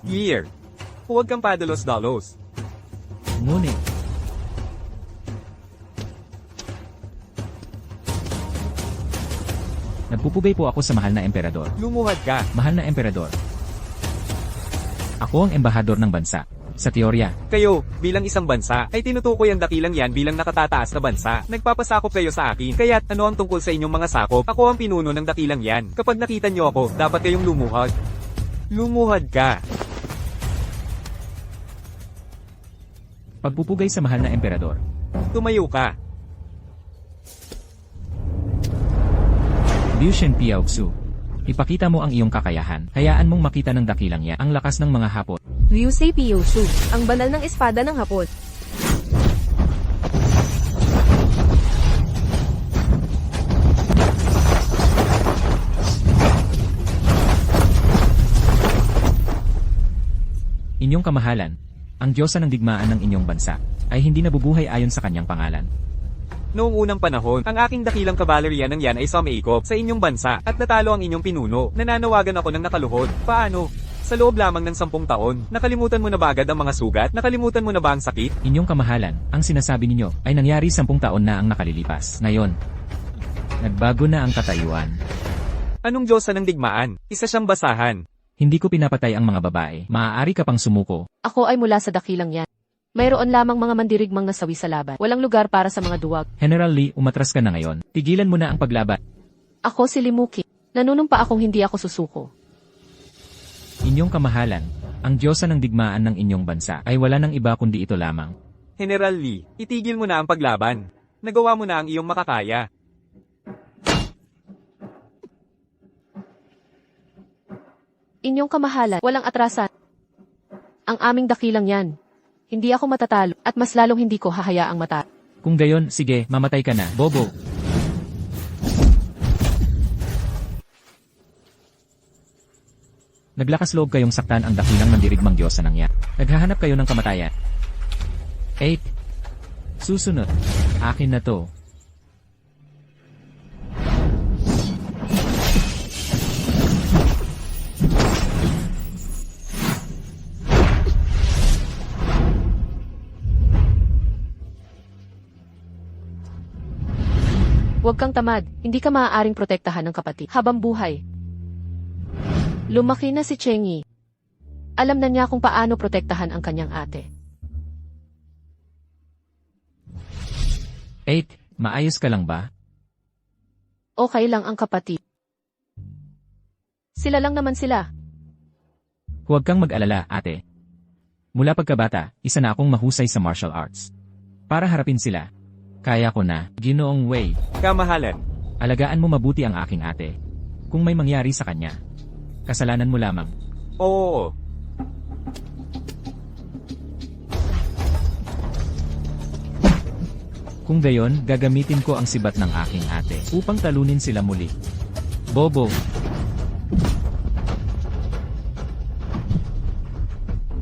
Year. Huwag kang padalos-dalos. Ngunit, nagpupugay po ako sa mahal na emperador. Lumuhad ka. Mahal na emperador. Ako ang embahador ng bansa. Sa teorya, Kayo, bilang isang bansa, ay tinutukoy ang dakilang yan bilang nakatataas na bansa. Nagpapasakop kayo sa akin. Kaya't ano ang tungkol sa inyong mga sakop? Ako ang pinuno ng dakilang yan. Kapag nakita niyo ako, dapat kayong lumuhad. Lumuhad ka. pagpupugay sa mahal na emperador. Tumayo ka. Liu Shen Piaoxu. Ipakita mo ang iyong kakayahan. Hayaan mong makita ng dakilang yan ang lakas ng mga hapon. Liu Sei Piushu, ang banal ng espada ng Hapon. Inyong kamahalan. ang diyosa ng digmaan ng inyong bansa, ay hindi nabubuhay ayon sa kanyang pangalan. Noong unang panahon, ang aking dakilang kabalerya ng yan ay sumaikop sa inyong bansa at natalo ang inyong pinuno. Nananawagan ako ng nakaluhod. Paano? Sa loob lamang ng 10 taon, nakalimutan mo na ba agad ang mga sugat? Nakalimutan mo na ba ang sakit? Inyong kamahalan, ang sinasabi ninyo, ay nangyari 10 taon na ang nakalilipas. Ngayon, nagbago na ang katayuan. Anong diyosa ng digmaan? Isa siyang basahan. Hindi ko pinapatay ang mga babae. Maaari ka pang sumuko. Ako ay mula sa dakilang yan. Mayroon lamang mga mandirigmang nasawi sa laban. Walang lugar para sa mga duwag. General Lee, umatras ka na ngayon. Tigilan mo na ang paglaban. Ako si Limuki. Nanunumpa akong hindi ako susuko. Inyong kamahalan, ang diyosa ng digmaan ng inyong bansa ay wala ng iba kundi ito lamang. General Lee, itigil mo na ang paglaban. Nagawa mo na ang iyong makakaya. Inyong kamahalan, walang atrasan. Ang aming dakilang yan. Hindi ako matatalo, at mas lalong hindi ko hahayaang mata. Kung gayon, sige, mamatay ka na, bobo. Naglakas loob kayong saktan ang dakilang mandirigmang diyosa ng yan. Naghahanap kayo ng kamatayan. 8. Susunod. Akin na to. Huwag kang tamad, hindi ka maaaring protektahan ng kapatid habang buhay. Lumaki na si Chengi. Alam na niya kung paano protektahan ang kanyang ate. 8. Maayos ka lang ba? Okay lang ang kapatid. Sila lang naman sila. Huwag kang mag-alala, ate. Mula pagkabata, isa na akong mahusay sa martial arts. Para harapin sila. Kaya ko na, Ginoong Wei. Kamahalan. Alagaan mo mabuti ang aking ate. Kung may mangyari sa kanya, kasalanan mo lamang. Oo. Kung gayon, gagamitin ko ang sibat ng aking ate upang talunin sila muli. Bobo.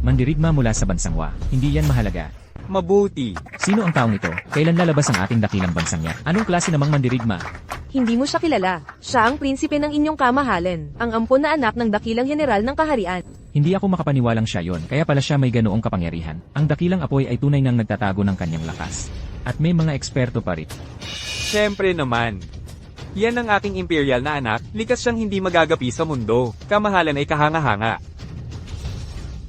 Mandirigma mula sa bansangwa, hindi yan mahalaga. Mabuti. Sino ang taong ito? Kailan lalabas ang ating dakilang bansang yan? Anong klase namang mandirigma? Hindi mo siya kilala. Siya ang prinsipe ng inyong kamahalan, ang ampon na anak ng dakilang general ng kaharian. Hindi ako makapaniwalang siya yon, kaya pala siya may ganoong kapangyarihan. Ang dakilang apoy ay tunay nang nagtatago ng kanyang lakas. At may mga eksperto pa rin. Siyempre naman. Yan ang aking imperial na anak, likas siyang hindi magagapi sa mundo. Kamahalan ay kahanga-hanga.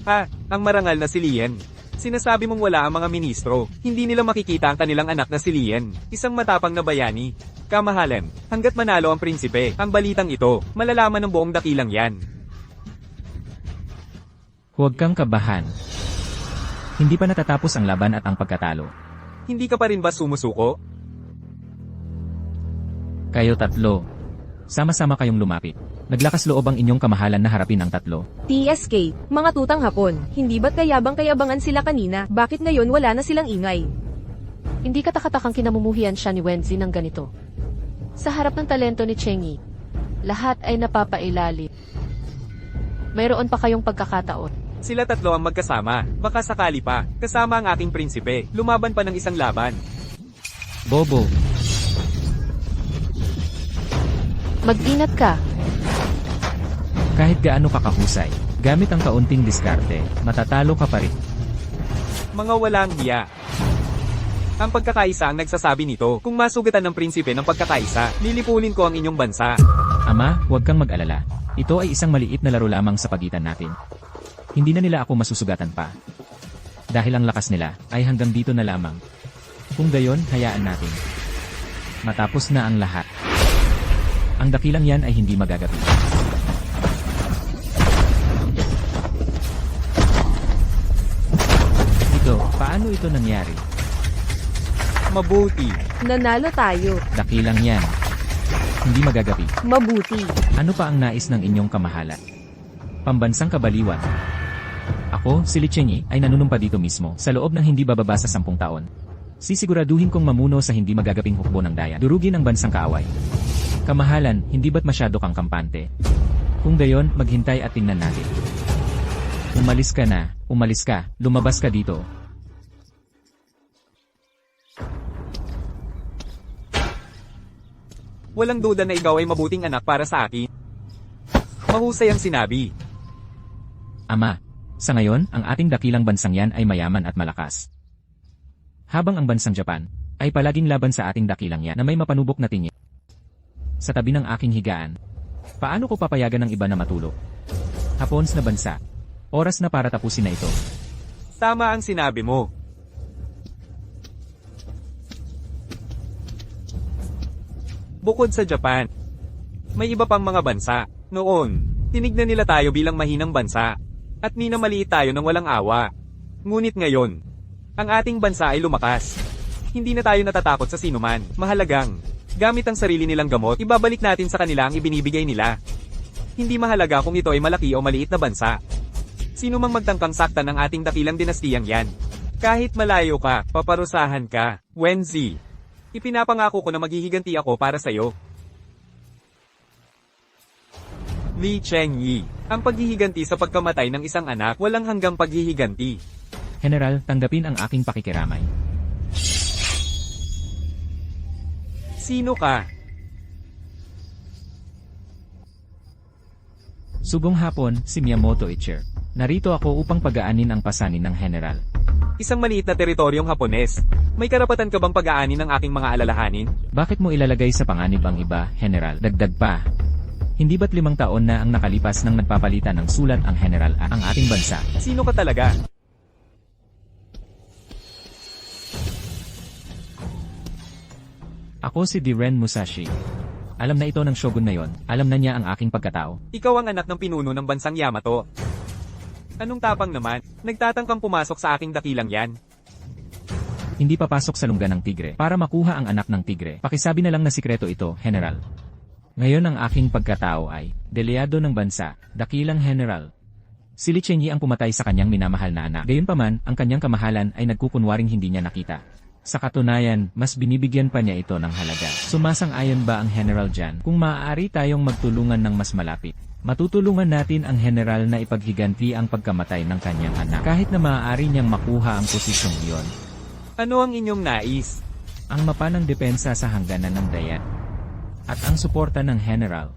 Ha, ang marangal na si Lien. Sinasabi mong wala ang mga ministro, hindi nila makikita ang kanilang anak na si Lien, isang matapang na bayani. Kamahalan, hanggat manalo ang prinsipe, ang balitang ito, malalaman ng buong dakilang yan. Huwag kang kabahan. Hindi pa natatapos ang laban at ang pagkatalo. Hindi ka pa rin ba sumusuko? Kayo tatlo. Sama-sama kayong lumapit. Naglakas loob ang inyong kamahalan na harapin ang tatlo. TSK, mga tutang hapon, hindi ba't kayabang-kayabangan sila kanina, bakit ngayon wala na silang ingay? Hindi katakatakang kinamumuhian siya ni Wenzi ng ganito. Sa harap ng talento ni Chengi, lahat ay napapailali. Mayroon pa kayong pagkakataon. Sila tatlo ang magkasama, baka sakali pa, kasama ang aking prinsipe, lumaban pa ng isang laban. Bobo. Mag-ingat ka. Kahit gaano ka kahusay, gamit ang kaunting diskarte, matatalo ka pa rin. Mga walang hiya. Ang pagkakaisa ang nagsasabi nito, kung masugatan ng prinsipe ng pagkakaisa, lilipulin ko ang inyong bansa. Ama, huwag kang mag-alala. Ito ay isang maliit na laro lamang sa pagitan natin. Hindi na nila ako masusugatan pa. Dahil ang lakas nila ay hanggang dito na lamang. Kung gayon, hayaan natin. Matapos na ang lahat. Ang dakilang yan ay hindi magagapi. Paano ito nangyari? Mabuti. Nanalo tayo. Dakilang yan. Hindi magagapi. Mabuti. Ano pa ang nais ng inyong kamahalan? Pambansang kabaliwan. Ako, si Li Chenyi, ay nanunumpa dito mismo, sa loob ng hindi bababa sa 10 taon. Sisiguraduhin kong mamuno sa hindi magagaping hukbo ng daya. Durugin ang bansang kaaway. Kamahalan, hindi ba't masyado kang kampante? Kung gayon, maghintay at tingnan natin. Umalis ka na, umalis ka, lumabas ka dito. Walang duda na ikaw ay mabuting anak para sa akin. Mahusay ang sinabi. Ama, sa ngayon, ang ating dakilang bansang yan ay mayaman at malakas. Habang ang bansang Japan ay palaging laban sa ating dakilang yan na may mapanubok na tingin. Sa tabi ng aking higaan, paano ko papayagan ng iba na matulog? Hapons na bansa. Oras na para tapusin na ito. Tama ang sinabi mo. Bukod sa Japan, may iba pang mga bansa. Noon, tinignan nila tayo bilang mahinang bansa. At minamaliit tayo ng walang awa. Ngunit ngayon, ang ating bansa ay lumakas. Hindi na tayo natatakot sa sinuman. Mahalagang, gamit ang sarili nilang gamot, ibabalik natin sa kanila ang ibinibigay nila. Hindi mahalaga kung ito ay malaki o maliit na bansa. Sino mang magtangkang saktan ng ating dakilang dinastiyang yan. Kahit malayo ka, paparusahan ka. Wenzi, ipinapangako ko na maghihiganti ako para sa'yo. Li Chengyi, ang paghihiganti sa pagkamatay ng isang anak, walang hanggang paghihiganti. General, tanggapin ang aking pakikiramay. Sino ka? Subong hapon, si Miyamoto Ichir. Narito ako upang pag-aanin ang pasanin ng General. Isang maliit na teritoryong Hapones. May karapatan ka bang pag-aanin ng aking mga alalahanin? Bakit mo ilalagay sa panganib ang iba, General? Dagdag pa. Hindi ba't 5 taon na ang nakalipas nang nagpapalitan ng sulat ang General at ang ating bansa? Sino ka talaga? Ako si Diren Musashi. Alam na ito ng shogun na yon. Alam na niya ang aking pagkatao. Ikaw ang anak ng pinuno ng bansang Yamato. Anong tapang naman? Nagtatangkang pumasok sa aking dakilang yan. Hindi papasok sa lungga ng tigre para makuha ang anak ng tigre. Pakisabi na lang na sikreto ito, General. Ngayon ang aking pagkatao ay delyado ng bansa, dakilang General. Si Li Chengyi ang pumatay sa kanyang minamahal na anak. Gayunpaman, ang kanyang kamahalan ay nagkukunwaring hindi niya nakita. Sa katunayan, mas binibigyan pa niya ito ng halaga. Sumasang-ayon ba ang General Jan? Kung maaari tayong magtulungan ng mas malapit, matutulungan natin ang General na ipaghiganti ang pagkamatay ng kanyang anak kahit na maaari niyang makuha ang posisyong iyon. Ano ang inyong nais? Ang mapanang depensa sa hangganan ng dayan at ang suporta ng General.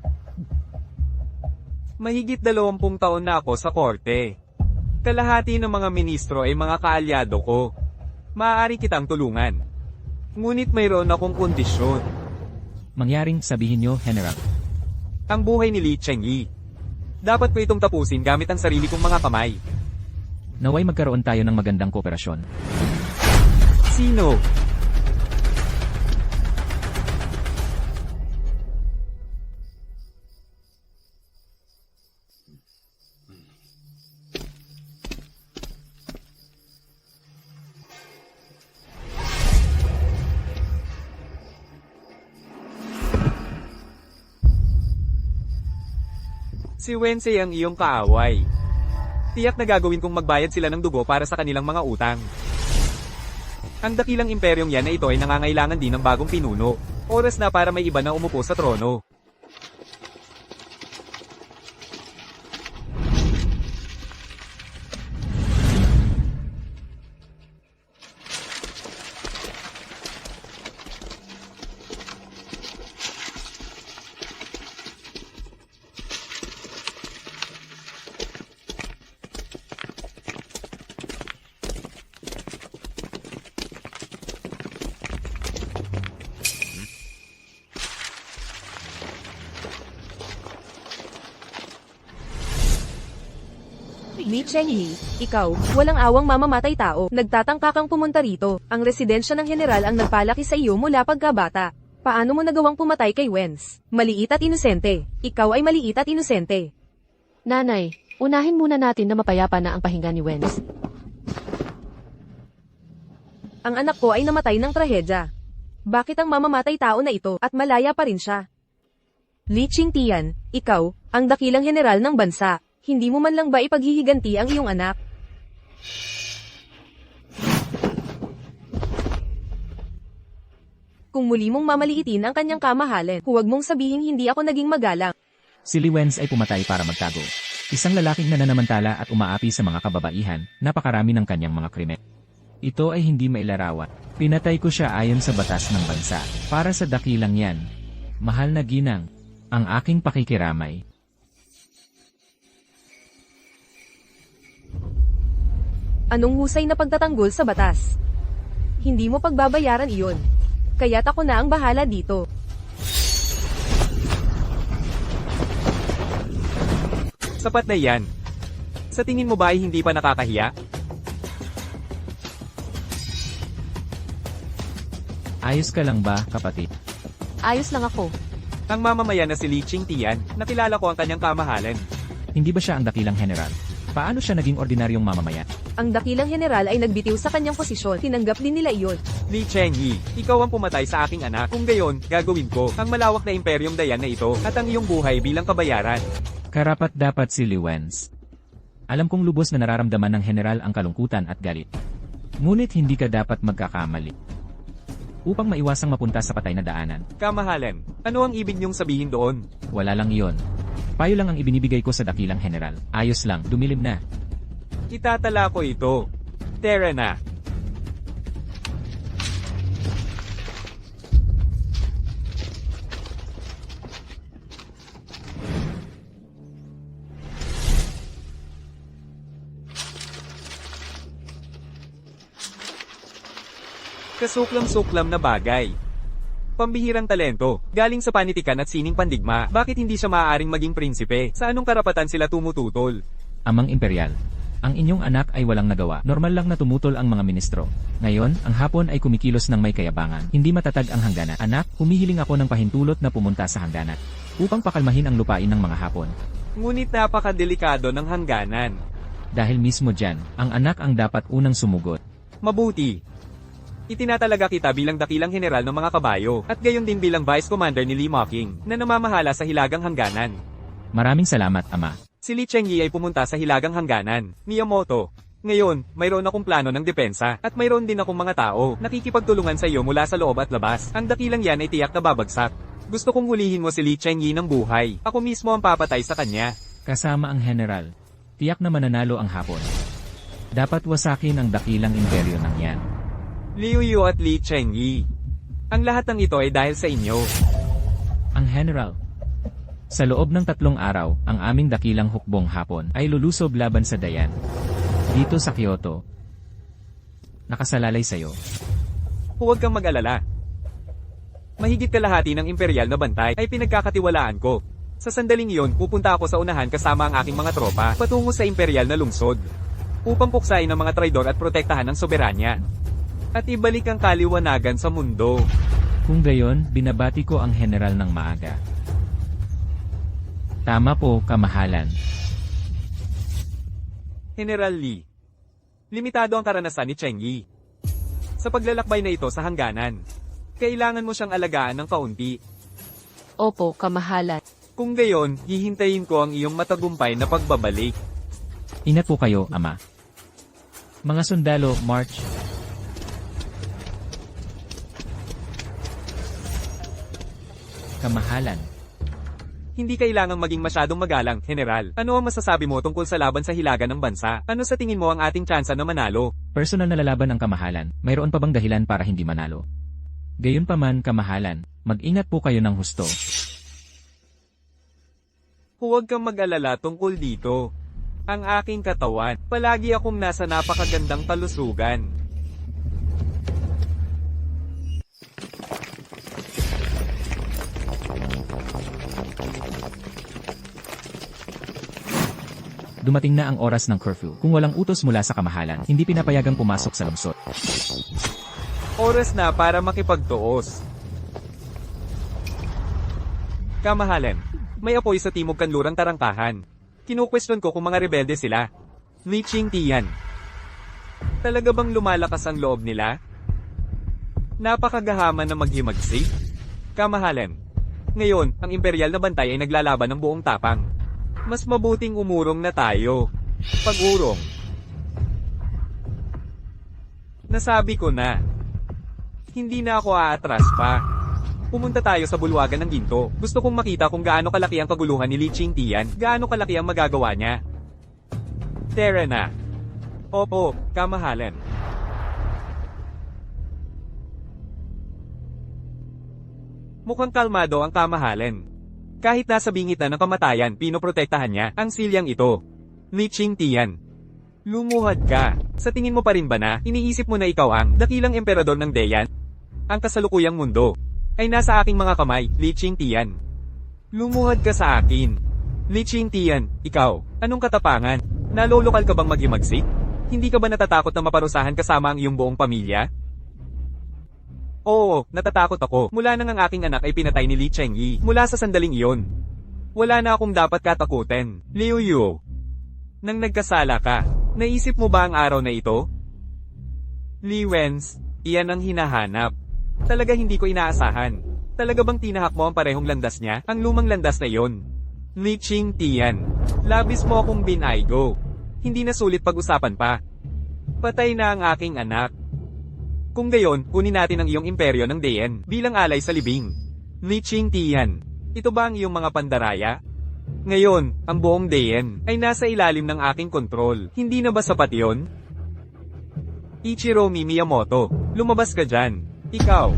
Mahigit 20 taon na ako sa korte. Kalahati ng mga ministro ay mga kaalyado ko. Maaari kitang tulungan. Ngunit mayroon akong kondisyon. Mangyaring sabihin niyo, General. Ang buhay ni Li Chengyi. Dapat ko itong tapusin gamit ang sarili kong mga kamay. Naway magkaroon tayo ng magandang kooperasyon. Sino? Si Wensi ang iyong kaaway. Tiyak na gagawin kong magbayad sila ng dugo para sa kanilang mga utang. Ang dakilang imperyong yan na ito ay nangangailangan din ng bagong pinuno. Oras na para may iba na umupo sa trono. Li Chengyi, ikaw, walang awang mamamatay tao, nagtatangka kang pumunta rito. Ang residensya ng General ang nagpalaki sa iyo mula pagkabata. Paano mo nagawang pumatay kay Wenz? Maliit at inosente. Ikaw ay maliit at inosente. Nanay, unahin muna natin na mapayapa na ang pahinga ni Wenz. Ang anak ko ay namatay ng trahedya. Bakit ang mamamatay tao na ito at malaya pa rin siya? Li Qingtian, ikaw, ang dakilang general ng bansa. Hindi mo man lang ba ipaghihiganti ang iyong anak? Kung muli mong mamaliitin ang kanyang kamahalan, huwag mong sabihin hindi ako naging magalang. Si Li Wenz ay pumatay para magtago. Isang lalaking nananamantala at umaapi sa mga kababaihan, napakarami ng kanyang mga krimen. Ito ay hindi mailarawan. Pinatay ko siya ayon sa batas ng bansa. Para sa dakilang yan. Mahal na ginang, ang aking pakikiramay. Anong husay na pagtatanggol sa batas? Hindi mo pagbabayaran iyon. Kaya't ako na ang bahala dito. Sapat na yan. Sa tingin mo ba ay hindi pa nakakahiya? Ayos ka lang ba, kapatid? Ayos lang ako. Ang mamamayan na si Li Qingtian, nakilala ko ang kanyang kamahalan. Hindi ba siya ang dakilang general? Paano siya naging ordinaryong mamamayan? Ang dakilang general ay nagbitiw sa kanyang posisyon. Tinanggap din nila iyon. Li Chengyi, ikaw ang pumatay sa aking anak. Kung gayon, gagawin ko ang malawak na imperyong Dayan na ito at ang iyong buhay bilang kabayaran. Karapat dapat si Li Wenz. Alam kong lubos na nararamdaman ng general ang kalungkutan at galit. Ngunit hindi ka dapat magkakamali. Upang maiwasang mapunta sa patay na daanan. Kamahalan, ano ang ibig niyong sabihin doon? Wala lang iyon. Payo lang ang ibinibigay ko sa dakilang general. Ayos lang, dumilim na. Itatala ko ito. Tara na. Kasuklam-suklam na bagay. Pambihirang talento, galing sa panitikan at sining pandigma, bakit hindi siya maaaring maging prinsipe? Sa anong karapatan sila tumututol? Amang imperial. Ang inyong anak ay walang nagawa. Normal lang na tumutol ang mga ministro. Ngayon, ang hapon ay kumikilos ng may kayabangan. Hindi matatag ang hangganan. Anak, humihiling ako ng pahintulot na pumunta sa hangganan. Upang pakalmahin ang lupain ng mga hapon. Ngunit napakadelikado ng hangganan. Dahil mismo dyan, ang anak ang dapat unang sumugot. Mabuti. Itinatalaga kita bilang dakilang general ng mga kabayo, at gayon din bilang vice commander ni Li Mocking, na namamahala sa hilagang hangganan. Maraming salamat, Ama. Si Li Chengyi ay pumunta sa hilagang hangganan, Miyamoto. Ngayon, mayroon akong plano ng depensa, at mayroon din akong mga tao, nakikipagtulungan sa iyo mula sa loob at labas. Ang dakilang yan ay tiyak na babagsak. Gusto kong hulihin mo si Li Chengyi ng buhay. Ako mismo ang papatay sa kanya. Kasama ang general. Tiyak na mananalo ang hapon. Dapat wasakin ang dakilang imperyo ng yan. Liu Yu at Li Chengyi. Ang lahat ng ito ay dahil sa inyo. Ang general. Sa loob ng 3 araw, ang aming dakilang hukbong hapon ay lulusob laban sa Dayan. Dito sa Kyoto. Nakasalalay sa'yo. Huwag kang mag-alala. Mahigit kalahati ng imperial na bantay ay pinagkakatiwalaan ko. Sa sandaling iyon, pupunta ako sa unahan kasama ang aking mga tropa patungo sa imperial na lungsod. Upang puksain ang mga traidor at protektahan ang soberanya. At ibalik ang kaliwanagan sa mundo. Kung gayon, binabati ko ang general ng maaga. Tama po, kamahalan. General Li. Limitado ang karanasan ni Chengyi. Sa paglalakbay na ito sa hangganan, kailangan mo siyang alagaan ng kaunti. Opo, kamahalan. Kung gayon, hihintayin ko ang iyong matagumpay na pagbabalik. Ingat po kayo, Ama. Mga sundalo, march. Kamahalan. Hindi kailangang maging masyadong magalang, General. Ano ang masasabi mo tungkol sa laban sa hilaga ng bansa? Ano sa tingin mo ang ating tsansa na manalo? Personal na lalaban ang kamahalan. Mayroon pa bang dahilan para hindi manalo? Gayunpaman, kamahalan, mag-ingat po kayo ng husto. Huwag kang mag-alala tungkol dito. Ang aking katawan, palagi akong nasa napakagandang kalusugan. Dumating na ang oras ng curfew. Kung walang utos mula sa kamahalan, hindi pinapayagang pumasok sa lungsod. Oras na para makipagtuos. Kamahalan, may apoy sa timog kanlurang tarangkahan. Kinukwestiyon ko kung mga rebelde sila. Li Qingtian. Talaga bang lumalakas ang loob nila? Napakagahaman na maghimagsik. Kamahalan. Ngayon, ang imperial na bantay ay naglalaban ng buong tapang. Mas mabuting umurong na tayo. Pag-urong. Nasabi ko na. Hindi na ako aatras pa. Pumunta tayo sa bulwagan ng ginto. Gusto kong makita kung gaano kalaki ang kaguluhan ni Li Qingtian, gaano kalaki ang magagawa niya. Tara na. Opo, kamahalan. Mukhang kalmado ang kamahalan. Kahit nasa bingit na ng kamatayan, pinoprotektahan niya ang silyang ito. Li Qingtian. Lumuhad ka. Sa tingin mo pa rin ba na, iniisip mo na ikaw ang dakilang emperador ng Dayan? Ang kasalukuyang mundo ay nasa aking mga kamay, Li Qingtian. Lumuhad ka sa akin. Li Qingtian, ikaw, anong katapangan? Nalolokal ka bang maghimagsik? Hindi ka ba natatakot na maparusahan kasama ang iyong buong pamilya? Oo, natatakot ako. Mula nang ang aking anak ay pinatay ni Li Chengyi. Mula sa sandaling iyon. Wala na akong dapat katakutin. Liu Yu. Nang nagkasala ka, naisip mo ba ang araw na ito? Li Wenz, iyan ang hinahanap. Talaga hindi ko inaasahan. Talaga bang tinahak mo ang parehong landas niya? Ang lumang landas na iyon. Li Qingtian. Labis mo akong binaygo. Hindi na sulit pag-usapan pa. Patay na ang aking anak. Kung gayon, kunin natin ang iyong imperyo ng Dayan bilang alay sa libing. Li Qingtian, ito ba ang iyong mga pandaraya? Ngayon, ang buong Dayan ay nasa ilalim ng aking kontrol. Hindi na ba sapat yon? Ichiro Miyamoto, lumabas ka dyan. Ikaw,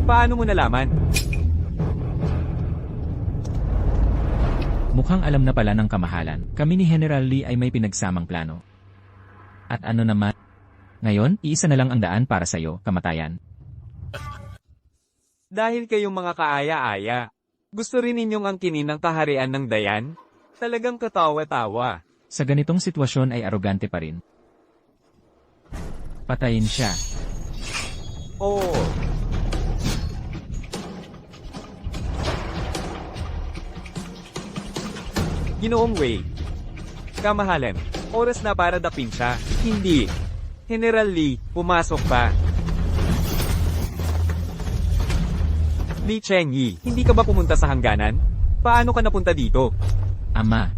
paano mo nalaman? Mukhang alam na pala ng kamahalan. Kami ni General Lee ay may pinagsamang plano. At ano naman? Ngayon, iisa na lang ang daan para sa'yo, kamatayan. Dahil kayong mga kaaya-aya, gusto rin ninyong angkinin ng kaharian ng Dayan? Talagang katawa-tawa. Sa ganitong sitwasyon ay arogante pa rin. Patayin siya. Oo. Ginoong Wei. Kamahalan, oras na para dapin siya. Hindi. General Lee, pumasok pa. Li Chengyi, hindi ka ba pumunta sa hangganan? Paano ka napunta dito? Ama.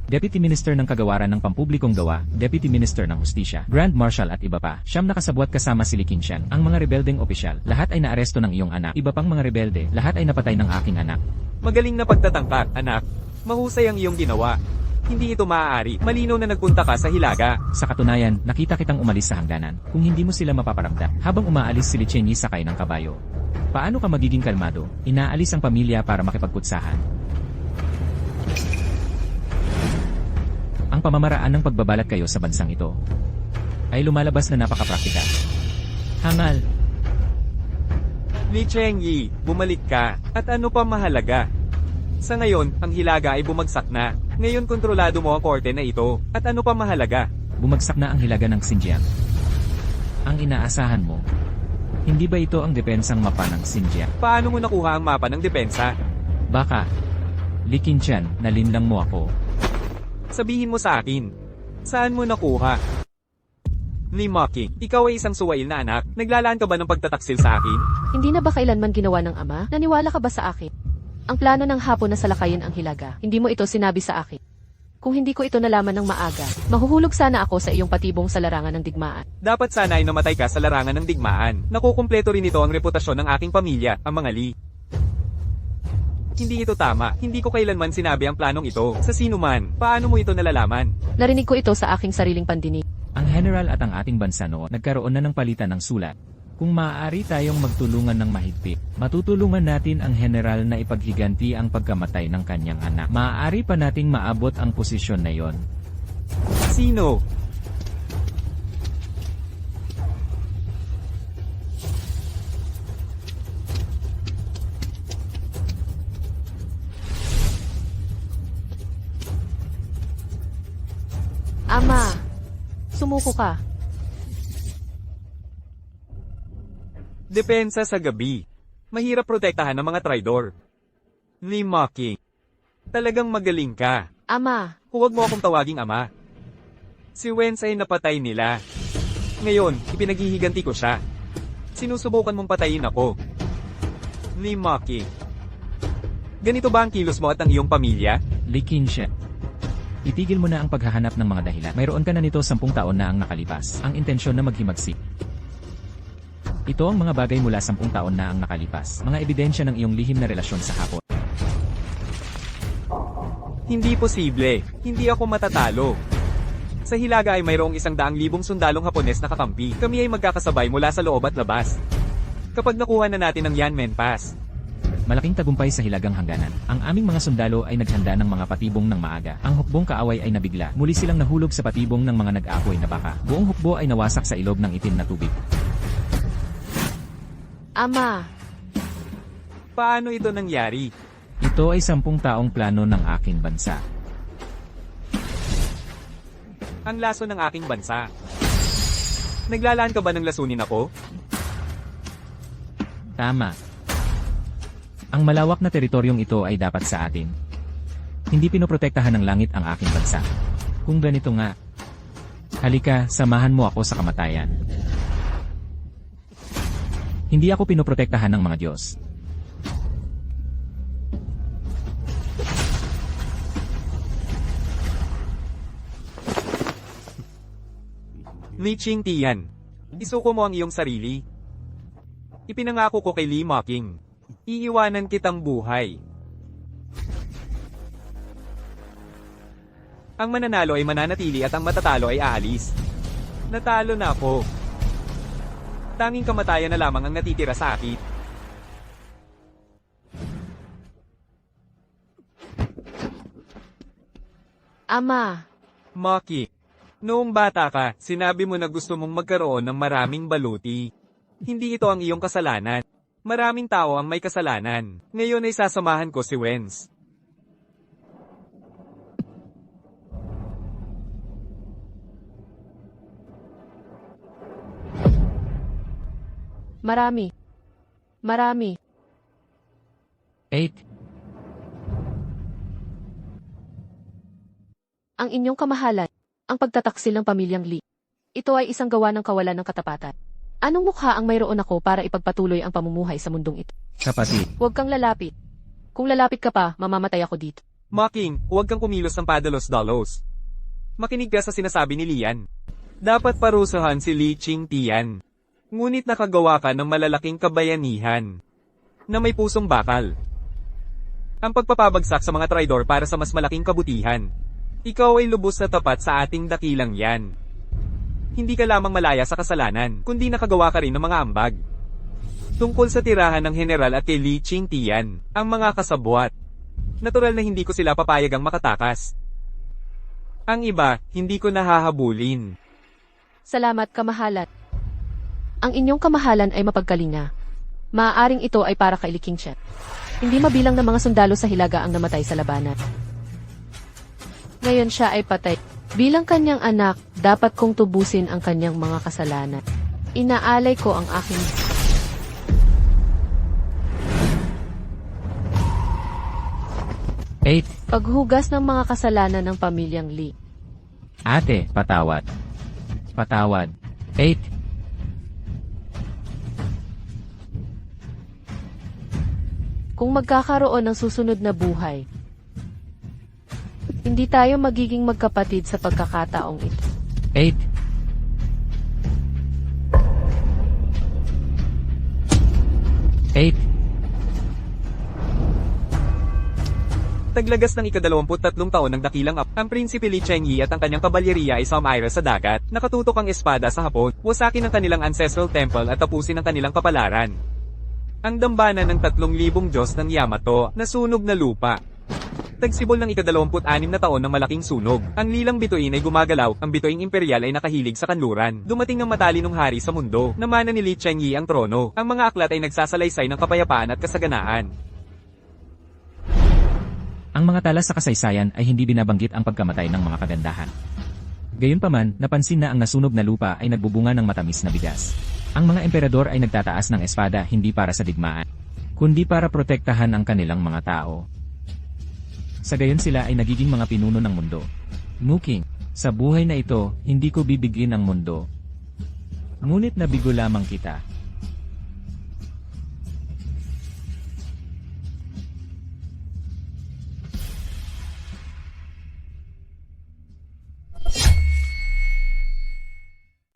Deputy Minister ng Kagawaran ng Pampublikong Gawa, Deputy Minister ng Hustisya, Grand Marshal at iba pa. Siyam na kasabwat kasama si Li Qingshan. Ang mga rebeldeng opisyal, lahat ay naaresto ng iyong anak. Iba pang mga rebelde, lahat ay napatay ng aking anak. Magaling na pagtatangka, anak. Mahusay ang iyong ginawa. Hindi ito maaari. Malinaw na nagpunta ka sa Hilaga. Sa katunayan, nakita kitang umalis sa hangganan. Kung hindi mo sila mapaparamdam, habang umaalis si Li Chenyi sakay ng kabayo. Paano ka magiging kalmado? Inaalis ang pamilya para makipagkutsahan. Ang pamamaraan ng pagbabalat kayo sa bansang ito ay lumalabas na napakapraktikal. Hangal. Li Chengyi, bumalik ka. At ano pa mahalaga? Sa ngayon, ang Hilaga ay bumagsak na. Ngayon kontrolado mo ang korte na ito. At ano pa mahalaga? Bumagsak na ang hilaga ng Xinjiang. Ang inaasahan mo, hindi ba ito ang depensang mapa ng Xinjiang? Paano mo nakuha ang mapa ng depensa? Baka, Li Qingshan, nalinlang mo ako. Sabihin mo sa akin. Saan mo nakuha? Li Maqing, ikaw ay isang suwail na anak. Naglalaan ka ba ng pagtataksil sa akin? Hindi na ba kailanman ginawa ng ama? Naniwala ka ba sa akin? Ang plano ng Hapon na salakayin ang Hilaga, hindi mo ito sinabi sa akin. Kung hindi ko ito nalaman ng maaga, mahuhulog sana ako sa iyong patibong sa larangan ng digmaan. Dapat sana ay namatay ka sa larangan ng digmaan. Nakukumpleto rin ito ang reputasyon ng aking pamilya, ang mga Li. Hindi ito tama. Hindi ko kailanman sinabi ang planong ito. Sa sino man, paano mo ito nalalaman? Narinig ko ito sa aking sariling pandinig. Ang general at ang ating bansa noon nagkaroon na ng palitan ng sulat. Kung maaari tayong magtulungan ng mahigpit, matutulungan natin ang general na ipaghiganti ang pagkamatay ng kanyang anak. Maaari pa nating maabot ang posisyon na yon. Sino? Ama, sumuko ka. Depensa sa gabi. Mahirap protektahan ng mga traidor. Li Maqing. Talagang magaling ka. Ama, Huwag mo akong tawaging ama. Si Wenz ay napatay nila. Ngayon, ipinaghihiganti ko siya. Sinusubukan mong patayin ako. Li Maqing. Ganito ba ang kilos mo at ang iyong pamilya? Li Qingshan. Itigil mo na ang paghahanap ng mga dahilan. Mayroon ka na nito 10 taon na ang nakalipas. Ang intensyon na maghimagsik. Ito ang mga bagay mula 10 taon na ang nakalipas. Mga ebidensya ng iyong lihim na relasyon sa Hapon. Hindi posible. Hindi ako matatalo. Sa Hilaga ay mayroong 100,000 sundalong Hapones na kakampi. Kami ay magkakasabay mula sa loob at labas. Kapag nakuha na natin ang Yanmen Pass, Malaking tagumpay sa Hilagang Hangganan. Ang aming mga sundalo ay naghanda ng mga patibong ng maaga. Ang hukbong kaaway ay nabigla. Muli silang nahulog sa patibong ng mga nag-aapoy na baka. Buong hukbo ay nawasak sa ilog ng itim na tubig. Ama, paano ito nangyari? Ito ay 10 taong plano ng aking bansa. Ang laso ng aking bansa. Naglalaan ka ba ng lasunin ako? Tama. Ang malawak na teritoryong ito ay dapat sa atin. Hindi pinoprotektahan ng langit ang aking bansa. Kung ganito nga, halika, samahan mo ako sa kamatayan. Hindi ako pinoprotektahan ng mga Diyos. Li Qingtian, isuko mo ang iyong sarili. Ipinangako ko kay Li Mocking. Iiwanan kitang buhay. Ang mananalo ay mananatili at ang matatalo ay aalis. Natalo na ako. Tanging kamatayan na lamang ang natitira sa akin. Ama, Maki, noong bata ka, sinabi mo na gusto mong magkaroon ng maraming baluti. Hindi ito ang iyong kasalanan. Maraming tao ang may kasalanan. Ngayon ay sasamahan ko si Wenz. marami. Marami. 8. Ang inyong kamahalan, ang pagtataksil ng pamilyang Lee. Ito ay isang gawa ng kawalan ng katapatan. Anong mukha ang mayroon ako para ipagpatuloy ang pamumuhay sa mundong ito? Kapatid, Huwag kang lalapit. Kung lalapit ka pa, mamamatay ako dito. Mocking, huwag kang kumilos ng padalos-dalos. Makinig ka sa sinasabi ni Lian. Dapat parusahan si Li Qingtian. Ngunit nakagawa ka ng malalaking kabayanihan na may pusong bakal. Ang pagpapabagsak sa mga traidor para sa mas malaking kabutihan. Ikaw ay lubos na tapat sa ating dakilang yan. Hindi ka lamang malaya sa kasalanan, kundi nakagawa ka rin ng mga ambag. Tungkol sa tirahan ng general at kay Li Qingtian, ang mga kasabwat. Natural na hindi ko sila papayagang makatakas. Ang iba, hindi ko nahahabulin. Salamat, kamahalan. Ang inyong kamahalan ay mapagkalinga. Maaaring ito ay para kay Li Qingtian. Hindi mabilang ng mga sundalo sa Hilaga ang namatay sa labanan. Ngayon siya ay patay. Bilang kanyang anak, dapat kong tubusin ang kanyang mga kasalanan. Inaalay ko ang aking... Paghugas ng mga kasalanan ng pamilyang Lee. Ate, patawad. Patawad. 8. Kung magkakaroon ng susunod na buhay, hindi tayo magiging magkapatid sa pagkakataong ito. 8. 8. Taglagas ng ika-23 taon ng dakilang ang Prinsipe Li Chengyi at ang kanyang kabalyeriya ay sumaira sa dagat, nakatutok ang espada sa Hapon, wasakin ang kanilang ancestral temple at tapusin ang kanilang kapalaran. Ang dambana ng 3,000 Diyos ng Yamato, nasunog na lupa. Tagsibol ng ika-26 na taon ng malaking sunog. Ang lilang bituin ay gumagalaw, ang bituing imperial ay nakahilig sa kanluran. Dumating ang matalinong hari sa mundo, namana ni Li Chengyi ang trono. Ang mga aklat ay nagsasalaysay ng kapayapaan at kasaganaan. Ang mga tala sa kasaysayan ay hindi binabanggit ang pagkamatay ng mga kagandahan. Gayunpaman, napansin na ang nasunog na lupa ay nagbubunga ng matamis na bigas. Ang mga emperador ay nagtataas ng espada hindi para sa digmaan, kundi para protektahan ang kanilang mga tao. Sa gayon sila ay nagiging mga pinuno ng mundo. Muking, sa buhay na ito, hindi ko bibigin ang mundo. Ngunit nabigo lamang kita.